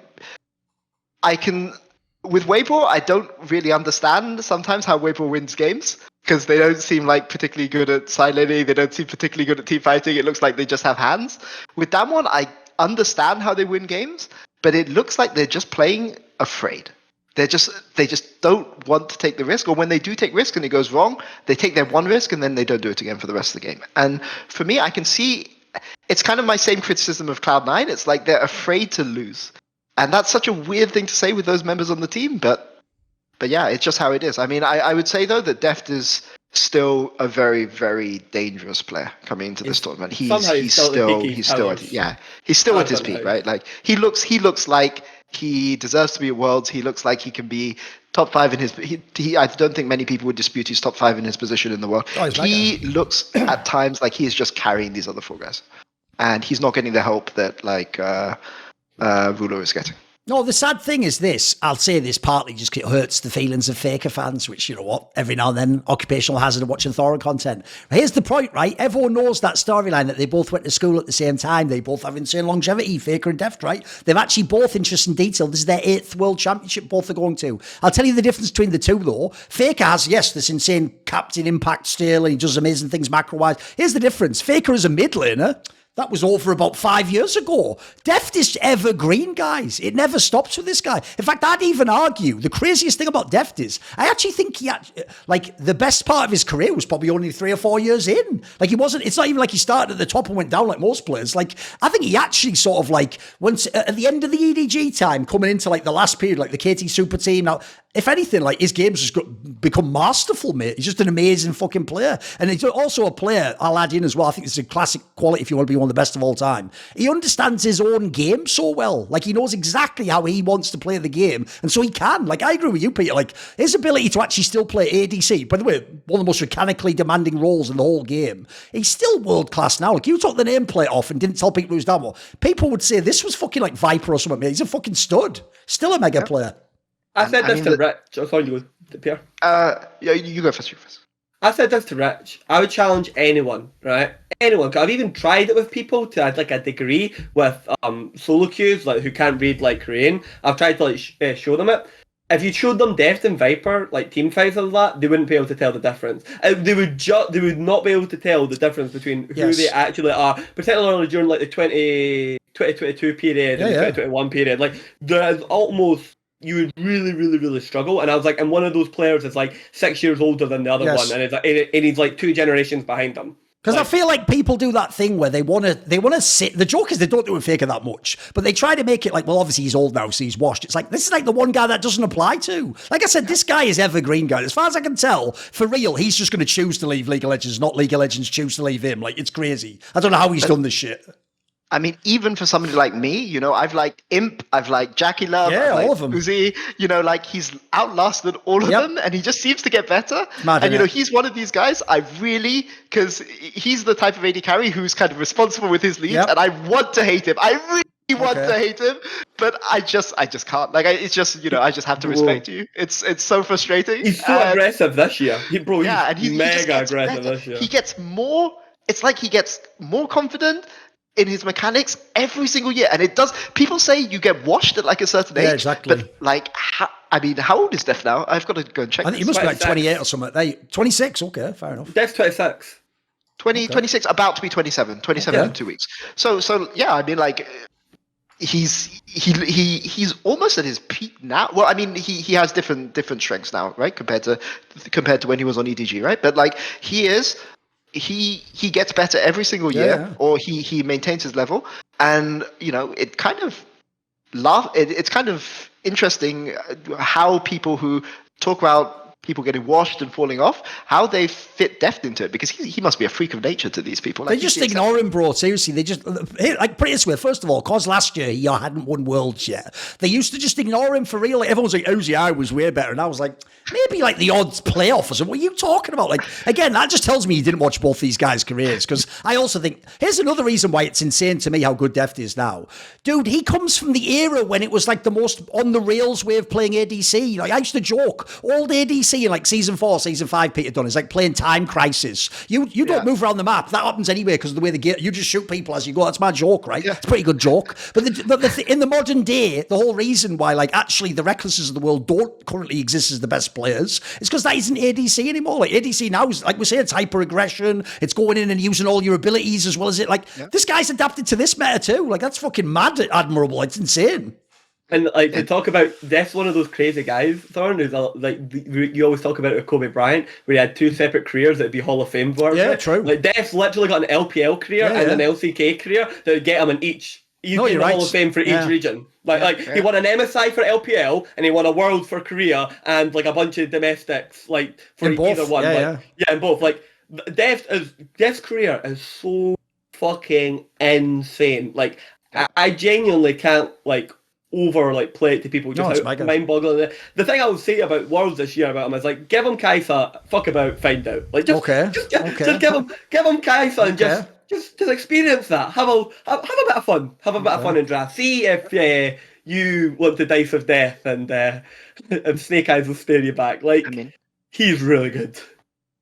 S2: with Weibo, I don't really understand sometimes how Weibo wins games because they don't seem like particularly good at side laning. They don't seem particularly good at team fighting. It looks like they just have hands. With Damwon, I understand how they win games, but it looks like they're just playing afraid. They just don't want to take the risk, or when they do take risk and it goes wrong, they take their one risk and then they don't do it again for the rest of the game. And for me, I can see it's kind of my same criticism of Cloud9. It's like they're afraid to lose, and that's such a weird thing to say with those members on the team. But yeah, it's just how it is. I mean, I would say though that Deft is still a very, very dangerous player coming into this tournament. He's still at his peak, right? Like he looks like he deserves to be at Worlds. He looks like he can be top 5 in his. I don't think many people would dispute he's top 5 in his position in the world. He looks at times like he is just carrying these other 4 guys, and he's not getting the help that like Ruler is getting.
S1: No, the sad thing is this. I'll say this partly just it hurts the feelings of Faker fans, which, you know what, every now and then, occupational hazard of watching Thorin content. But here's the point, right? Everyone knows that storyline that they both went to school at the same time. They both have insane longevity, Faker and Deft, right? They've actually both interesting detail. This is their 8th World Championship both are going to. I'll tell you the difference between the two, though. Faker has, yes, this insane captain impact still, and he does amazing things macro-wise. Here's the difference. Faker is a mid laner. That was over about 5 years ago. Deft is evergreen, guys. It never stops with this guy. In fact, I'd even argue the craziest thing about Deft is I actually think the best part of his career was probably only 3 or 4 years in. Like he wasn't, it's not even like he started at the top and went down like most players. Like I think he actually sort of like once at the end of the EDG time, coming into like the last period, like the KT Super Team. Now, if anything, like his game's just become masterful, mate. He's just an amazing fucking player. And he's also a player, I'll add in as well, I think it's a classic quality if you want to be one of the best of all time. He understands his own game so well. Like he knows exactly how he wants to play the game. And so he can. Like I agree with you, Peter. Like his ability to actually still play ADC, by the way, one of the most mechanically demanding roles in the whole game. He's still world class now. Like you took the nameplate off and didn't tell people who's down more. People would say this was fucking like Viper or something, mate. He's a fucking stud. Still a mega player.
S3: I said this to Rich. I thought you would, Pierre.
S2: Yeah, you go first. You first.
S3: I said this to Rich. I would challenge anyone, right? Anyone. 'Cause I've even tried it with people to add like a degree with solo queues, like who can't read like Korean. I've tried to like show them it. If you showed them Deft and Viper, like team fights and that, they wouldn't be able to tell the difference. They would not be able to tell the difference between who they actually are, particularly during like the 2022 period and the 2021 period. Like there's almost. You would really, really, really struggle. And I was like, and one of those players is like 6 years older than the other one, and he's like 2 generations behind them.
S1: Because I feel like people do that thing where they want to sit. The joke is they don't do it Faker that much, but they try to make it like, well, obviously he's old now, so he's washed. It's like this is like the one guy that doesn't apply to. Like I said, this guy is evergreen, guy. As far as I can tell, for real, he's just going to choose to leave League of Legends, not League of Legends choose to leave him. Like it's crazy. I don't know how he's done this shit.
S2: I mean, even for somebody like me, you know, I've liked Imp, I've liked Jackie Love,
S1: yeah,
S2: I've
S1: all of them.
S2: Uzi, you know, like he's outlasted all of them, and he just seems to get better.
S1: Mad,
S2: and you know, he's one of these guys I really, because he's the type of AD carry who's kind of responsible with his leads, and I want to hate him. I really want to hate him, but I just can't. Like, it's just, you know, I just have to respect you. It's so frustrating.
S3: He's so aggressive this year. He's mega aggressive this year.
S2: He gets more. It's like he gets more confident in his mechanics every single year, and it does. People say you get washed at like a certain age.
S1: Yeah, exactly.
S2: But like, how old is Deft now? I've got to go and check.
S1: I think he must be like 28 or something. 26. Okay, fair enough.
S3: Deft's 26.
S2: 26, about to be 27. 27 in 2 weeks. So yeah. I mean, like, he's almost at his peak now. Well, I mean, he has different strengths now, right? Compared to when he was on EDG, right? But like, he gets better every single year, or he maintains his level, and you know it's kind of interesting how people who talk about people getting washed and falling off, how they fit Deft into it, because he must be a freak of nature to these people. Like,
S1: they just ignore him, bro. Seriously, they just like put it this way. First of all, cause last year he hadn't won Worlds yet, they used to just ignore him for real. Like, everyone's like, "Ozzy, I was way better," and I was like, maybe like the odds playoff or something. What are you talking about? Like, again, that just tells me you didn't watch both these guys' careers. Because I also think here's another reason why it's insane to me how good Deft is now, dude. He comes from the era when it was like the most on the rails way of playing ADC. Like I used to joke, old ADC in like season 4, season 5, Peter Dunn is like playing Time Crisis. You don't move around the map. That happens anyway because of the way the game. You just shoot people as you go. That's my joke, right? Yeah. It's a pretty good joke. But in the modern day, the whole reason why like actually the Recklesses of the world don't currently exist as the best players is because that isn't ADC anymore. Like ADC now is, like we say, it's hyper aggression. It's going in and using all your abilities as well as it. Like this guy's adapted to this meta too. Like that's fucking mad, admirable. It's insane.
S3: And like to talk about, Deft's one of those crazy guys, Thorin, who's like you always talk about it with Kobe Bryant, where he had 2 separate careers that'd be Hall of Fame for.
S1: Yeah, true.
S3: Like Deft's literally got an LPL career and an LCK career that would get him in each. He's in the Hall of Fame for each region. He won an MSI for LPL and he won a World for Korea and like a bunch of domestics like for either one. Yeah, in both. Like Deft's career is so fucking insane. Like I genuinely can't like play it to people, just how mind-boggling. The thing I would say about Worlds this year about him is like, give him Kaisa, fuck about, find out. Like just give him Kaisa and just experience that. Have a bit of fun. Have a bit of fun in draft. See if you want to dice with death and Snake Eyes will stare you back. Like, I mean, he's really good.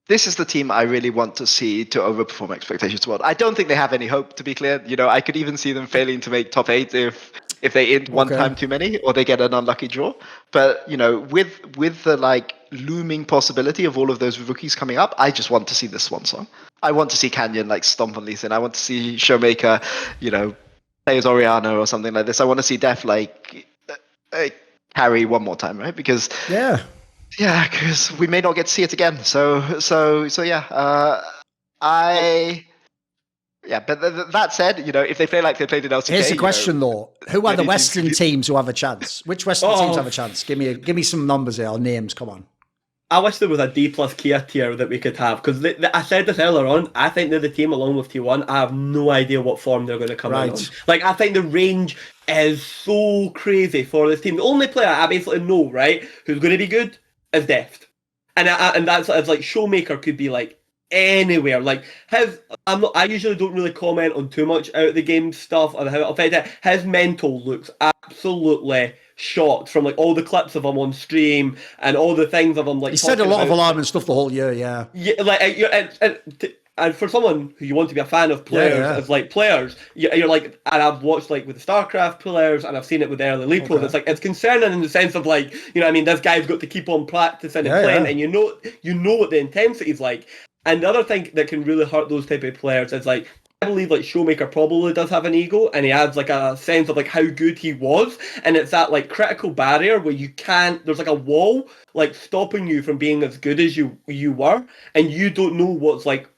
S2: This is the team I really want to see to overperform expectations. World. I don't think they have any hope, to be clear. You know, I could even see them failing to make top 8 if if they int one time too many or they get an unlucky draw. But with the like looming possibility of all of those rookies coming up, I just want to see the swan song. I want to see Canyon like stomp on Lee Sin. I want to see Showmaker, play as Oriana or something like this. I want to see Deft like carry one more time, right? Because because we may not get to see it again. So yeah. But that said, if they play like they played in LCK...
S1: Here's the question, though. Who are the Western teams who have a chance? Which Western teams have a chance? Give me some numbers here, or names, come on.
S3: I wish there was a D plus Keire tier that we could have, because I said this earlier on, I think they're the team along with T1. I have no idea what form they're going to come in on. Like, I think the range is so crazy for this team. The only player I basically know, right, who's going to be good is Deft. And that's like Showmaker could be like anywhere. Like I usually don't really comment on too much out of the game stuff and how it'll affect it. His mental looks absolutely shot from like all the clips of him on stream and all the things of him like.
S1: He said a lot of alarming stuff the whole year, yeah.
S3: Yeah, like and for someone who you want to be a fan of players, as like players, you're like, and I've watched like with the StarCraft players, and I've seen it with the early League pros. It's like it's concerning in the sense of like, this guy's got to keep on practicing and playing, and you know what the intensity's like. And the other thing that can really hurt those type of players is like, I believe like Showmaker probably does have an ego, and he adds like a sense of like how good he was, and it's that like critical barrier where you can't. There's like a wall like stopping you from being as good as you were, and you don't know what's like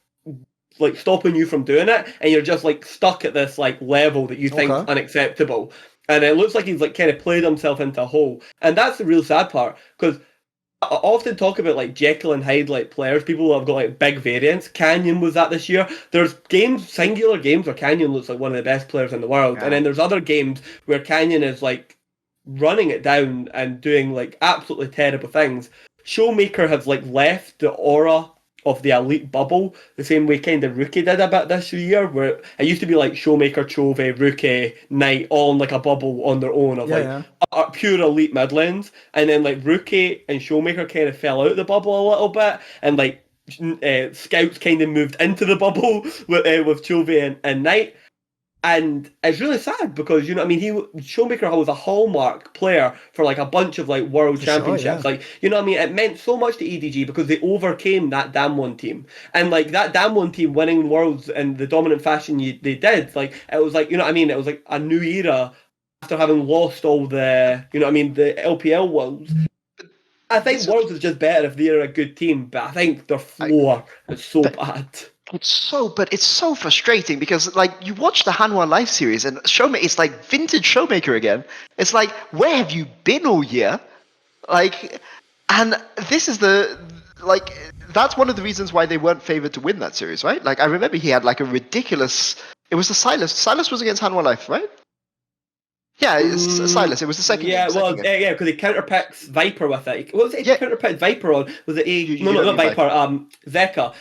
S3: stopping you from doing it, and you're just like stuck at this like level that you think is unacceptable. And it looks like he's like kind of played himself into a hole, and that's the real sad part, because I often talk about like Jekyll and Hyde like players, people who have got like big variants. Canyon was that this year. There's singular games where Canyon looks like one of the best players in the world, and then there's other games where Canyon is like running it down and doing like absolutely terrible things. Showmaker has like left the aura of the elite bubble the same way kind of Rookie did a bit this year, where it used to be like Showmaker, Chove, Rookie, Knight all in like a bubble on their own of pure elite mid lanes, and then like Rookie and Showmaker kind of fell out of the bubble a little bit, and like Scouts kind of moved into the bubble with Chove and Knight. And it's really sad because, Showmaker was a hallmark player for like a bunch of like world championships. Like, it meant so much to EDG because they overcame that Damwon team. And like that Damwon team winning worlds in the dominant fashion they did, like, it was like, it was like a new era after having lost all the, the LPL worlds. I think Worlds is just better if they're a good team, but I think their floor is so bad.
S2: It's so frustrating because like you watch the Hanwha Live series and Showmaker, it's like vintage Showmaker again. It's like, where have you been all year? Like, and this is that's one of the reasons why they weren't favored to win that series, right? Like I remember he had like a ridiculous. It was the Silas. Silas was against Hanwha Live, right? Yeah, it's Silas. It was the second.
S3: Yeah,
S2: game,
S3: because he counterpicks Viper with it. What was it? He counterpicked Viper on. Was it not Viper? Zeka.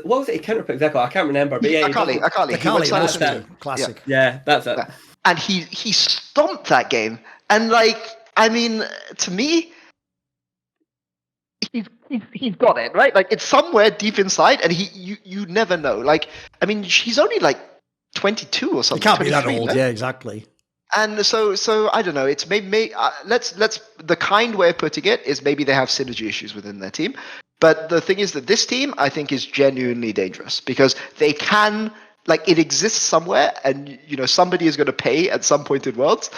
S3: What was it? He counterpicked Zeka. I can't remember. But yeah,
S2: Akali.
S1: That's it. Classic.
S3: Yeah, that's it.
S2: And he stomped that game. And to me, he's got it right. Like it's somewhere deep inside, and you never know. Like he's only like 22 or something.
S1: It can't be that old, yeah, exactly.
S2: And so I don't know. It's maybe let's the kind way of putting it is maybe they have synergy issues within their team. But the thing is that this team I think is genuinely dangerous because they can it exists somewhere, and somebody is going to pay at some point in Worlds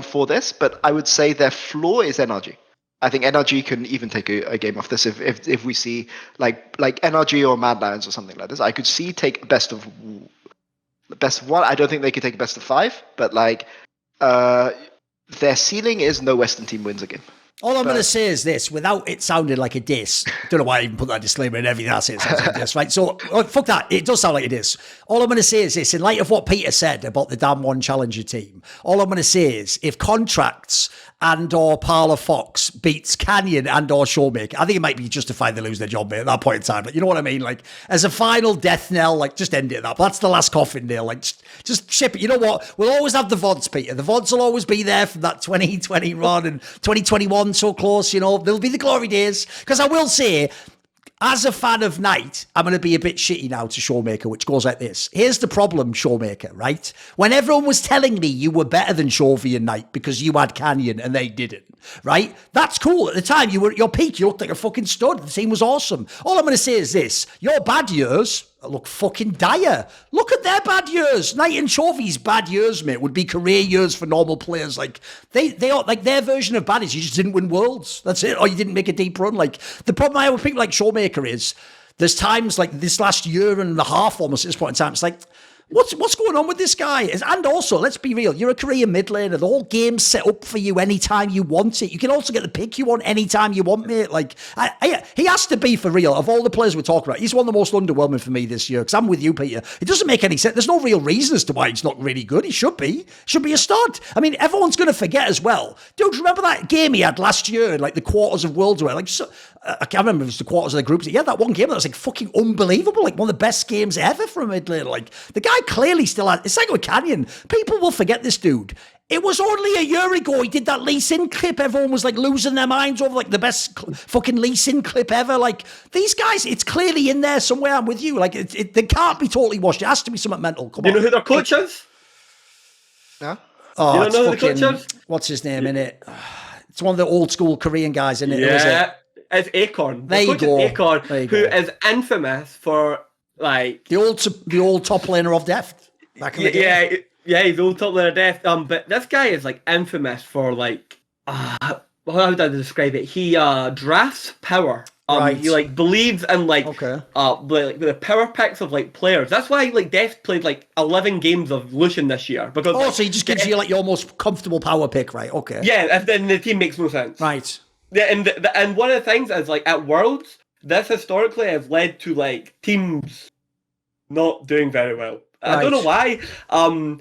S2: for this. But I would say their flaw is NRG. I think NRG can even take a game off this if we see like NRG or Mad Lions or something like this. I could see take best of one. I don't think they could take a best of 5, but their ceiling is no Western team wins a game.
S1: All I'm going to say is this, without it sounding like a diss. Don't know why I even put that disclaimer in everything I say. It sounds like a diss, right? So, fuck that. It does sound like a diss. All I'm going to say is this, in light of what Peter said about the Damwon Challenger team, all I'm going to say is, if Contracts and or Parlour Fox beats Canyon and or Showmaker, I think it might be justified they lose their job at that point in time. But you know what I mean? Like, as a final death knell, just end it at that. That's the last coffin nail. Just ship it. You know what? We'll always have the VODs, Peter. The VODs will always be there from that 2020 run and 2021 so close, there'll be the glory days. Because I will say, as a fan of Knight, I'm going to be a bit shitty now to Showmaker, which goes like this. Here's the problem, Showmaker, right? When everyone was telling me you were better than Shovey and Knight because you had Canyon and they didn't, right? That's cool. At the time, you were at your peak. You looked like a fucking stud. The team was awesome. All I'm going to say is this. Your bad years look fucking dire. Look at their bad years. Knight and Shovey's bad years, mate, would be career years for normal players. Like, they are, like, their version of bad is you just didn't win Worlds. That's it. Or you didn't make a deep run. Like, the problem I have with people like Showmaker is there's times like this last year and a half almost at this point in time, it's like, what's going on with this guy? And also, let's be real, you're a Korean mid laner. The whole game's set up for you anytime you want it. You can also get the pick you want anytime you want, mate. Like, he has to be, for real, of all the players we're talking about, he's one of the most underwhelming for me this year, because I'm with you, Peter. It doesn't make any sense. There's no real reason as to why he's not really good. He should be. Should be a stud. I mean, everyone's going to forget as well. Dude, remember that game he had last year in, like, the quarters of Worlds where, like, I can't remember if it was the quarters of the groups. He had that one game that was, like, fucking unbelievable. Like, one of the best games ever for a mid laner. Like, the guy clearly still has... It's like with Canyon. People will forget this dude. It was only a year ago he did that Lee Sin clip. Everyone was like losing their minds over like the best fucking Lee Sin clip ever. Like, these guys, it's clearly in there somewhere. I'm with you. Like, they can't be totally washed. It has to be something mental. Come on.
S3: You know who their coach is?
S2: No?
S1: Oh,
S3: You don't
S1: it's
S3: know who the
S1: fucking...
S3: coach is?
S1: What's his name, innit? It's one of the old school Korean guys, innit? Who is it?
S3: Yeah, it's Acorn.
S1: There you go.
S3: Acorn,
S1: There you
S3: who
S1: go.
S3: is infamous for, like...
S1: The old top laner of Deft. Back in the day.
S3: Yeah, he's the old top laner Deft. But this guy is, like, infamous for, like... how would I describe it? He drafts power.
S1: Right.
S3: He, like, believes in, like,
S1: Okay.
S3: like the power picks of, like, players. That's why, like, Deft played, like, 11 games of Lucian this year. Because,
S1: Oh,
S3: like,
S1: so he just gives you like your most comfortable power pick, right? Okay.
S3: yeah, then the team makes no sense.
S1: Right.
S3: Yeah, and one of the things is, like, at Worlds, this historically has led to, like, teams not doing very well. I don't know why. I'm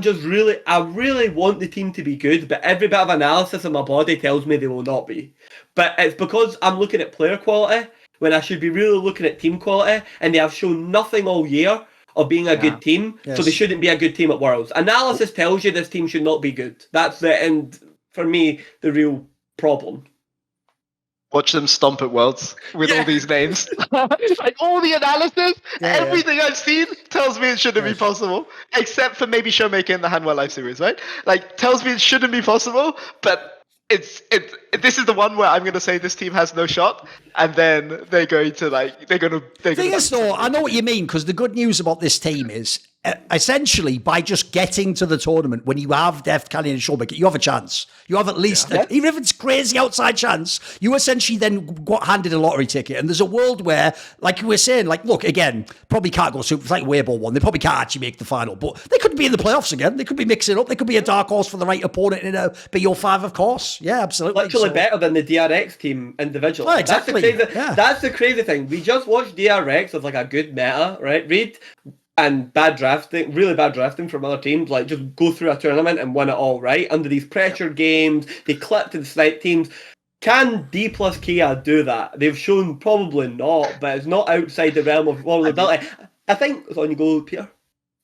S3: just really, I really want the team to be good, but every bit of analysis in my body tells me they will not be. But it's because I'm looking at player quality when I should be really looking at team quality, and they have shown nothing all year of being a good team, so they shouldn't be a good team at Worlds. Analysis tells you this team should not be good. That's the end, for me, the real problem.
S2: Watch them stomp at Worlds with all these names. Like, all the analysis, everything I've seen tells me it shouldn't be possible. Except for maybe Showmaker in the Hanwha Live series, right? Like, tells me it shouldn't be possible, but this is the one where I'm going to say this team has no shot, and then they're going to, like, they're going to...
S1: Thing is, though, I know what you mean, because the good news about this team is, essentially, by just getting to the tournament, when you have Deft, Canyon, and Showmaker, you have a chance. You have at least, even if it's crazy outside chance, you essentially then got handed a lottery ticket. And there's a world where, like you were saying, like, look, again, probably can't go super, it's like Weibo one. They probably can't actually make the final, but they could be in the playoffs again. They could be mixing up. They could be a dark horse for the right opponent in a BO5, of course. Yeah, absolutely.
S3: Literally better than the DRX team individually.
S1: Oh, exactly.
S3: That's the crazy thing. We just watched DRX with, like, a good meta, right? Read and bad drafting, really bad drafting from other teams, like, just go through a tournament and win it all, right? Under these pressure games, they clipped and snipe teams. Can D plus Kia do that? They've shown probably not, but it's not outside the realm of vulnerability. I think, it's on you go, Peter.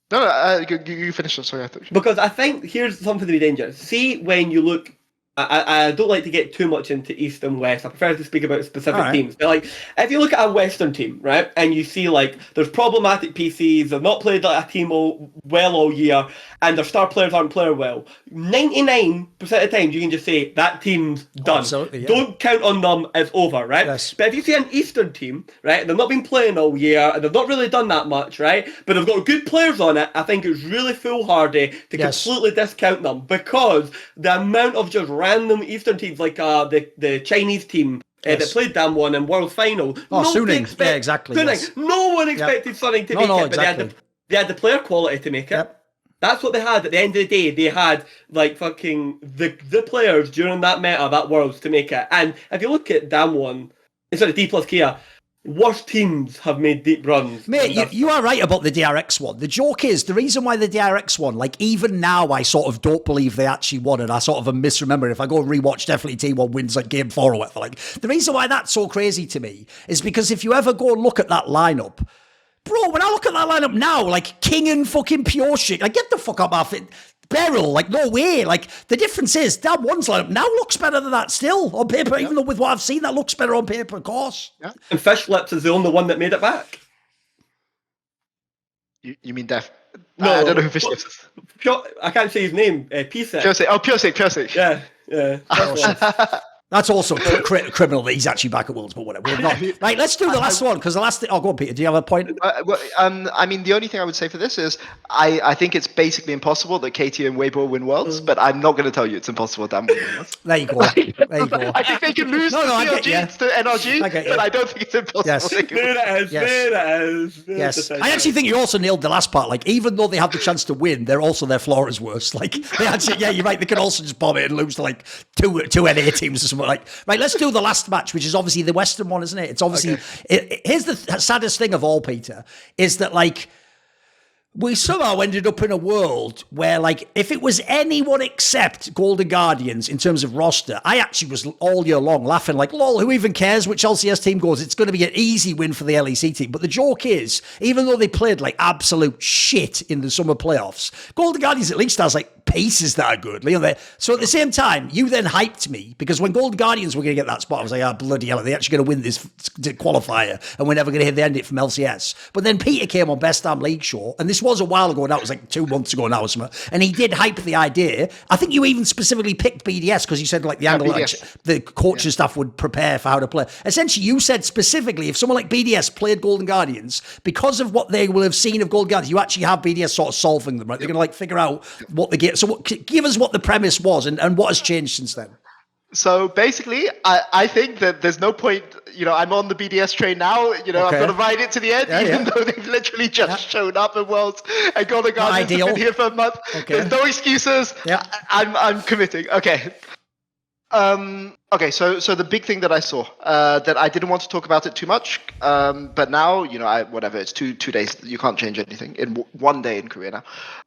S2: No, you finish it, sorry. I thought
S3: Because I think here's something to be dangerous. See, when you look... I don't like to get too much into East and West. I prefer to speak about specific teams. But, like, if you look at a Western team, right, and you see, like, there's problematic PCs, they've not played like a team well all year, and their star players aren't playing well, 99% of the time you can just say, that team's done.
S1: Absolutely, yeah.
S3: Don't count on them, it's over, right?
S1: Yes.
S3: But if you see an Eastern team, right, they've not been playing all year, and they've not really done that much, right, but they've got good players on it, I think it's really foolhardy to completely discount them, because the amount of just random Eastern teams, like the Chinese team that played Damwon in World Final.
S1: Oh, Suning. Yeah, exactly.
S3: Suning.
S1: Yes.
S3: No one expected Suning to make it,
S1: exactly.
S3: but they had the player quality to make it.
S1: Yep.
S3: That's what they had at the end of the day. They had, like, fucking the players during that meta, that Worlds, to make it. And if you look at Damwon, instead of D plus Kia, worst teams have made deep runs.
S1: Mate, you are right about the DRX one. The joke is, the reason why the DRX one, like, even now I sort of don't believe they actually won, and I sort of am misremembering. If I go and rewatch, definitely T1 wins like game 4 or whatever. Like, the reason why that's so crazy to me is because if you ever go and look at that lineup, bro, when I look at that lineup now, like, King and fucking Pure Shit, like, get the fuck up off it. BeryL, like, no way. Like, the difference is that one's lineup now looks better than that still on paper, even though with what I've seen, that looks better on paper, of course.
S2: Yeah.
S3: And Fish Lips is the only one that made it back.
S2: You mean Deft?
S3: No,
S2: I don't know who Fish Lips is.
S3: I can't say his name. P-Sec.
S2: Pure Sake.
S3: Yeah.
S1: That's also criminal that he's actually back at Worlds, but whatever. We're not. Right, let's do the last one, because the last thing... Oh, go on, Peter. Do you have a point?
S2: I mean, the only thing I would say for this is I think it's basically impossible that Katie and Weibo win Worlds, but I'm not going to tell you it's impossible that Dan will win Worlds.
S1: There you go. There you go.
S2: I think they can lose to CLG, to NRG, but I don't think it's impossible.
S1: Yes.
S3: There it is.
S1: Yes. I actually think you also nailed the last part. Like, even though they have the chance to win, they're also their floor is worse. Like, they actually, yeah, you're right. They can also just bomb it and lose to like two NA teams or something. Like, right, let's do the last match, which is obviously the Western one, isn't it? It's obviously here's the saddest thing of all, Peter, is that like we somehow ended up in a world where, like, if it was anyone except Golden Guardians in terms of roster, I actually was all year long laughing like, lol, who even cares which LCS team goes? It's going to be an easy win for the LEC team. But the joke is, even though they played like absolute shit in the summer playoffs, Golden Guardians at least has like pieces that are good. So at the same time, you then hyped me because when Golden Guardians were going to get that spot, I was like, oh, bloody hell, are they actually going to win this qualifier? And we're never going to hit the end it from LCS. But then Peter came on Best Damn League Show, and this was a while ago, that was like 2 months ago now or something, and he did hype the idea. I think you even specifically picked BDS because you said like the angle like, the coaching staff would prepare for how to play. Essentially, you said specifically if someone like BDS played Golden Guardians, because of what they will have seen of Golden Guardians, you actually have BDS sort of solving them, right? They're going to like figure out what they get. So give us what the premise was and what has changed since then.
S2: So basically, I think that there's no point, I'm on the BDS train now, I'm going to ride it to the end, even though they've literally just shown up at Worlds and Golden Guardians have been here for a month. There's no excuses. I'm committing. Okay. So the big thing that I saw, that I didn't want to talk about it too much, but now, whatever, it's two days, you can't change anything in 1 day in Korea now.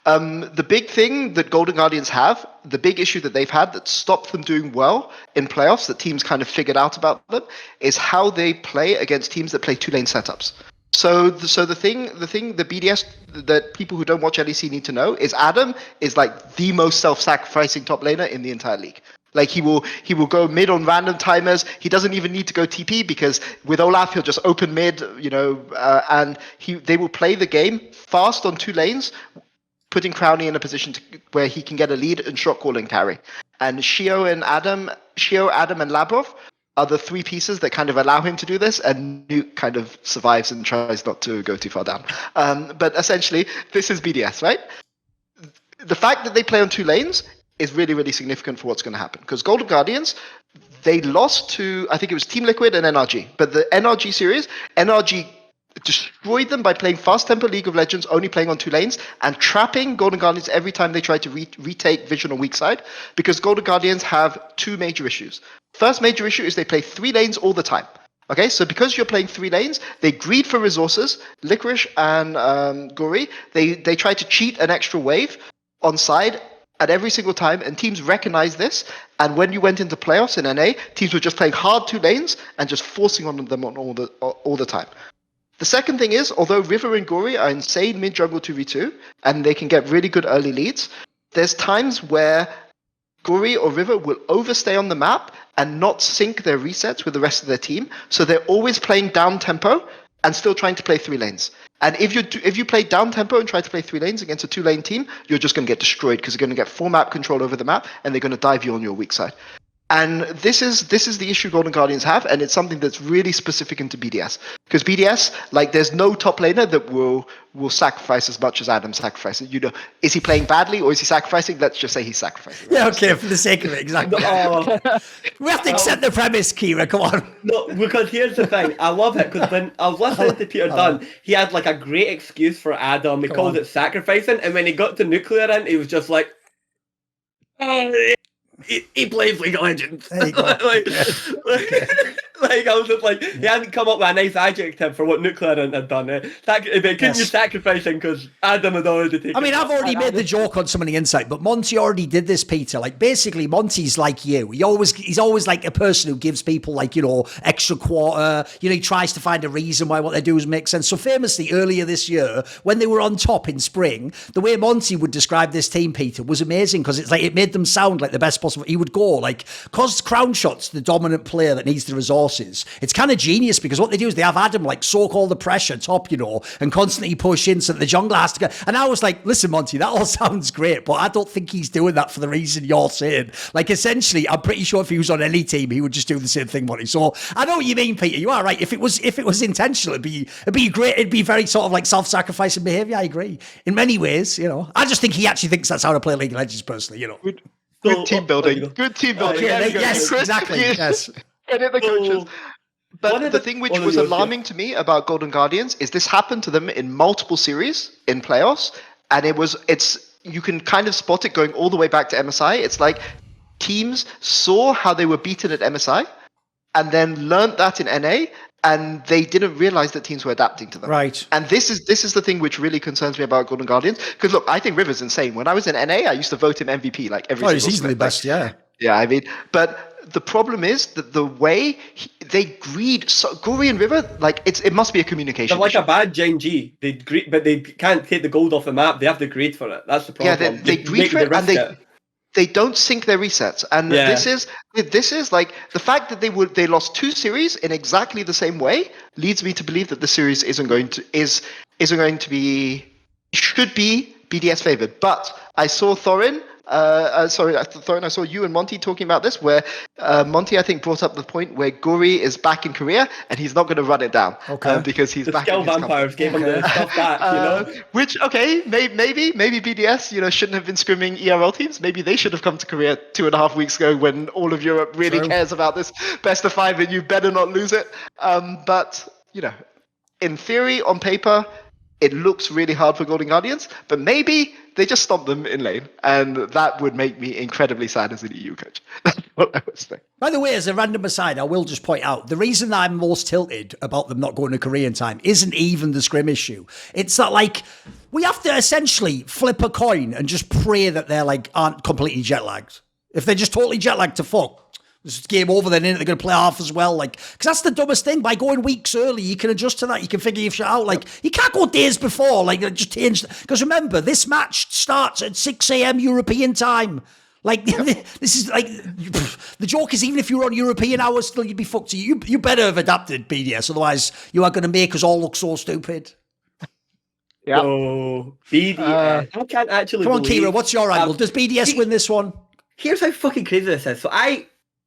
S2: The big thing that Golden Guardians have, the big issue that they've had that stopped them doing well in playoffs, that teams kind of figured out about them, is how they play against teams that play 2-lane setups. So the BDS that people who don't watch LEC need to know is Adam is like the most self-sacrificing top laner in the entire league. Like he will go mid on random timers. He doesn't even need to go TP because with Olaf he'll just open mid, and they will play the game fast on 2 lanes, putting Crowny in a position where he can get a lead and shot call and carry. And Shio, Adam, and Labrov are the 3 pieces that kind of allow him to do this, and Nuke kind of survives and tries not to go too far down. But essentially, this is BDS, right? The fact that they play on 2 lanes is really, really significant for what's going to happen. Because Golden Guardians, they lost to, I think it was Team Liquid and NRG. But the NRG series, NRG destroyed them by playing fast tempo League of Legends, only playing on 2 lanes, and trapping Golden Guardians every time they try to retake vision on weak side. Because Golden Guardians have 2 major issues. First major issue is they play 3 lanes all the time. Okay, so because you're playing 3 lanes, they greed for resources. Licorice and Gory, they try to cheat an extra wave on side at every single time, and teams recognize this. And when you went into playoffs in NA, teams were just playing hard 2 lanes and just forcing on them on all the time. The second thing is, although River and Gory are insane mid-jungle 2v2, and they can get really good early leads, there's times where Gory or River will overstay on the map and not sync their resets with the rest of their team, so they're always playing down tempo and still trying to play 3 lanes. And if you play down tempo and try to play 3 lanes against a 2-lane team, you're just going to get destroyed because you're going to get full map control over the map, and they're going to dive you on your weak side. And this is the issue Golden Guardians have, and it's something that's really specific into BDS. Because BDS, like, there's no top laner that will sacrifice as much as Adam sacrifices. Is he playing badly or is he sacrificing? Let's just say he's sacrificing.
S1: Yeah, okay, for the sake of it, exactly. We have to accept the premise, Keire, come on.
S3: No, because here's the thing, I love it, because when I was listening to Peter Dunn, he had like a great excuse for Adam. He called it sacrificing, and when he got to Nuclear in, he was just like, he plays League of Legends.
S1: There you go.
S3: Like, I was just like, he hadn't come up with a nice adjective for what Nuclear had done. They couldn't use sacrificing because Adam had already taken.
S1: I mean, I've already made the joke on Some of the Insight, but Monty already did this, Peter. Like, basically, Monty's like you. He's always like a person who gives people, like, you know, extra quarter. You know, he tries to find a reason why what they do makes sense. So famously, earlier this year, when they were on top in spring, the way Monty would describe this team, Peter, was amazing because it's like it made them sound like the best possible. He would go like, because Crown Shot's the dominant player that needs the resources. It's kind of genius because what they do is they have Adam like soak all the pressure top, you know, and constantly push in so that the jungler has to go. And I was like, listen, Monty, that all sounds great, but I don't think he's doing that for the reason you're saying. Like, essentially, I'm pretty sure if he was on any team, he would just do the same thing, Monty. So I know what you mean, Peter. You are right. If it was intentional, it'd be great. It'd be very sort of like self-sacrificing behavior. I agree. In many ways, you know. I just think he actually thinks that's how to play League of Legends, personally, you know.
S2: Good team building. Good team building.
S1: Yes, exactly. Yes.
S2: Credit the coaches. But the thing which was alarming to me about Golden Guardians is this happened to them in multiple series in playoffs, and you can kind of spot it going all the way back to MSI. It's like teams saw how they were beaten at MSI, and then learned that in NA, and they didn't realize that teams were adapting to them.
S1: Right.
S2: And this is the thing which really concerns me about Golden Guardians. Because look, I think River's insane. When I was in NA, I used to vote him MVP like every single
S1: he's easily
S2: split.
S1: best, yeah.
S2: Yeah, I mean, but the problem is that the way they greed, so Gory and River, like it must be a communication.
S3: They're like
S2: issue.
S3: a bad Gen.G. They greed, but they can't take the gold off the map. They have to greed for it. That's the problem.
S2: Yeah, they greed for it, and they don't sync their resets. And this is like the fact that they lost 2 series in exactly the same way leads me to believe that the series isn't going to be should be BDS favored. But I saw Thorin. Thorin, I saw you and Monty talking about this, where Monty, I think, brought up the point where Guri is back in Korea and he's not going to run it down because he's back in his
S3: vampires gave him the stuff back, you know?
S2: Which, maybe BDS, you know, shouldn't have been scrimming ERL teams. Maybe they should have come to Korea 2.5 weeks ago when all of Europe really cares about this best of 5 and you better not lose it. But, you know, in theory, on paper, it looks really hard for Golden Guardians, but maybe they just stop them in lane, and that would make me incredibly sad as an EU coach. That's what I would say. By
S1: the way, as a random aside, I will just point out, the reason that I'm most tilted about them not going to Korean time isn't even the scrim issue. It's that, like, we have to essentially flip a coin and just pray that they're, like, aren't completely jet-lagged. If they're just totally jet-lagged to fuck, it's game over then, innit? They're going to play half as well. Like, because that's the dumbest thing. By going weeks early, you can adjust to that. You can figure your shit out. Like, you can't go days before. Like, just change. Because remember, this match starts at 6 a.m. European time. Like, this is like, the joke is even if you were on European hours, still you'd be fucked. You better have adapted, BDS. Otherwise, you are going to make us all look so stupid.
S2: Yeah.
S3: So, BDS. I can't actually
S1: Come on, Keire, what's your angle? Does BDS win this one?
S3: Here's how fucking crazy this is. So I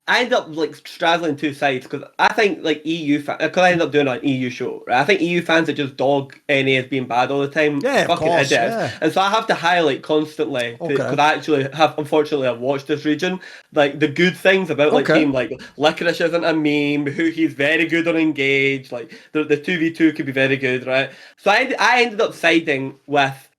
S3: end up like straddling 2 sides because I think like EU fans, because I end up doing an EU show, right? I think EU fans that just dog NA as being bad all the time.
S1: Yeah,
S3: fucking
S1: of course,
S3: idiots.
S1: yeah.
S3: And so I have to highlight constantly because I actually have, unfortunately, I've watched this region, like the good things about like team like Licorice isn't a meme, who he's very good on Engage, like the 2v2 could be very good, right? So I ended up siding with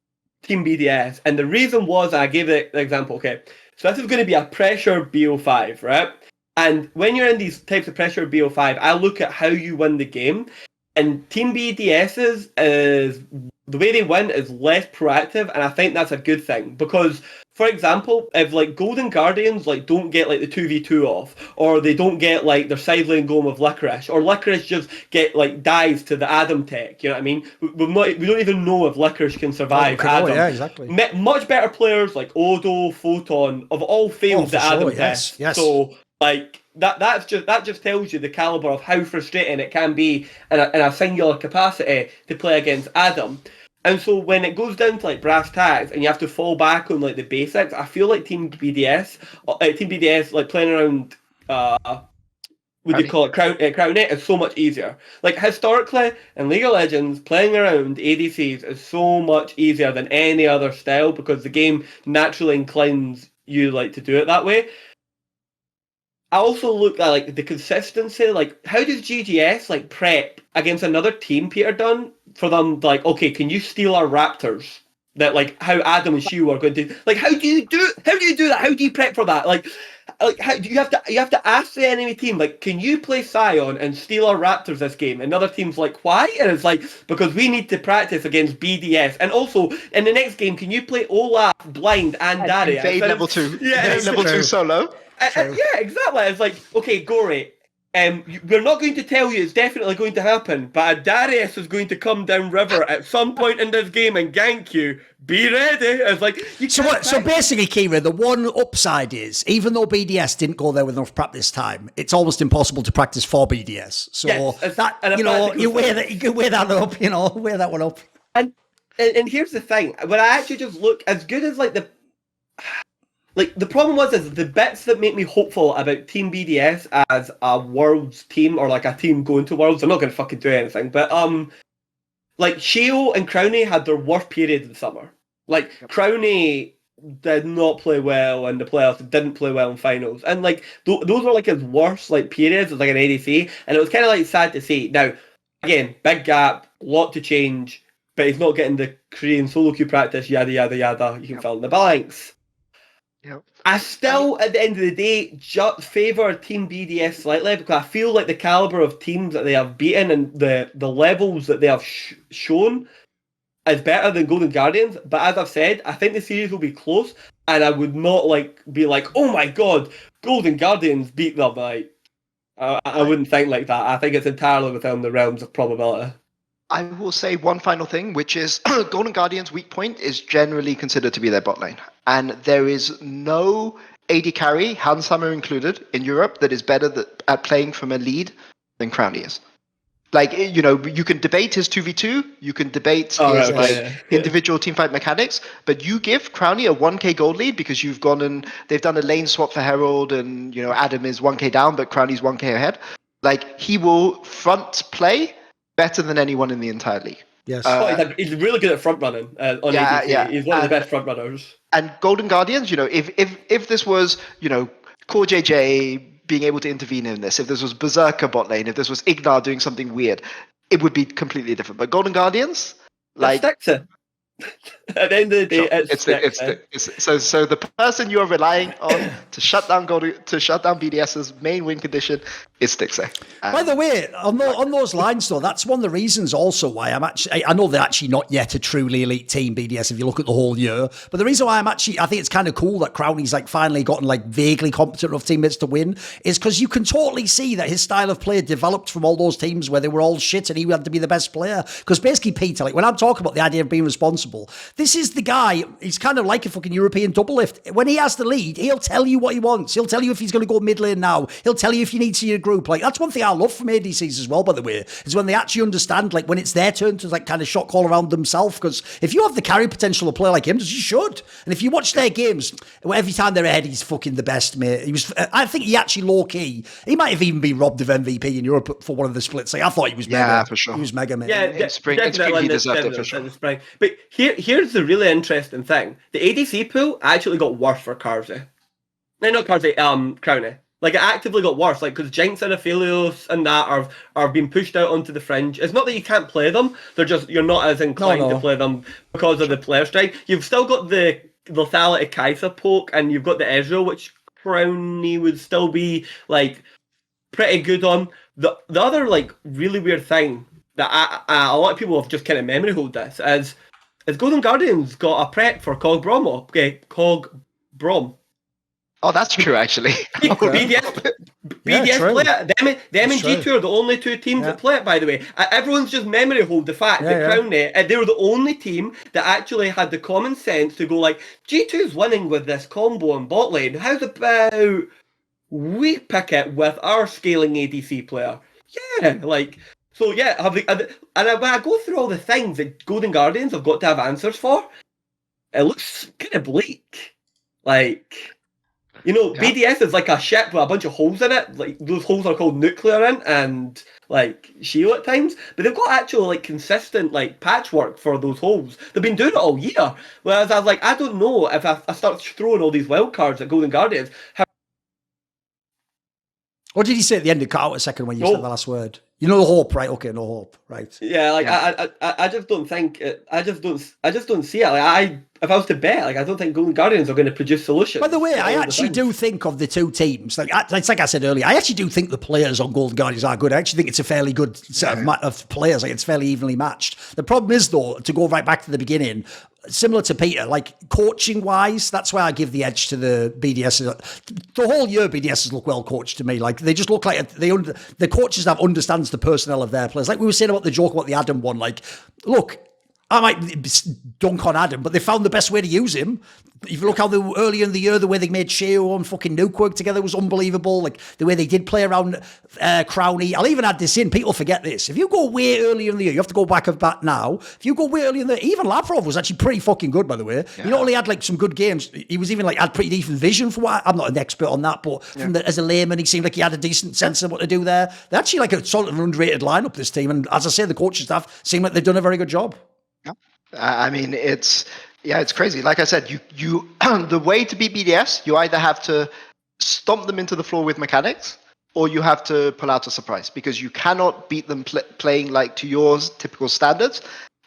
S3: Team BDS, and the reason was I gave the example. Okay, so this is going to be a pressure BO5, right? And when you're in these types of pressure BO5, I look at how you win the game. And Team BDS's is the way they win is less proactive, and I think that's a good thing. Because, for example, if like Golden Guardians like don't get like the 2v2 off, or they don't get like their side lane going with Licorice, or Licorice just get like dives to the Adam tech, you know what I mean? We don't even know if Licorice can survive Adam.
S1: Yeah, exactly.
S3: Much better players like Odo, Photon have all failed the Adam test.
S1: Yes.
S3: So like that just tells you the caliber of how frustrating it can be in a singular capacity to play against Adam. And so when it goes down to like brass tacks and you have to fall back on like the basics, I feel like Team BDS like playing around what do you call it, Crowny is so much easier. Like historically in League of Legends, playing around ADCs is so much easier than any other style because the game naturally inclines you like to do it that way. I also look at like the consistency, like how does GGS like prep against another team, Peter Dunn, for them like, okay, can you steal our Raptors? That like how Adam and Shu are going to like how do you do that? How do you prep for that? Like like how you have to ask the enemy team, like, can you play Scion and steal our Raptors this game? And other teams like, why? And it's like, because we need to practice against BDS. And also in the next game, can you play Olaf, Blind, and Darius?
S2: Invade level 2.
S3: Yeah,
S2: Invade level 2 solo.
S3: yeah, exactly. It's like, okay, Gory, we're not going to tell you it's definitely going to happen, but a Darius is going to come down river at some point in this game and gank you. Be ready. It's like
S1: so basically, Keire, the one upside is even though BDS didn't go there with enough practice time, it's almost impossible to practice for BDS. So
S3: yes,
S1: that you weigh that up, weigh that one up.
S3: And here's the thing: when I actually just look, as good as the problem is the bits that make me hopeful about Team BDS as a Worlds team or like a team going to Worlds. I'm not going to fucking do anything, but like Sheo and Crowny had their worst period in the summer. Like Crowny did not play well in the playoffs, didn't play well in finals, and like those were like his worst like periods as like an ADC, and it was kind of like sad to see. Now, again, big gap, lot to change, but he's not getting the Korean solo queue practice. Yada yada yada. You can fill in the blanks.
S2: Yep.
S3: I still, at the end of the day, just favour Team BDS slightly because I feel like the calibre of teams that they have beaten and the levels that they have shown is better than Golden Guardians. But as I've said, I think the series will be close, and I would not be like, oh my god, Golden Guardians beat them. Like, I wouldn't think like that. I think it's entirely within the realms of probability.
S2: I will say one final thing, which is Golden Guardians' weak point is generally considered to be their bot lane. And there is no AD carry, Hanshammer included, in Europe that is better at playing from a lead than Crowny is. Like, you can debate his 2v2, you can debate his individual teamfight mechanics, but you give Crowny a 1k gold lead because they've done a lane swap for Herald and, Adam is 1k down, but Crowny's 1k ahead. Like, he will front play better than anyone in the entire league.
S1: Yes.
S3: He's really good at front running on ADC. Yeah. He's one of the best front runners.
S2: And Golden Guardians, if this was, Core JJ being able to intervene in this, if this was Berserker bot lane, if this was Ignar doing something weird, it would be completely different. But Golden Guardians, like
S3: Stixa. At the end of the day,
S2: so the person you are relying on to shut down BDS's main win condition is Stixa.
S1: By the way, on those lines though, that's one of the reasons also why I know they're actually not yet a truly elite team, BDS, if you look at the whole year. But the reason why I think it's kind of cool that Crowny's like finally gotten like vaguely competent enough teammates to win is because you can totally see that his style of play developed from all those teams where they were all shit and he had to be the best player. Because basically, Peter, like when I'm talking about the idea of being responsible, this is the guy, he's kind of like a fucking European double lift. When he has the lead, he'll tell you what he wants. He'll tell you if he's going to go mid lane now. He'll tell you if you need to see a group. Like, that's one thing I love from ADCs as well, by the way, is when they actually understand, like, when it's their turn to, like, kind of shot call around themselves. Because if you have the carry potential to play like him, you should. And if you watch their games, every time they're ahead, he's fucking the best, mate. I think he actually low-key, he might have even been robbed of MVP in Europe for one of the splits. Like, I thought he was mega.
S2: Yeah, for sure.
S1: He was mega, mate.
S3: Yeah,
S2: in spring he deserved it for sure.
S3: But here's the really interesting thing. The ADC pool actually got worse for Carzzy. No, not Carzzy, Crowny. Like, it actively got worse, like, because Jinx and Aphelios and that are being pushed out onto the fringe. It's not that you can't play them, you're not as inclined to play them because of the player strike. You've still got the lethality Kaisa poke, and you've got the Ezreal, which Crowny would still be, like, pretty good on. The other, like, really weird thing that a lot of people have just kind of memory hold this is Golden Guardians got a prep for Cog Brom.
S2: Oh, that's true, actually.
S3: BDS play it. The MNG2 are the only two teams that play it, by the way. Everyone's just memory hold the fact that Crowny, they were the only team that actually had the common sense to go like, G2's winning with this combo on bot lane. How's about we pick it with our scaling ADC player? Yeah, like... So yeah, when I go through all the things that Golden Guardians have got to have answers for, it looks kind of bleak. Like, BDS is like a ship with a bunch of holes in it. Like, those holes are called nuclear in, and like Sheo at times. But they've got actual like consistent like patchwork for those holes. They've been doing it all year. Whereas I was like, I don't know if I start throwing all these wild cards at Golden Guardians.
S1: What did he say at the end? It cut out a second when you said the last word. No hope, right? Okay, no hope, right?
S3: Yeah, like I just don't think I just don't see it. Like if I was to bet, like I don't think Golden Guardians are going to produce solutions.
S1: By the way, I
S3: all
S1: actually
S3: time.
S1: do think of the two teams, it's like I said earlier, I actually do think the players on Golden Guardians are good. I actually think it's a fairly good set of players. Like, it's fairly evenly matched. The problem is, though, to go right back to the beginning, similar to Peter, like coaching wise, that's why I give the edge to the BDS. The whole year, BDSs look well coached to me. Like, they just look like the coaches that understands the personnel of their players. Like we were saying about the joke about the Adam one. Like, look, I might dunk on Adam, but they found the best way to use him. If you look how early in the year, the way they made Sheo and fucking Nuke work together was unbelievable. Like the way they did play around Crowny. I'll even add this in. People forget this. If you go way earlier in the year, you have to go back now. If you go way early in the even Lavrov was actually pretty fucking good, by the way. Yeah. He not only had like some good games, he was even like had pretty decent vision for what I'm not an expert on that, but as a layman, he seemed like he had a decent sense of what to do there. They're actually like a sort of underrated lineup, this team. And as I say, the coaching staff seem like they've done a very good job.
S2: I mean, it's crazy. Like I said, you the way to beat BDS, you either have to stomp them into the floor with mechanics, or you have to pull out a surprise, because you cannot beat them playing like to your typical standards.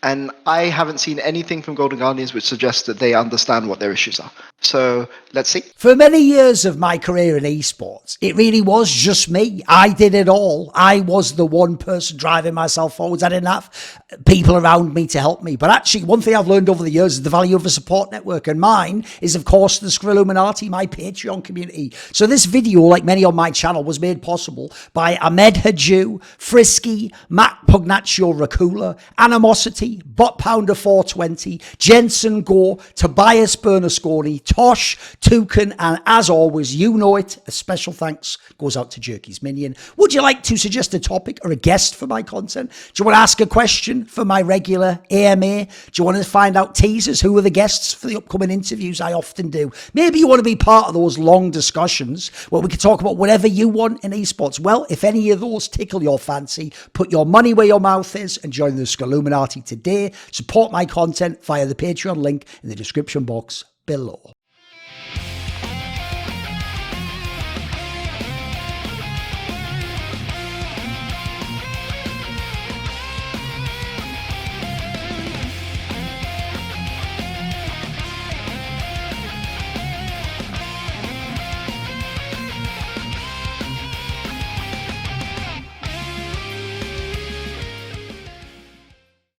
S2: And I haven't seen anything from Golden Guardians which suggests that they understand what their issues are. So let's see.
S1: For many years of my career in esports, it really was just me. I did it all. I was the one person driving myself forwards. I didn't have people around me to help me. But actually, one thing I've learned over the years is the value of a support network. And mine is, of course, the Skrilluminati, my Patreon community. So this video, like many on my channel, was made possible by Ahmed Hadjou, Frisky, Matt Pugnatio, Rajcula, Animosity, Bot Pounder 420, Jensen Goh, Tobias Bernasconi, Tosh, Thooorin, and as always, you know it, a special thanks goes out to Jerky's Minion. Would you like to suggest a topic or a guest for my content? Do you want to ask a question for my regular AMA? Do you want to find out teasers? Who are the guests for the upcoming interviews? I often do. Maybe you want to be part of those long discussions where we can talk about whatever you want in esports. Well, if any of those tickle your fancy, put your money where your mouth is and join the Skrilluminati today. Support my content via the Patreon link in the description box below.